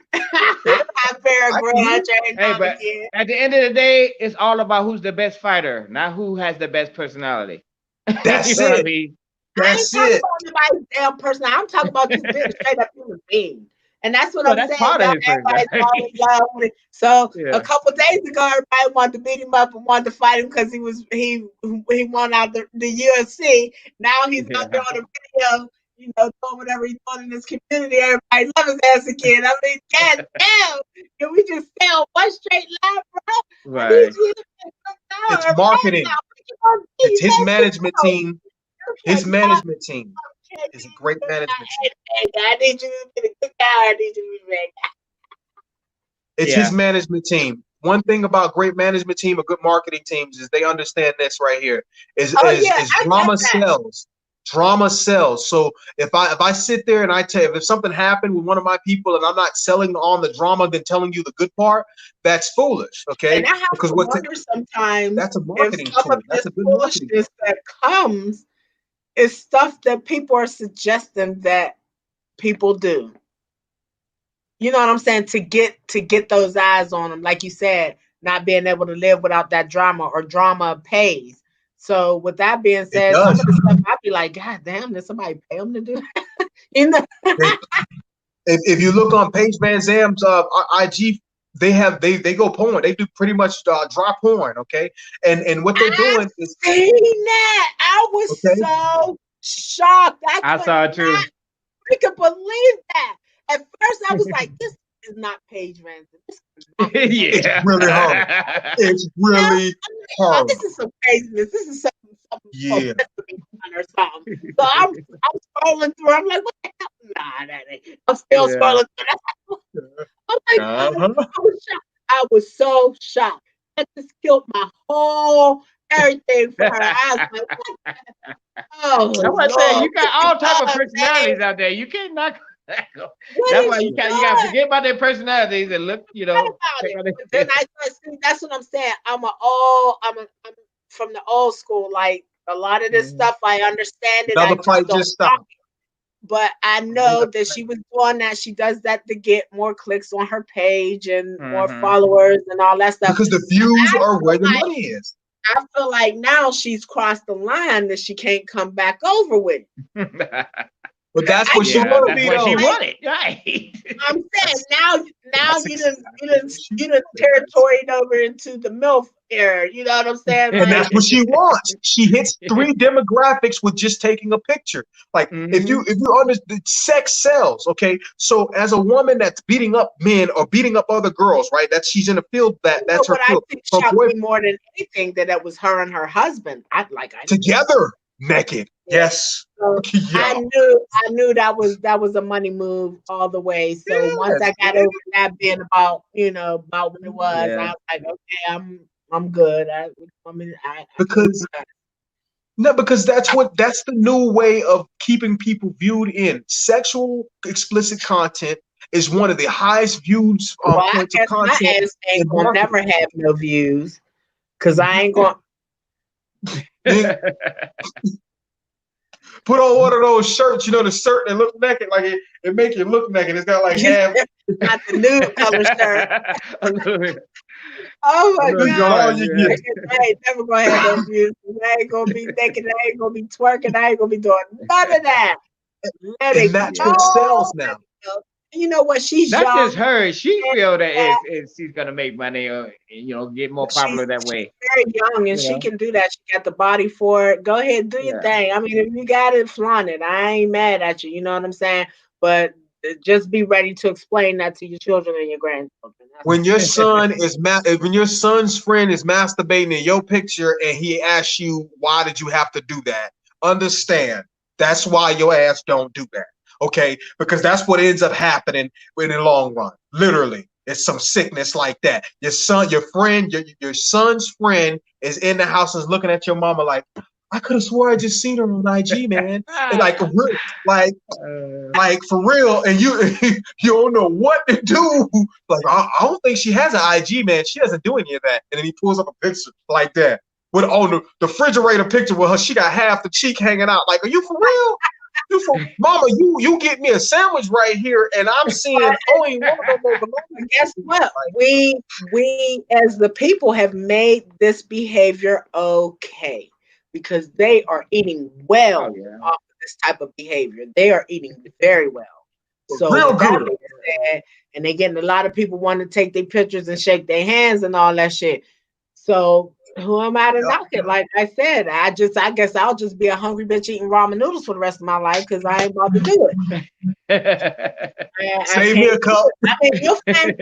S2: Yeah,
S1: I bear a
S2: I can hear.
S1: grudge every
S3: Hey,
S1: now and
S3: but
S1: again.
S3: at the end of the day, it's all about who's the best fighter, not who has the best personality. You
S2: That's
S3: know what I
S2: it.
S3: mean?
S1: I ain't
S2: That's
S1: talking
S2: it.
S1: about nobody's damn person. I'm talking about just being a straight up human being. And that's what
S3: Well,
S1: I'm
S3: that's
S1: saying.
S3: part of
S1: Now
S3: his
S1: everybody's falling
S3: personality.
S1: in love with it. So a
S3: Yeah.
S1: couple days ago, everybody wanted to beat him up and wanted to fight him because he won out the UFC. Now he's out there
S3: Yeah.
S1: on a video, doing whatever he's doing in this community. Everybody love his ass again. I mean, god damn, can we just stay on one straight line, bro? I need
S3: Right.
S1: you to look down
S2: It's
S1: or relax
S2: marketing.
S1: now. You know,
S2: It's his
S1: let this
S2: management
S1: go.
S2: team.
S1: You
S2: His
S1: cannot
S2: management team
S1: can't
S2: is a
S1: be
S2: great
S1: good
S2: management team.
S1: I need you to be a good guy. I need you to be a
S2: It's his
S3: Yeah.
S2: management team. One thing about great management team or good marketing teams is they understand this right here. Is
S1: oh
S2: is
S1: yeah,
S2: is
S1: I get
S2: drama
S1: that.
S2: sells. Drama sells. So if I sit there and I tell you if something happened with one of my people and I'm not selling on the drama, then telling you the good part, that's foolish.
S1: And
S2: Okay,
S1: I have
S2: because
S1: to wonder sometimes
S2: that's a
S1: if
S2: marketing
S1: some of
S2: tool.
S1: this
S2: That's a good marketing
S1: foolishness that comes is stuff that people are suggesting that people do. You know what I'm saying? To get those eyes on them, like you said, not being able to live without that drama or drama pays. So with that being
S2: It
S1: said, some
S2: does.
S1: of the stuff I'd be like, God damn, did somebody pay them to do that? you know?
S2: They, if you look on Paige Van Zam's IG, they go porn. They do pretty much drop porn. Okay, and what they're
S1: I
S2: doing is
S1: seen that. I was
S2: okay.
S1: so shocked. I
S3: I
S1: could
S3: saw it
S1: not
S3: too.
S1: freaking believe that. At first, I was like, "This is not Paige Ransom. This is not
S2: It's
S3: Yeah.
S2: really horrible. It's really
S1: oh,
S2: horrible.
S1: this is some craziness. This is something
S2: Yeah.
S1: supposed to be done or something." So I'm scrolling through. I'm like, "What the hell? Nah, that ain't." I'm still
S3: Yeah.
S1: scrolling through. Oh my god!
S2: Uh-huh.
S1: I was shocked. I was so shocked. That just killed my whole everything for her. I was like, "What the oh
S3: That's what I said.
S1: Lord,
S3: You
S1: what
S3: got
S1: you
S3: all type of
S1: doing, man?
S3: personalities out there. You can't knock.
S1: What
S3: That's
S1: is
S3: why
S1: you
S3: you gotta
S1: doing?
S3: forget about their personalities and look,
S1: What about
S3: check
S1: it?
S3: out
S1: But then
S3: their
S1: I started see, that's what I'm saying. I'm from the old school. Like a lot of this
S3: Mhm.
S1: stuff, I understand it. I
S2: Another
S1: just
S2: fight
S1: don't
S2: just
S1: rock
S2: stopped.
S1: it. But I know
S2: Another
S1: that she was doing that. She does that to get more clicks on her page and more
S3: Mhm.
S1: followers and all that stuff.
S2: because the
S1: But
S2: views
S1: I
S2: are where
S1: feel
S2: the
S1: like
S2: money is.
S1: now she's crossed the line that she can't come back over with.
S2: But that's
S1: I
S2: what she
S1: can't
S3: Yeah,
S2: want to
S3: that's
S2: be
S3: what she
S2: though.
S1: like
S3: wanted. Right.
S1: I'm saying
S2: That's
S1: now
S2: that's
S1: you
S2: exactly
S1: didn't
S2: what she
S1: you didn't
S2: wanted.
S1: territoried over into the MILF era. You know what I'm saying?
S2: And
S1: Like
S2: that's what she wants. She hits 3 demographics with just taking a picture. Like if
S3: Mhm.
S2: you understand, sex sells, okay? So as a woman that's beating up men or beating up other girls, right? That she's in a field
S1: you know
S2: that's her
S1: what I
S2: field.
S1: think
S2: Her
S1: shocked
S2: boy
S1: me more than anything that it was her and her husband. I didn't
S2: together. naked. Yes.
S1: So I
S2: Yo.
S1: knew that was a money move all the way. So once I
S2: Yes.
S1: got over that being about about what it was, I
S3: Yeah.
S1: was like, okay, I'm good. I
S2: Because no, because that's the new way of keeping people viewed in. Sexual explicit content is one of the highest viewed
S1: well, I
S2: points of
S1: guess my
S2: content
S1: ass ain't
S2: in
S1: gonna
S2: marketing.
S1: never have no views because I ain't gonna.
S2: You put on one of those shirts, the shirt that look naked, like it make you look naked. It's got like half.
S1: Not the nude color shirt. Oh my
S2: That's
S1: god!
S2: all you
S3: Yeah.
S2: get.
S1: I ain't never gonna have no views. I ain't gonna be naked. I ain't gonna be twerking. I ain't gonna be doing none of that. Let
S2: And
S1: it
S2: that's
S1: go.
S2: what sells
S1: Let
S2: now.
S1: it go. You know what? She's
S3: Not
S1: young.
S3: just her. She
S1: And
S3: feel that
S1: that,
S3: is she's gonna make money or get more
S1: she's
S3: popular that way.
S1: very young and
S3: You
S1: she
S3: know.
S1: can do that. She got the body for it. Go ahead, do your
S3: Yeah.
S1: thing. I mean, if you got it, flaunt it. I ain't mad at you. You know what I'm saying? But just be ready to explain that to your children and your grandchildren.
S2: When your son's friend is masturbating in your picture and he asks you, why did you have to do that? Understand, that's why your ass don't do that. Okay? Because that's what ends up happening in the long run. Literally. It's some sickness like that. Your son's friend is in the house and is looking at your mama like, I could have swore I just seen her on IG, man. And like for real, and you you don't know what to do. Like I don't think she has an IG, man. She doesn't do any of that. And then he pulls up a picture like that with the refrigerator picture with her. She got half the cheek hanging out. Like, are you for real? You for mama? You get me a sandwich right here, and I'm seeing only one of them over.
S1: But guess what? We as the people have made this behavior okay because they are eating well
S3: Oh yeah.
S1: off of this type of behavior. They are eating very well. So
S2: Real
S1: with that
S2: good.
S1: being said, and they getting a lot of people want to take their pictures and shake their hands and all that shit. So who am I to
S2: Yep.
S1: knock it? Like I said, I guess I'll just be a hungry bitch eating ramen noodles for the rest of my life because I ain't about to do it. I
S2: Save me
S1: can't
S2: a
S1: do
S2: cup.
S1: it. I mean, you'll find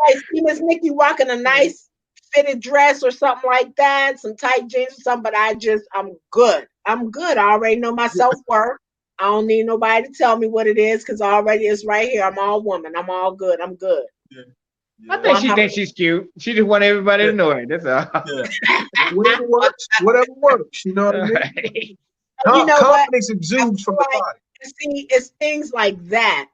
S1: I see Miss Nikki rocking a nice fitted dress or something like that, some tight jeans or something, but I'm good. I'm good. I already know my self-worth. I don't need nobody to tell me what it is because already it's right here. I'm all woman. I'm all good. I'm good.
S2: Yeah.
S3: I think she
S1: 100.
S3: thinks she's cute. She just want everybody
S2: Yeah.
S3: to know it. That's all.
S2: Yeah. Whatever works. Whatever works. You know what I mean?
S3: Right.
S1: You know what?
S2: Confidence
S1: I
S2: exudes
S1: feel
S2: from the
S1: like
S2: body.
S1: see, it's things like that.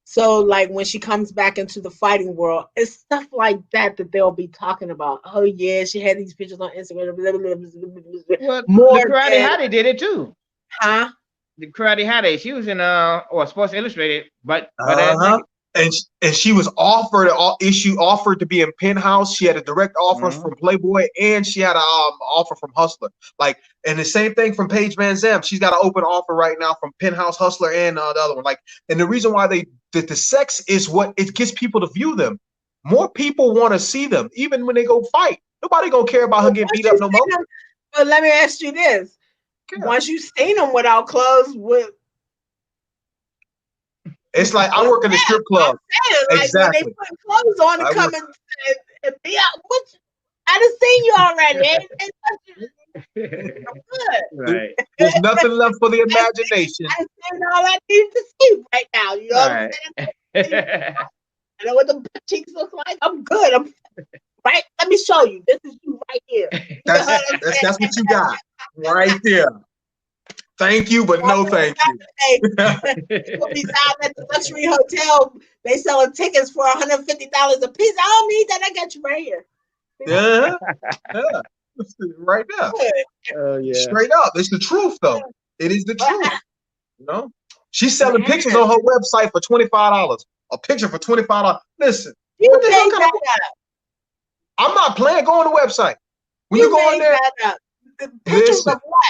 S1: So, like when she comes back into the fighting world, it's stuff like that that they'll be talking about. Oh yeah, she had these pictures on Instagram. Blah, blah, blah, blah, blah, blah.
S3: Well,
S1: More
S3: the Karate
S1: than
S3: Hottie did it too.
S1: huh?
S3: The Karate Hottie, she was in Sports Illustrated, but as
S2: Uh-huh.
S3: naked.
S2: And she was offered to be in Penthouse. She had a direct offer from Playboy, and she had a offer from Hustler. Like, and the same thing from Paige Van Zant. She's got an open offer right now from Penthouse, Hustler, and the other one. Like, and the reason why the sex is what it gets people to view them. More people want to see them, even when they go fight. Nobody gonna care about her getting beat up no more.
S1: But let me ask you this:
S2: Yeah.
S1: once you've seen them without clothes,
S2: It's like I work in the strip club.
S1: like
S2: Exactly.
S1: when they put clothes on and
S2: I
S1: come
S2: work-
S1: and be out, I done seen you already. I'm good.
S3: Right.
S2: There's nothing left for the imagination.
S1: I seen all I need to see right now. You know what I'm
S3: Right.
S1: saying? I know what the butt cheeks look like. I'm good. I'm right. Let me show you. This is you right here. You know what I'm saying?
S2: That's what you got right there. Thank you, but no thank you.
S1: Hey, people be down at the luxury hotel. They selling tickets for $150 a piece. I don't need that. I got you right here.
S2: Yeah, yeah. Right there.
S3: Oh yeah.
S2: Straight up. It's the truth, though. It is the truth. You know? She's selling pictures on her website for $25. A picture for $25. Listen,
S1: You
S2: what the hell
S1: made
S2: kind of
S1: that up.
S2: I'm not playing. Go on the website. When you go on
S1: made
S2: there,
S1: that up. The pictures
S2: listen.
S1: of what?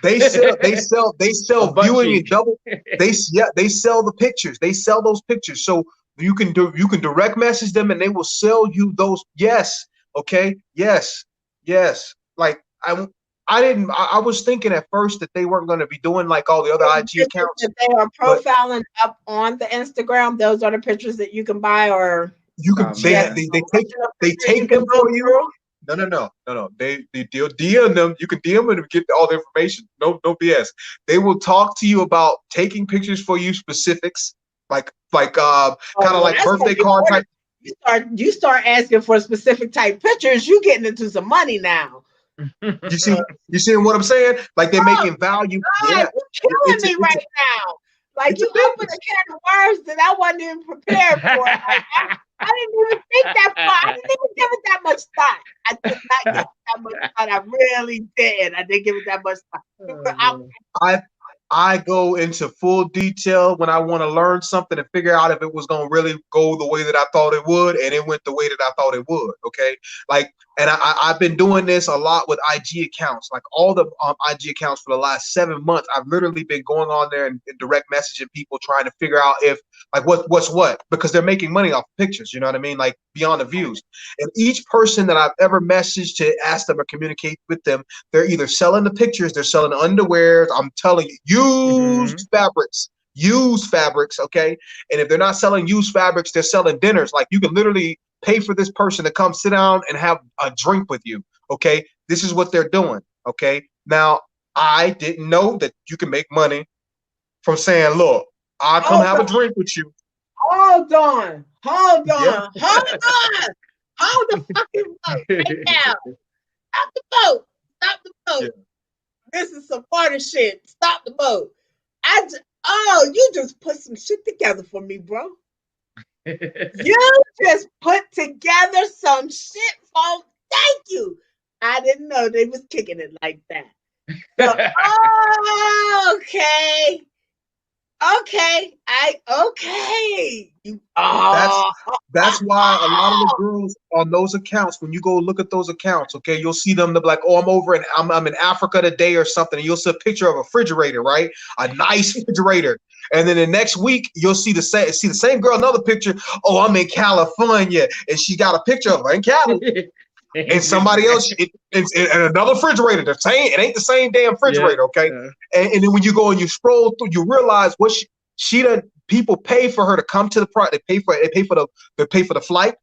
S2: They sell
S3: A butt
S2: viewing
S3: cheek.
S2: and double. They sell the pictures. They sell those pictures. So you can direct message them and they will sell you those. Yes. Okay. Yes. Like I was thinking at first that they weren't going to be doing like all the other IG accounts.
S1: If they are profiling up on the Instagram, those are the pictures that you can buy, or
S2: You can
S3: Yeah.
S2: they take them for you.
S5: No. They'll DM them. You can DM them and get all the information. No BS. They will talk to you about taking pictures for you, specifics, like kind of like birthday card type.
S1: You start asking for specific type pictures, you getting into some money now.
S5: You see what I'm saying? Like they're making value.
S1: God, you're killing me right now. Like you opened a can of worms that I wasn't even prepared for. Like, I didn't even think that far. I didn't even give it that much thought. I did not give it that much thought. I really didn't. I didn't give it that much thought.
S5: I go into full detail when I want to learn something and figure out if it was going to really go the way that I thought it would, and it went the way that I thought it would. Okay, like, and I've been doing this a lot with IG accounts, like all the IG accounts for the last 7 months. I've literally been going on there and direct messaging people, trying to figure out if like what's what, because they're making money off pictures. You know what I mean? Like beyond the views. And each person that I've ever messaged to ask them or communicate with them, they're either selling the pictures, they're selling the underwear. I'm telling you, used fabrics, okay? And if they're not selling used fabrics, they're selling dinners. Like you can literally pay for this person to come sit down and have a drink with you, okay? This is what they're doing, okay? Now, I didn't know that you can make money from saying, look, I'll come have a drink with you.
S1: Hold on. Hold the fucking boat right now. Stop the boat. Stop the boat. Yeah. This is some party shit. Stop the boat. You just put some shit together for me, bro. You just put together some shit for. Thank you. I didn't know they was kicking it like that. So, okay.
S5: That's why a lot of the girls on those accounts, when you go look at those accounts, okay, you'll see them. They'll be like, "Oh, I'm over and I'm in Africa today" or something, and you'll see a picture of a refrigerator, right? A nice refrigerator. And then the next week, you'll see the same girl, another picture. "Oh, I'm in California," and she got a picture of her in Cali. And somebody else, and another refrigerator. It ain't the same damn refrigerator, okay? And then when you go and you scroll through, you realize what she done. People pay for her to come to the product. They pay for the flight.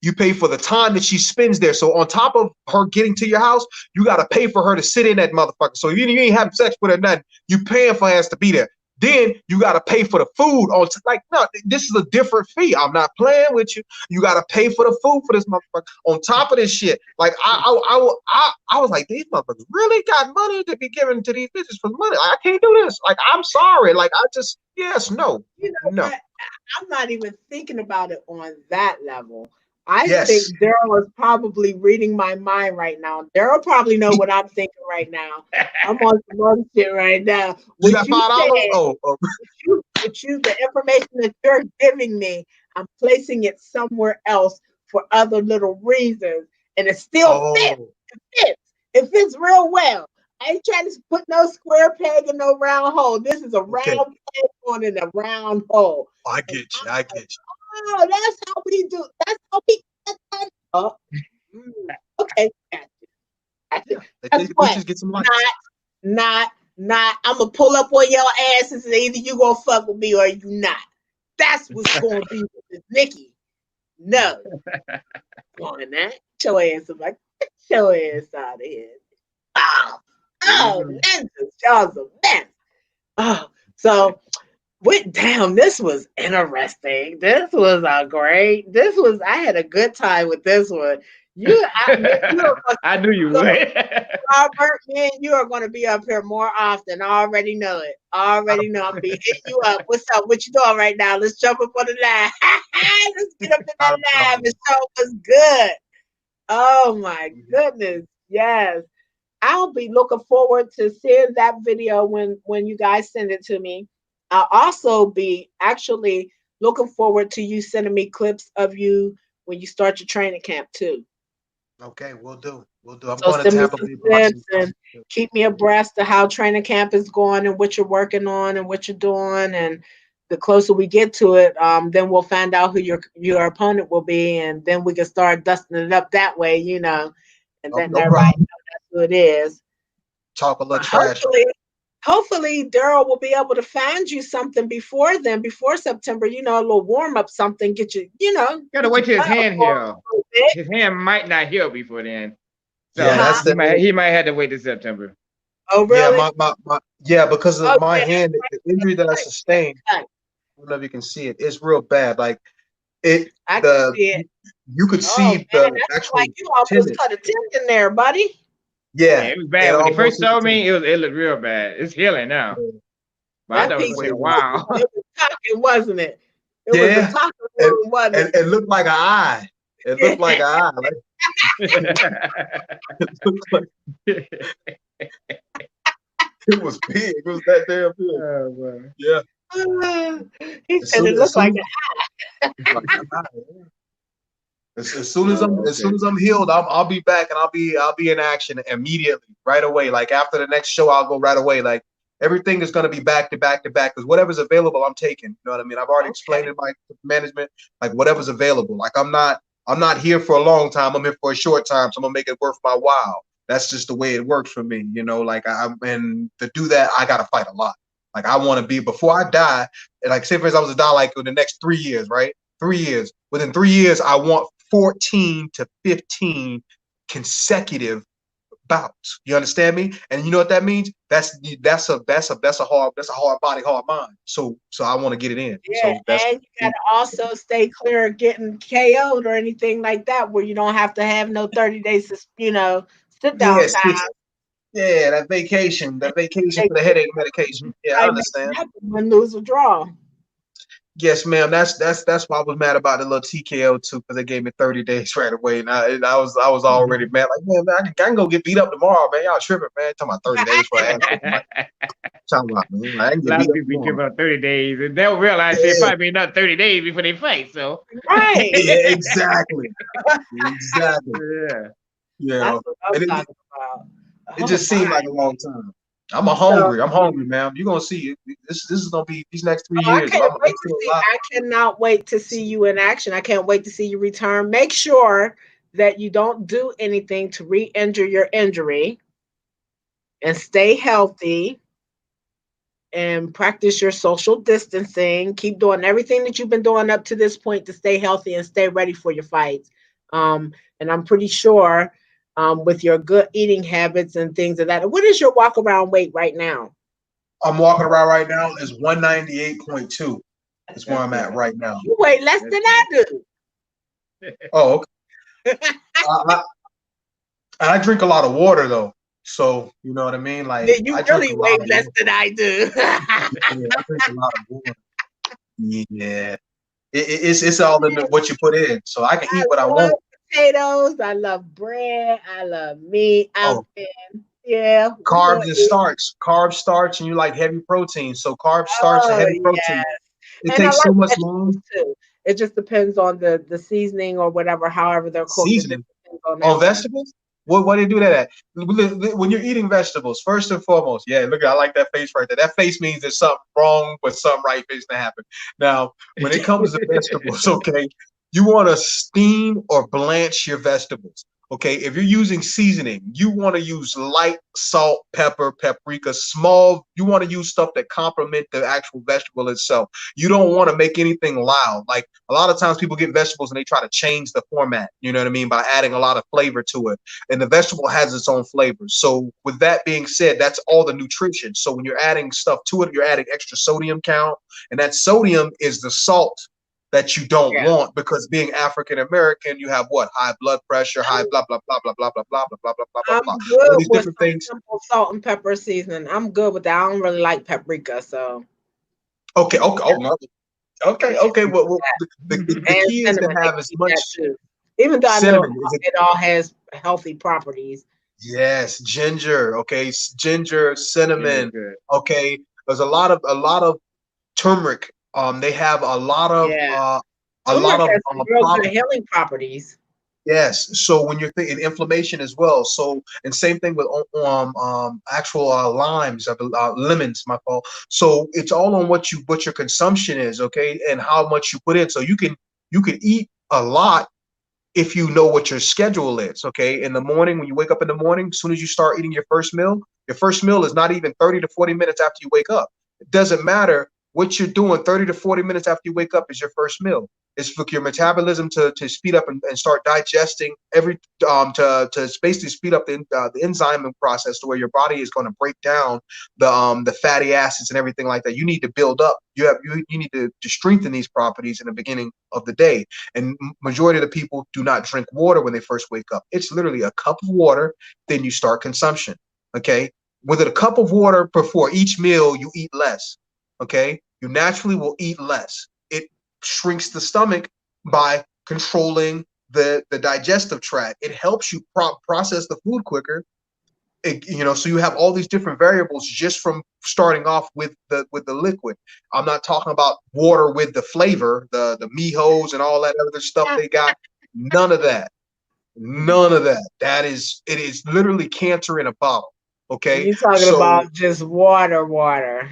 S5: You pay for the time that she spends there. So on top of her getting to your house, you got to pay for her to sit in that motherfucker. So you ain't having sex with her, nothing. You paying for her to be there. Then you got to pay for the food. No, this is a different fee. I'm not playing with you. You got to pay for the food for this motherfucker. On top of this shit, like I was like, these motherfuckers really got money to be given to these bitches for money. Like, I can't do this. Like, I'm sorry. Like, no.
S1: I'm not even thinking about it on that level. I think Daryl is probably reading my mind right now. Daryl probably know what I'm thinking right now. I'm on some other shit right now.
S5: You got $5?
S1: The information that you're giving me, I'm placing it somewhere else for other little reasons, and it still fits. It fits real well. I ain't trying to put no square peg in no round hole. This is a round peg on in a round hole.
S5: I get you.
S1: Oh, that's how we do. That's how we get that up. Okay, gotcha. That's what. Get some not. I'm gonna pull up on your asses, and either you gonna fuck with me or you not. That's what's gonna be with this Nikki. No, on that. Get your ass up, like get your ass out of here. Lenses, y'all's a mess. So. Damn, this was interesting. I had a good time with this one.
S3: I knew you would.
S1: Robert, man, you are going to be up here more often. I already know it. I'm going to be hitting you up. What's up? What you doing right now? Let's jump up on the line. Let's get up in that line and show what's good. Oh, my goodness. Yes. I'll be looking forward to seeing that video when you guys send it to me. I'll also be actually looking forward to you sending me clips of you when you start your training camp too.
S5: Okay, we'll do. I'm going to Tampa
S1: Bay. And keep me abreast of how training camp is going and what you're working on and what you're doing. And the closer we get to it, then we'll find out who your opponent will be, and then we can start dusting it up that way, And then everybody knows that's who it is.
S5: Talk a little trash.
S1: hopefully Daryl will be able to find you something before then, before September. You know, a little warm up, something. Get you,
S3: Gotta
S1: get
S3: wait
S1: your
S3: till his
S1: blood
S3: hand
S1: flowing
S3: heal.
S1: a little bit.
S3: His hand might not heal before then.
S5: Yeah,
S3: So
S5: that's
S1: Huh?
S5: the
S3: he might have to wait till September.
S1: Oh,
S5: yeah,
S1: really?
S5: my yeah, because of
S1: Oh,
S5: my
S1: yeah,
S5: hand, the injury that I
S1: that's
S5: sustained,
S1: right.
S5: I don't know if you can see it, it's real bad. Like it
S1: I can
S5: the
S1: see it.
S5: you could
S1: Oh
S5: see
S1: man,
S5: the
S1: that look like
S5: actual
S1: you almost
S5: tendon.
S1: cut a tendon there, buddy.
S3: Yeah,
S5: Yeah,
S3: it was
S5: it
S3: bad when he first
S5: almost hit the
S3: saw
S5: tendon.
S3: me. It looked real bad. It's healing now, but I
S1: That
S3: thought it was
S1: piece
S3: gonna
S1: of
S3: take
S5: It
S3: a
S5: was
S1: wood,
S3: while.
S1: it was talking, wasn't it? It was a
S5: yeah,
S1: talking
S5: and
S1: wound, wasn't
S5: and it looked like an eye. It looked like
S1: it?
S5: an eye. Like it looked like it was big. It was that damn big.
S3: Oh, boy.
S5: Yeah.
S1: He
S5: As
S1: said
S5: soon
S1: it
S5: as
S1: looked
S5: soon
S1: like
S5: as it's like an eye. Yeah. As soon as
S3: Oh,
S5: as soon
S3: okay.
S5: as I'm healed, I'll be back and I'll be in action immediately, right away. Like after the next show, I'll go right away. Like everything is gonna be back to back to back because whatever's available, I'm taking. You know what I mean? I've already explained
S1: okay.
S5: in my management, like whatever's available. Like I'm not here for a long time. I'm here for a short time, so I'm gonna make it worth my while. That's just the way it works for me, Like and to do that, I gotta fight a lot. Like I want to be before I die. Like say for instance, I was to die like in the next 3 years, right? 3 years. Within 3 years, I want 14 to 15 consecutive bouts. You understand me? And you know what that means? That's a hard body, hard mind. So I want to get it in.
S1: Yeah,
S5: So that's
S1: and you gotta also stay clear of getting KO'd or anything like that, where you don't have to have no 30 days, sit down
S5: yes,
S1: time.
S5: yeah, that vacation
S1: They
S5: for the headache medication. Yeah, I
S1: might make
S5: understand.
S1: it happen, win, lose, or draw.
S5: Yes, ma'am. That's why I was mad about the little TKO too, because they gave me 30 days right away, and I was already mad. Like, man, I can go get beat up tomorrow, man. Y'all tripping, man. Talking about 30 days for an ass whooping. Like,
S3: A
S5: talking about, man, like, I can get
S3: lot
S5: beat
S3: of
S5: up
S3: people be
S5: tomorrow.
S3: giving up 30 days, and they'll realize it
S5: Yeah,
S3: probably be another 30 days before they fight. So,
S1: Right.
S5: yeah, exactly, exactly.
S3: yeah.
S1: That's
S5: Yeah,
S1: what I'm
S5: and
S1: talking about.
S5: it
S1: Oh
S5: just seemed
S1: my.
S5: like a long time.
S1: So
S5: I'm hungry, man. You're gonna see it. This is gonna be these next three
S1: oh, I
S5: years.
S1: can't
S5: I'm
S1: wait to
S5: still
S1: see.
S5: alive.
S1: I cannot wait to see you in action. I can't wait to see you return. Make sure that you don't do anything to re-injure your injury and stay healthy and practice your social distancing. Keep doing everything that you've been doing up to this point to stay healthy and stay ready for your fights. And I'm pretty sure with your good eating habits and things of that. What is your walk around weight right now?
S5: I'm walking around right now is 198.2 is where
S3: That's
S5: I'm at
S3: good.
S5: right now.
S1: You weigh less
S3: That's
S1: than I do.
S5: Oh, okay. I, I drink a lot of water though, so you know what I mean. Like
S1: Then you
S5: I drink
S1: really
S5: a
S1: weigh
S5: lot of
S1: less
S5: water.
S1: than I do.
S5: Yeah, I drink a lot of water. Yeah, it's all in what you put in. So I can
S1: I
S5: eat what I
S1: love
S5: want.
S1: potatoes. I love bread. I love meat.
S5: Oh,
S1: Yeah, we gonna eat.
S5: carbs, starch, and you like heavy protein. So carbs, starch, and
S1: Oh
S5: heavy
S1: yeah,
S5: protein. It
S1: and I
S5: takes so
S1: like
S5: much
S1: vegetables
S5: long
S1: too. It just depends on the seasoning or whatever, however they're cooked. It just
S5: seasoning
S1: depends on
S5: on
S1: that one.
S5: vegetables. What do you do that at? When you're eating vegetables, first and foremost, yeah, look, I like that face right there. That face means there's something wrong, but something right is to happen. Now, when it comes to vegetables, okay, you want to steam or blanch your vegetables. Okay, if you're using seasoning, you want to use light salt, pepper, paprika, small. You want to use stuff that complement the actual vegetable itself. You don't want to make anything loud. Like a lot of times people get vegetables and they try to change the format, you know what I mean, by adding a lot of flavor to it. And the vegetable has its own flavor. So with that being said, that's all the nutrition. So when you're adding stuff to it, you're adding extra sodium count, and that sodium is the salt that you don't
S1: Yeah,
S5: want because being African American, you have what? High blood pressure, high
S1: I'm
S5: blah blah blah blah blah blah blah blah blah blah blah blah
S1: I'm
S5: blah. All
S1: good
S5: these
S1: with
S5: different
S1: some
S5: things.
S1: simple salt and pepper seasoning. I'm good with that. I don't really like paprika, so
S5: Okay,
S1: you can
S5: okay, oh no. Okay, okay. Well the
S1: and
S5: key is to
S1: cinnamon. They
S5: have
S1: can
S5: as
S1: eat that
S5: much
S1: too. Even though I know
S5: cinnamon. Is it?
S1: it all has healthy properties.
S5: Yes, ginger. Okay, ginger,
S3: Ginger's
S5: cinnamon.
S3: good.
S5: Okay, there's a lot of turmeric. They have
S1: Yeah,
S5: a lot
S1: turmeric
S5: of
S1: has some real
S5: prop.
S1: good healing properties.
S5: Yes. So when you're thinking inflammation as well. So and same thing with actual limes, lemons. My fault. So it's all on what your consumption is, okay, and how much you put in. So you can eat a lot if you know what your schedule is. Okay, in the morning, when you wake up in the morning, as soon as you start eating your first meal is not even 30 to 40 minutes after you wake up. It doesn't matter what you're doing. 30 to 40 minutes after you wake up is your first meal. It's for your metabolism to speed up and start digesting to basically speed up the enzyme process to where your body is going to break down the fatty acids and everything like that. You need to build up. You need to strengthen these properties in the beginning of the day. And majority of the people do not drink water when they first wake up. It's literally a cup of water, then you start consumption. Okay, with a cup of water before each meal, you eat less. Okay, you naturally will eat less. It shrinks the stomach by controlling the digestive tract. It helps you process the food quicker. So you have all these different variables just from starting off with the liquid. I'm not talking about water with the flavor, the mijos and all that other stuff they got. None of that. None of that. It is literally cancer in a bottle. Okay.
S1: You're talking about just water.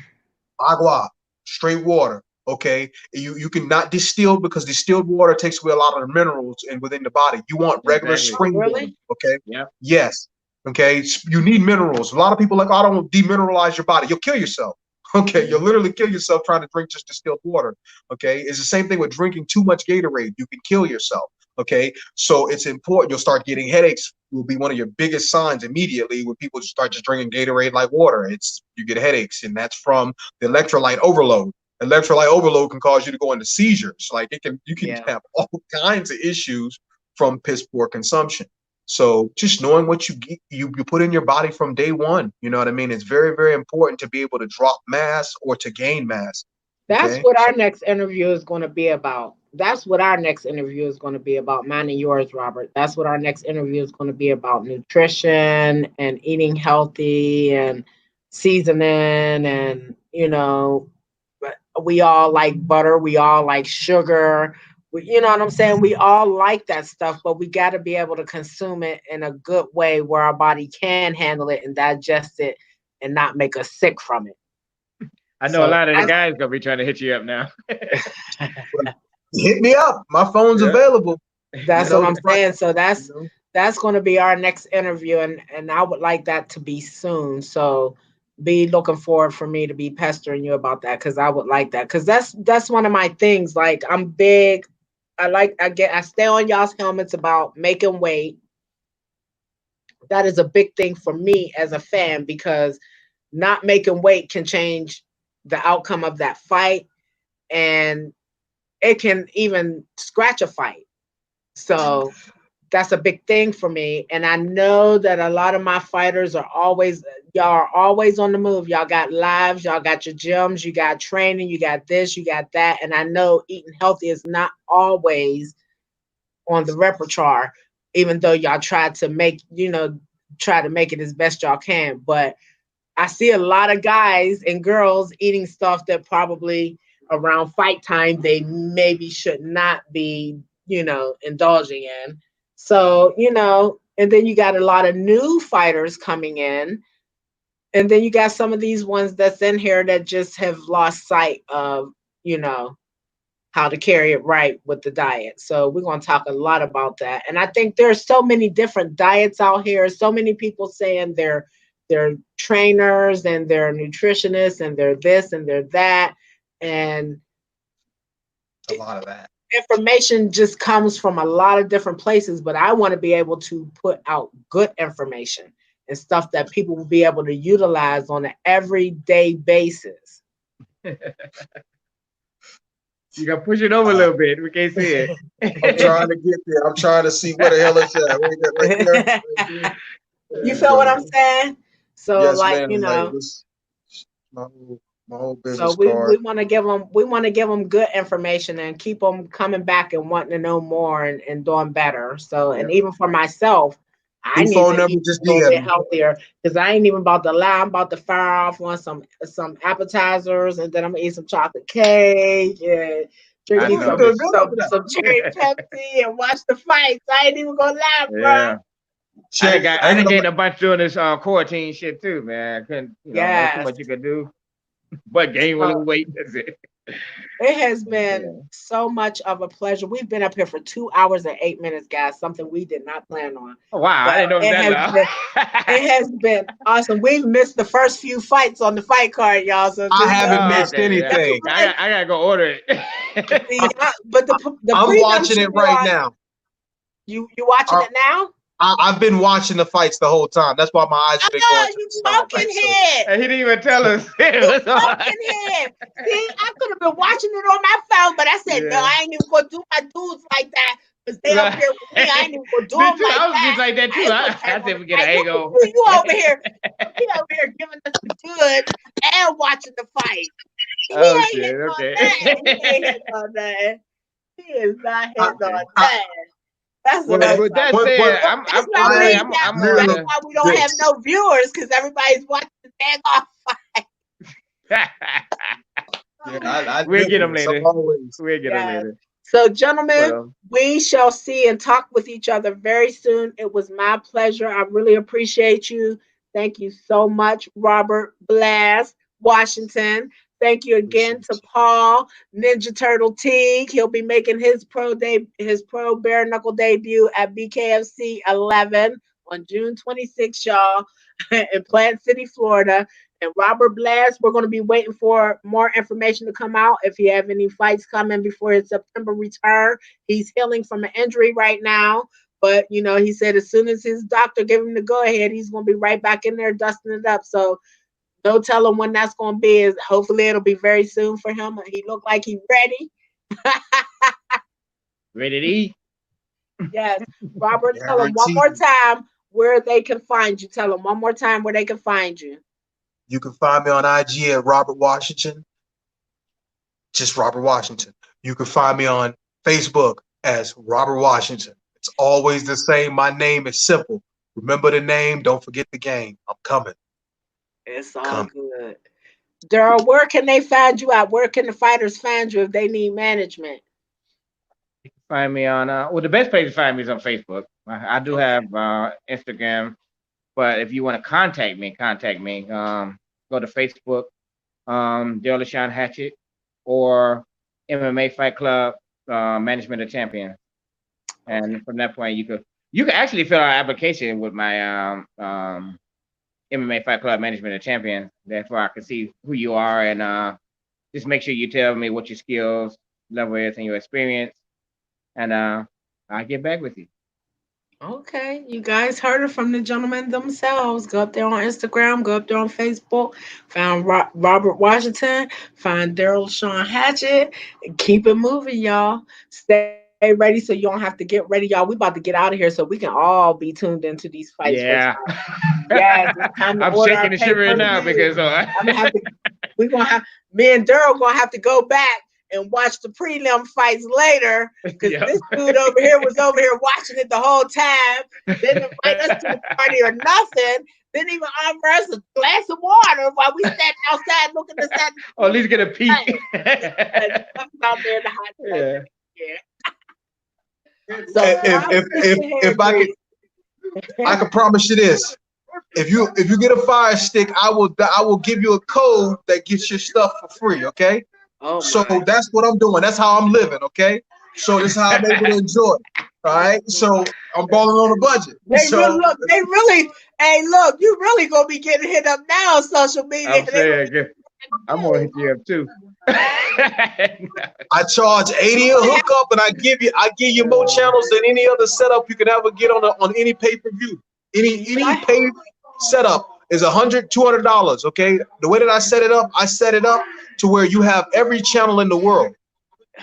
S5: Agua, straight water. Okay, you can not distill because distilled water takes away a lot of the minerals and within the body. You want regular spring water. Okay.
S3: Yeah.
S5: Yes. Okay. You need minerals. A lot of people are like, oh, I don't demineralize your body. You'll kill yourself. Okay. You'll literally kill yourself trying to drink just distilled water. Okay. It's the same thing with drinking too much Gatorade. You can kill yourself. Okay. So it's important. You'll start getting headaches. Will be one of your biggest signs immediately when people start just drinking Gatorade like water. You get headaches, and that's from the electrolyte overload. Electrolyte overload can cause you to go into seizures. Like you can have all kinds of issues from piss poor consumption. So just knowing what you put in your body from day one, you know what I mean? It's very, very important to be able to drop mass or to gain mass.
S1: That's what our next interview is going to be about. That's what our next interview is going to be about. Mine and yours, Robert. That's what our next interview is going to be about: nutrition and eating healthy and seasoning. And, we all like butter. We all like sugar. You know what I'm saying? We all like that stuff, but we got to be able to consume it in a good way where our body can handle it and digest it and not make us sick from it.
S3: I know a lot of the guys gonna be trying to hit you up now.
S5: Hit me up. My phone's available.
S1: That's what I'm saying. So that's going to be our next interview, and I would like that to be soon. So be looking forward for me to be pestering you about that, because I would like that, because that's one of my things. Like, I'm big. I stay on y'all's helmets about making weight. That is a big thing for me as a fan, because not making weight can change the outcome of that fight, and it can even scratch a fight. So that's a big thing for me. And I know that a lot of my fighters y'all are always on the move. Y'all got lives, y'all got your gyms, you got training, you got this, you got that. And I know eating healthy is not always on the repertoire, even though y'all try to make it as best y'all can. But I see a lot of guys and girls eating stuff that probably around fight time they maybe should not be, indulging in. So, and then you got a lot of new fighters coming in. And then you got some of these ones that's in here that just have lost sight of, how to carry it right with the diet. So we're going to talk a lot about that. And I think there's so many different diets out here. So many people saying they're trainers and they're nutritionists and they're this and they're that. And
S5: a lot of that
S1: information just comes from a lot of different places, but I want to be able to put out good information and stuff that people will be able to utilize on an everyday basis.
S3: You gotta push it over a little bit. We can't see it.
S5: I'm trying to get there. I'm trying to see where the hell it's at. Right there.
S1: You feel what I'm saying? So,
S5: yes,
S1: like,
S5: man, my whole business
S1: so we
S5: card.
S1: want to give them good information and keep them coming back and wanting to know more and doing better. So, and even for myself, I need to eat a little bit healthier, because I ain't even about to lie. I'm about to fire off on some appetizers, and then I'm gonna eat some chocolate cake and drink some cherry Pepsi and watch the fights. I ain't even gonna lie, bro.
S3: I done gained a bunch doing this quarantine shit too, man. I couldn't, not too much you could do, but gain a little weight. That's it.
S1: It has been so much of a pleasure. We've been up here for 2 hours and 8 minutes, guys. Something we did not plan on,
S3: Oh, wow, I
S1: but
S3: didn't know it was
S1: it has been
S3: that
S1: it has been awesome. We've missed the first few fights on the fight card, y'all. So
S5: I
S1: just know
S5: haven't
S3: long.
S1: that.
S5: missed
S3: Okay, yeah.
S5: anything.
S3: I gotta go order it.
S1: See, but the
S5: I'm
S1: prelim
S5: watching
S1: should
S5: it
S1: be
S5: right
S1: on.
S5: now.
S1: You watching it now?
S5: I've been watching the fights the whole time. That's why my eyes have been going
S1: Oh,
S5: to
S1: you
S5: the side.
S1: talking
S5: Like so.
S1: head.
S3: And he didn't even tell us.
S1: You talking head. See, I could have been watching it on my phone, but I said, no,
S3: Yeah.
S1: I ain't even gonna do my dudes like that. Because they up here with me. I ain't even gonna do
S3: Me
S1: them
S3: too.
S1: like
S3: I was
S1: that.
S3: just like that
S1: I
S3: too.
S1: ain't
S3: I
S1: gonna turn on
S3: said
S1: the
S3: we get
S1: fight.
S3: an
S1: Look at
S3: angle.
S1: you over here. He over here giving us the good and watching the fight. He
S3: Oh
S1: ain't
S3: shit.
S1: hitting on
S3: Okay.
S1: nothing. He ain't hitting on nothing. He is not hitting on
S3: Okay.
S1: nothing. That's what
S3: Well,
S1: I'm
S3: with that
S1: talking
S3: said,
S1: about. That's why
S5: I
S1: we
S5: am
S3: I'm
S1: that's
S3: on
S5: literally
S3: the.
S1: why we don't have
S5: this.
S1: no viewers because everybody's watching the dang off.
S5: I
S3: We'll
S5: do
S3: get them
S5: this. I'm
S3: later.
S5: always.
S3: We'll get them
S1: Yes.
S3: later.
S1: So, gentlemen,
S3: Well,
S1: we shall see and talk with each other very soon. It was my pleasure. I really appreciate you. Thank you so much, Robert Blast, Washington. Thank you again
S5: Appreciate
S1: to Paul Ninja Turtle Teague. He'll be making his pro bare knuckle debut at BKFC 11 on June 26th, y'all, in Plant City, Florida. And Robert Blast, we're going to be waiting for more information to come out. If you have any fights coming before his September return, he's healing from an injury right now. But he said as soon as his doctor gave him the go ahead, he's going to be right back in there dusting it up. So no telling when that's going to be. Hopefully it'll be very soon for him. He looked like he's ready.
S3: ready to eat.
S1: Yes, Robert, tell him one more
S5: Guaranteed.
S1: time where they can find you. Tell him one more time where they can find you.
S5: You can find me on IG at Robert Washington. Just Robert Washington. You can find me on Facebook as Robert Washington. It's always the same. My name is simple. Remember the name. Don't forget the game. I'm coming.
S1: It's all
S5: Coming.
S1: good. Daryl, where can they find you at? Where can the fighters find you if they need management?
S3: Find me on. Well, the best place to find me is on Facebook. I do
S1: Okay.
S3: have Instagram, but if you want to contact me. Go to Facebook, Daryl LaShawn Hatchet, or MMA Fight Club, Management of Champions. And from that point, you can actually fill out an application with my MMA Fight Club Management of Champions. Therefore, I can see who you are and just make sure you tell me what your skills level is and your experience, and I'll get back with you.
S1: Okay, you guys heard it from the gentlemen themselves. Go up there on Instagram, go up there on Facebook, find Robert Washington, find Daryl Sean Hatchett, and keep it moving, y'all. Stay ready so you don't have to get ready, y'all. We about to get out of here so we can all be tuned into these fights for tonight.
S3: Yeah.
S1: Yes, it's time to
S3: I'm
S1: order our
S3: shaking and shivering now
S1: pay-per-view.
S3: because
S1: I'm gonna have to. We're gonna have me and Daryl gonna have to go back and watch the prelim fights later because
S3: yep.
S1: this dude over here was over here watching it the whole time. Didn't invite us to the party or nothing. Didn't even offer us a glass of water while we sat outside looking us at
S3: Or at least get a peek.
S1: out there in the hot
S3: Yeah.
S1: yeah. So
S5: If I can promise you this. If you get a fire stick, I will give you a code that gets your stuff for free. Okay.
S1: Oh
S5: So
S1: my.
S5: that's what I'm doing. That's how I'm living. Okay. So this is how I'm able to enjoy it. All right. So I'm balling on a budget.
S1: They
S5: So
S1: really, hey, look, you really gonna be getting hit up now on social media.
S3: I'm saying, I'm gonna hit you up too.
S5: I charge 80 a hookup, and I give you more channels than any other setup you could ever get on any pay-per-view. Any pay setup is $100-$200. Okay. The way that I set it up to where you have every channel in the world.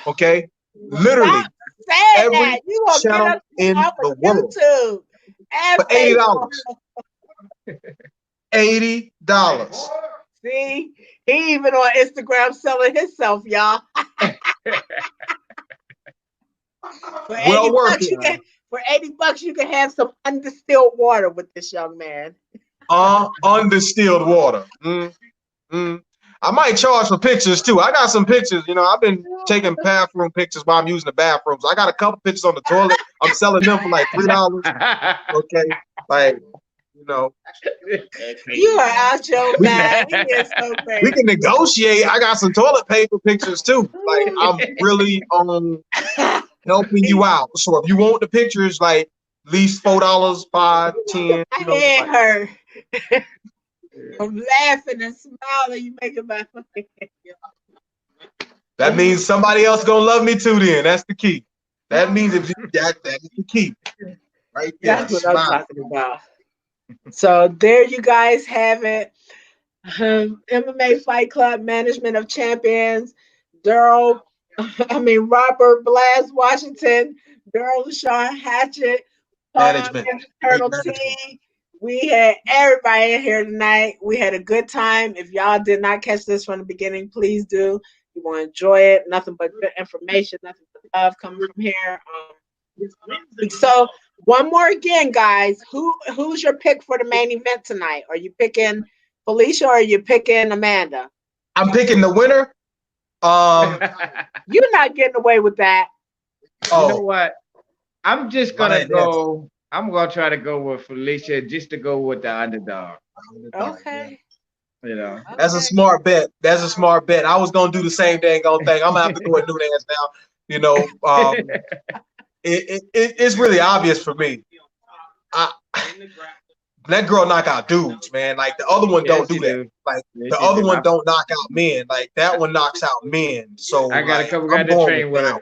S5: Okay. Literally every
S1: that. You gonna
S5: channel
S1: get us
S5: in
S1: off
S5: the
S1: of
S5: world
S1: YouTube and
S5: for $80.
S1: Facebook.
S5: $80.
S1: See, he even on Instagram selling himself, y'all. For
S5: Well
S1: 80
S5: worth
S1: bucks,
S5: it.
S1: for $80 you can have some undistilled water with this young man.
S5: Undistilled water. I might charge for pictures too. I got some pictures. I've been taking bathroom pictures while I'm using the bathrooms. I got a couple pictures on the toilet. I'm selling them for like $3. Okay, like You know,
S1: You are out your mind. He is so
S5: we
S1: crazy.
S5: can negotiate. I got some toilet paper pictures too. Like I'm really helping you out. So if you want the pictures, like at least $4, 5, 10.
S1: My
S5: You know,
S1: head
S5: like,
S1: hurt. I'm laughing and smiling. You making my fucking head.
S5: that means somebody else gonna love me too. Then that's the key. That means if that is the key, right there.
S1: That's what I'm
S5: Smile.
S1: talking about. So there you guys have it. MMA Fight Club Management of Champions, Robert Blas Washington, Daryl LaShawn Hatchett,
S5: Management.
S1: Colonel
S5: Management.
S1: T. We had everybody in here tonight. We had a good time. If y'all did not catch this from the beginning, please do. You want to enjoy it. Nothing but good information, nothing but love coming from here. So one more again, guys. Who's your pick for the main event tonight? Are you picking Felicia or are you picking Amanda?
S5: I'm picking the winner.
S1: You're not getting away with that.
S3: You know what? I'm just gonna
S5: Right,
S3: go. I'm gonna try to go with Felicia just to go with the underdog.
S1: Okay.
S3: You know.
S5: That's a smart bet. That's a smart bet. I was gonna do the same dang thing. I'm gonna have to go with Nunez now. You know, it's really obvious for me. That girl knock out dudes, man. Like the other one don't do that. Like the other one don't knock out men. Like that one knocks out men. So
S3: I got
S5: like,
S3: a couple guys that train with her.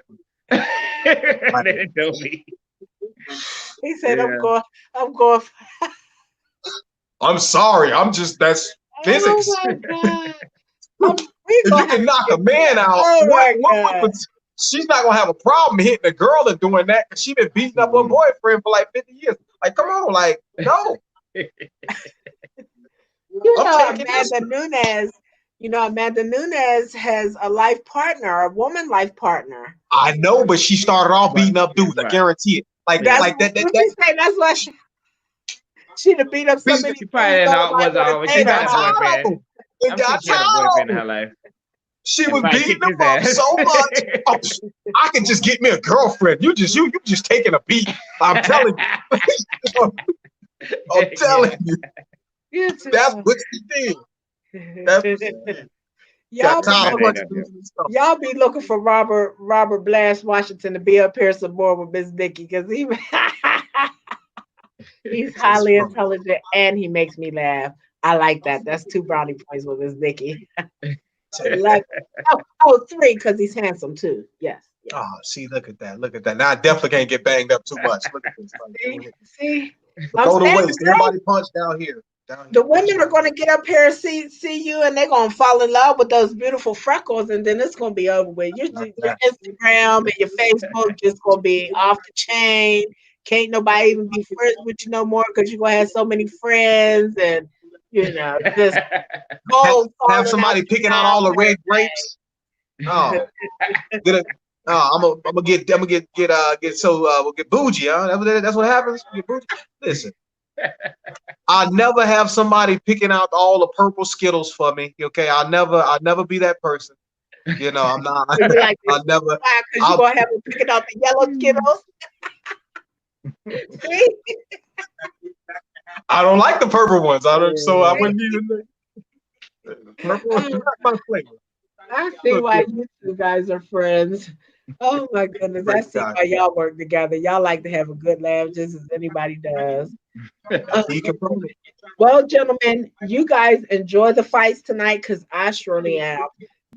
S3: They didn't know me.
S1: He said,
S3: Yeah.
S1: I'm going.
S5: I'm sorry. I'm just that's physics.
S1: Oh my God.
S5: If you can knock a man out, what she's not gonna have a problem hitting a girl and doing that because she been beating up her boyfriend for like 50 years. Like, come on, like, no.
S1: Amanda Nunes has a life partner, a woman life partner.
S5: I know, but she started off beating up dudes. I guarantee it. Like
S1: that's
S5: like that.
S1: That's why she'd have beat up somebody.
S3: She probably was always. She got a boyfriend. I'm sure she had a boyfriend in her life.
S5: She was beating him up so much. I can just get me a girlfriend. You just taking a beat. I'm telling you. I'm telling you. That's what she did. That's what she did.
S1: Y'all be looking for Robert Blas Washington to be up here some more with Miss Nikki because he's highly intelligent and he makes me laugh. I like that. That's 2 brownie points with Miss Nikki. 3 because he's handsome too. Yes.
S5: Oh, see, look at that. Look at that. Now I definitely can't get banged up too much. Look at this.
S1: See?
S5: Go to waist. Everybody punch down here.
S1: The women are going to get up here and see you, and they're going to fall in love with those beautiful freckles, and then it's going to be over with. Your Instagram and your Facebook just going to be off the chain. Can't nobody even be friends with you no more because you're going to have so many friends, and just gold.
S5: Have somebody picking out all the red grapes. Oh, I'm gonna get we'll get bougie, huh? That's what happens. Get bougie. Listen. I'll never have somebody picking out all the purple Skittles for me. Okay, I'll never be that person. I'm not. I'll never.
S1: Because you're gonna have them picking out the yellow Skittles.
S5: I don't like the purple ones. I wouldn't even. Purple is not my flavor.
S1: I see why you 2 guys are friends. Oh my goodness, I see why y'all work together. Y'all like to have a good laugh just as anybody does. Well, gentlemen, you guys enjoy the fights tonight because I surely am.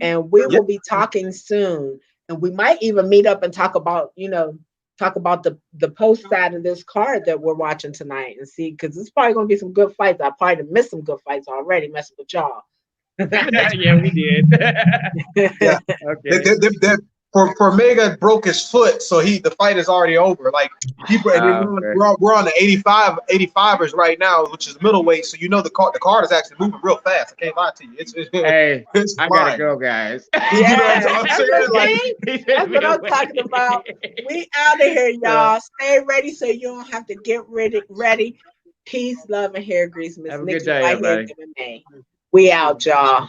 S1: And we will be talking soon. And we might even meet up and talk about the post side of this card that we're watching tonight and see, because it's probably going to be some good fights. I probably missed some good fights already messing with y'all.
S3: Yeah, we did.
S5: Yeah. Okay. Formiga broke his foot, so the fight is already over. Like we're on the 85ers right now, which is middleweight. So the card is actually moving real fast. I can't lie to you. It's
S3: I gotta go, guys.
S1: That's what I'm talking about. We out of here, y'all. Stay ready so you don't have to get ready. Peace, love, and hair grease. Miss
S3: Have a
S1: Nikki,
S3: good day, everybody.
S1: We out, y'all.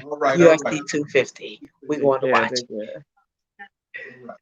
S5: All right.
S1: UFC 250. We going to watch.
S3: Right.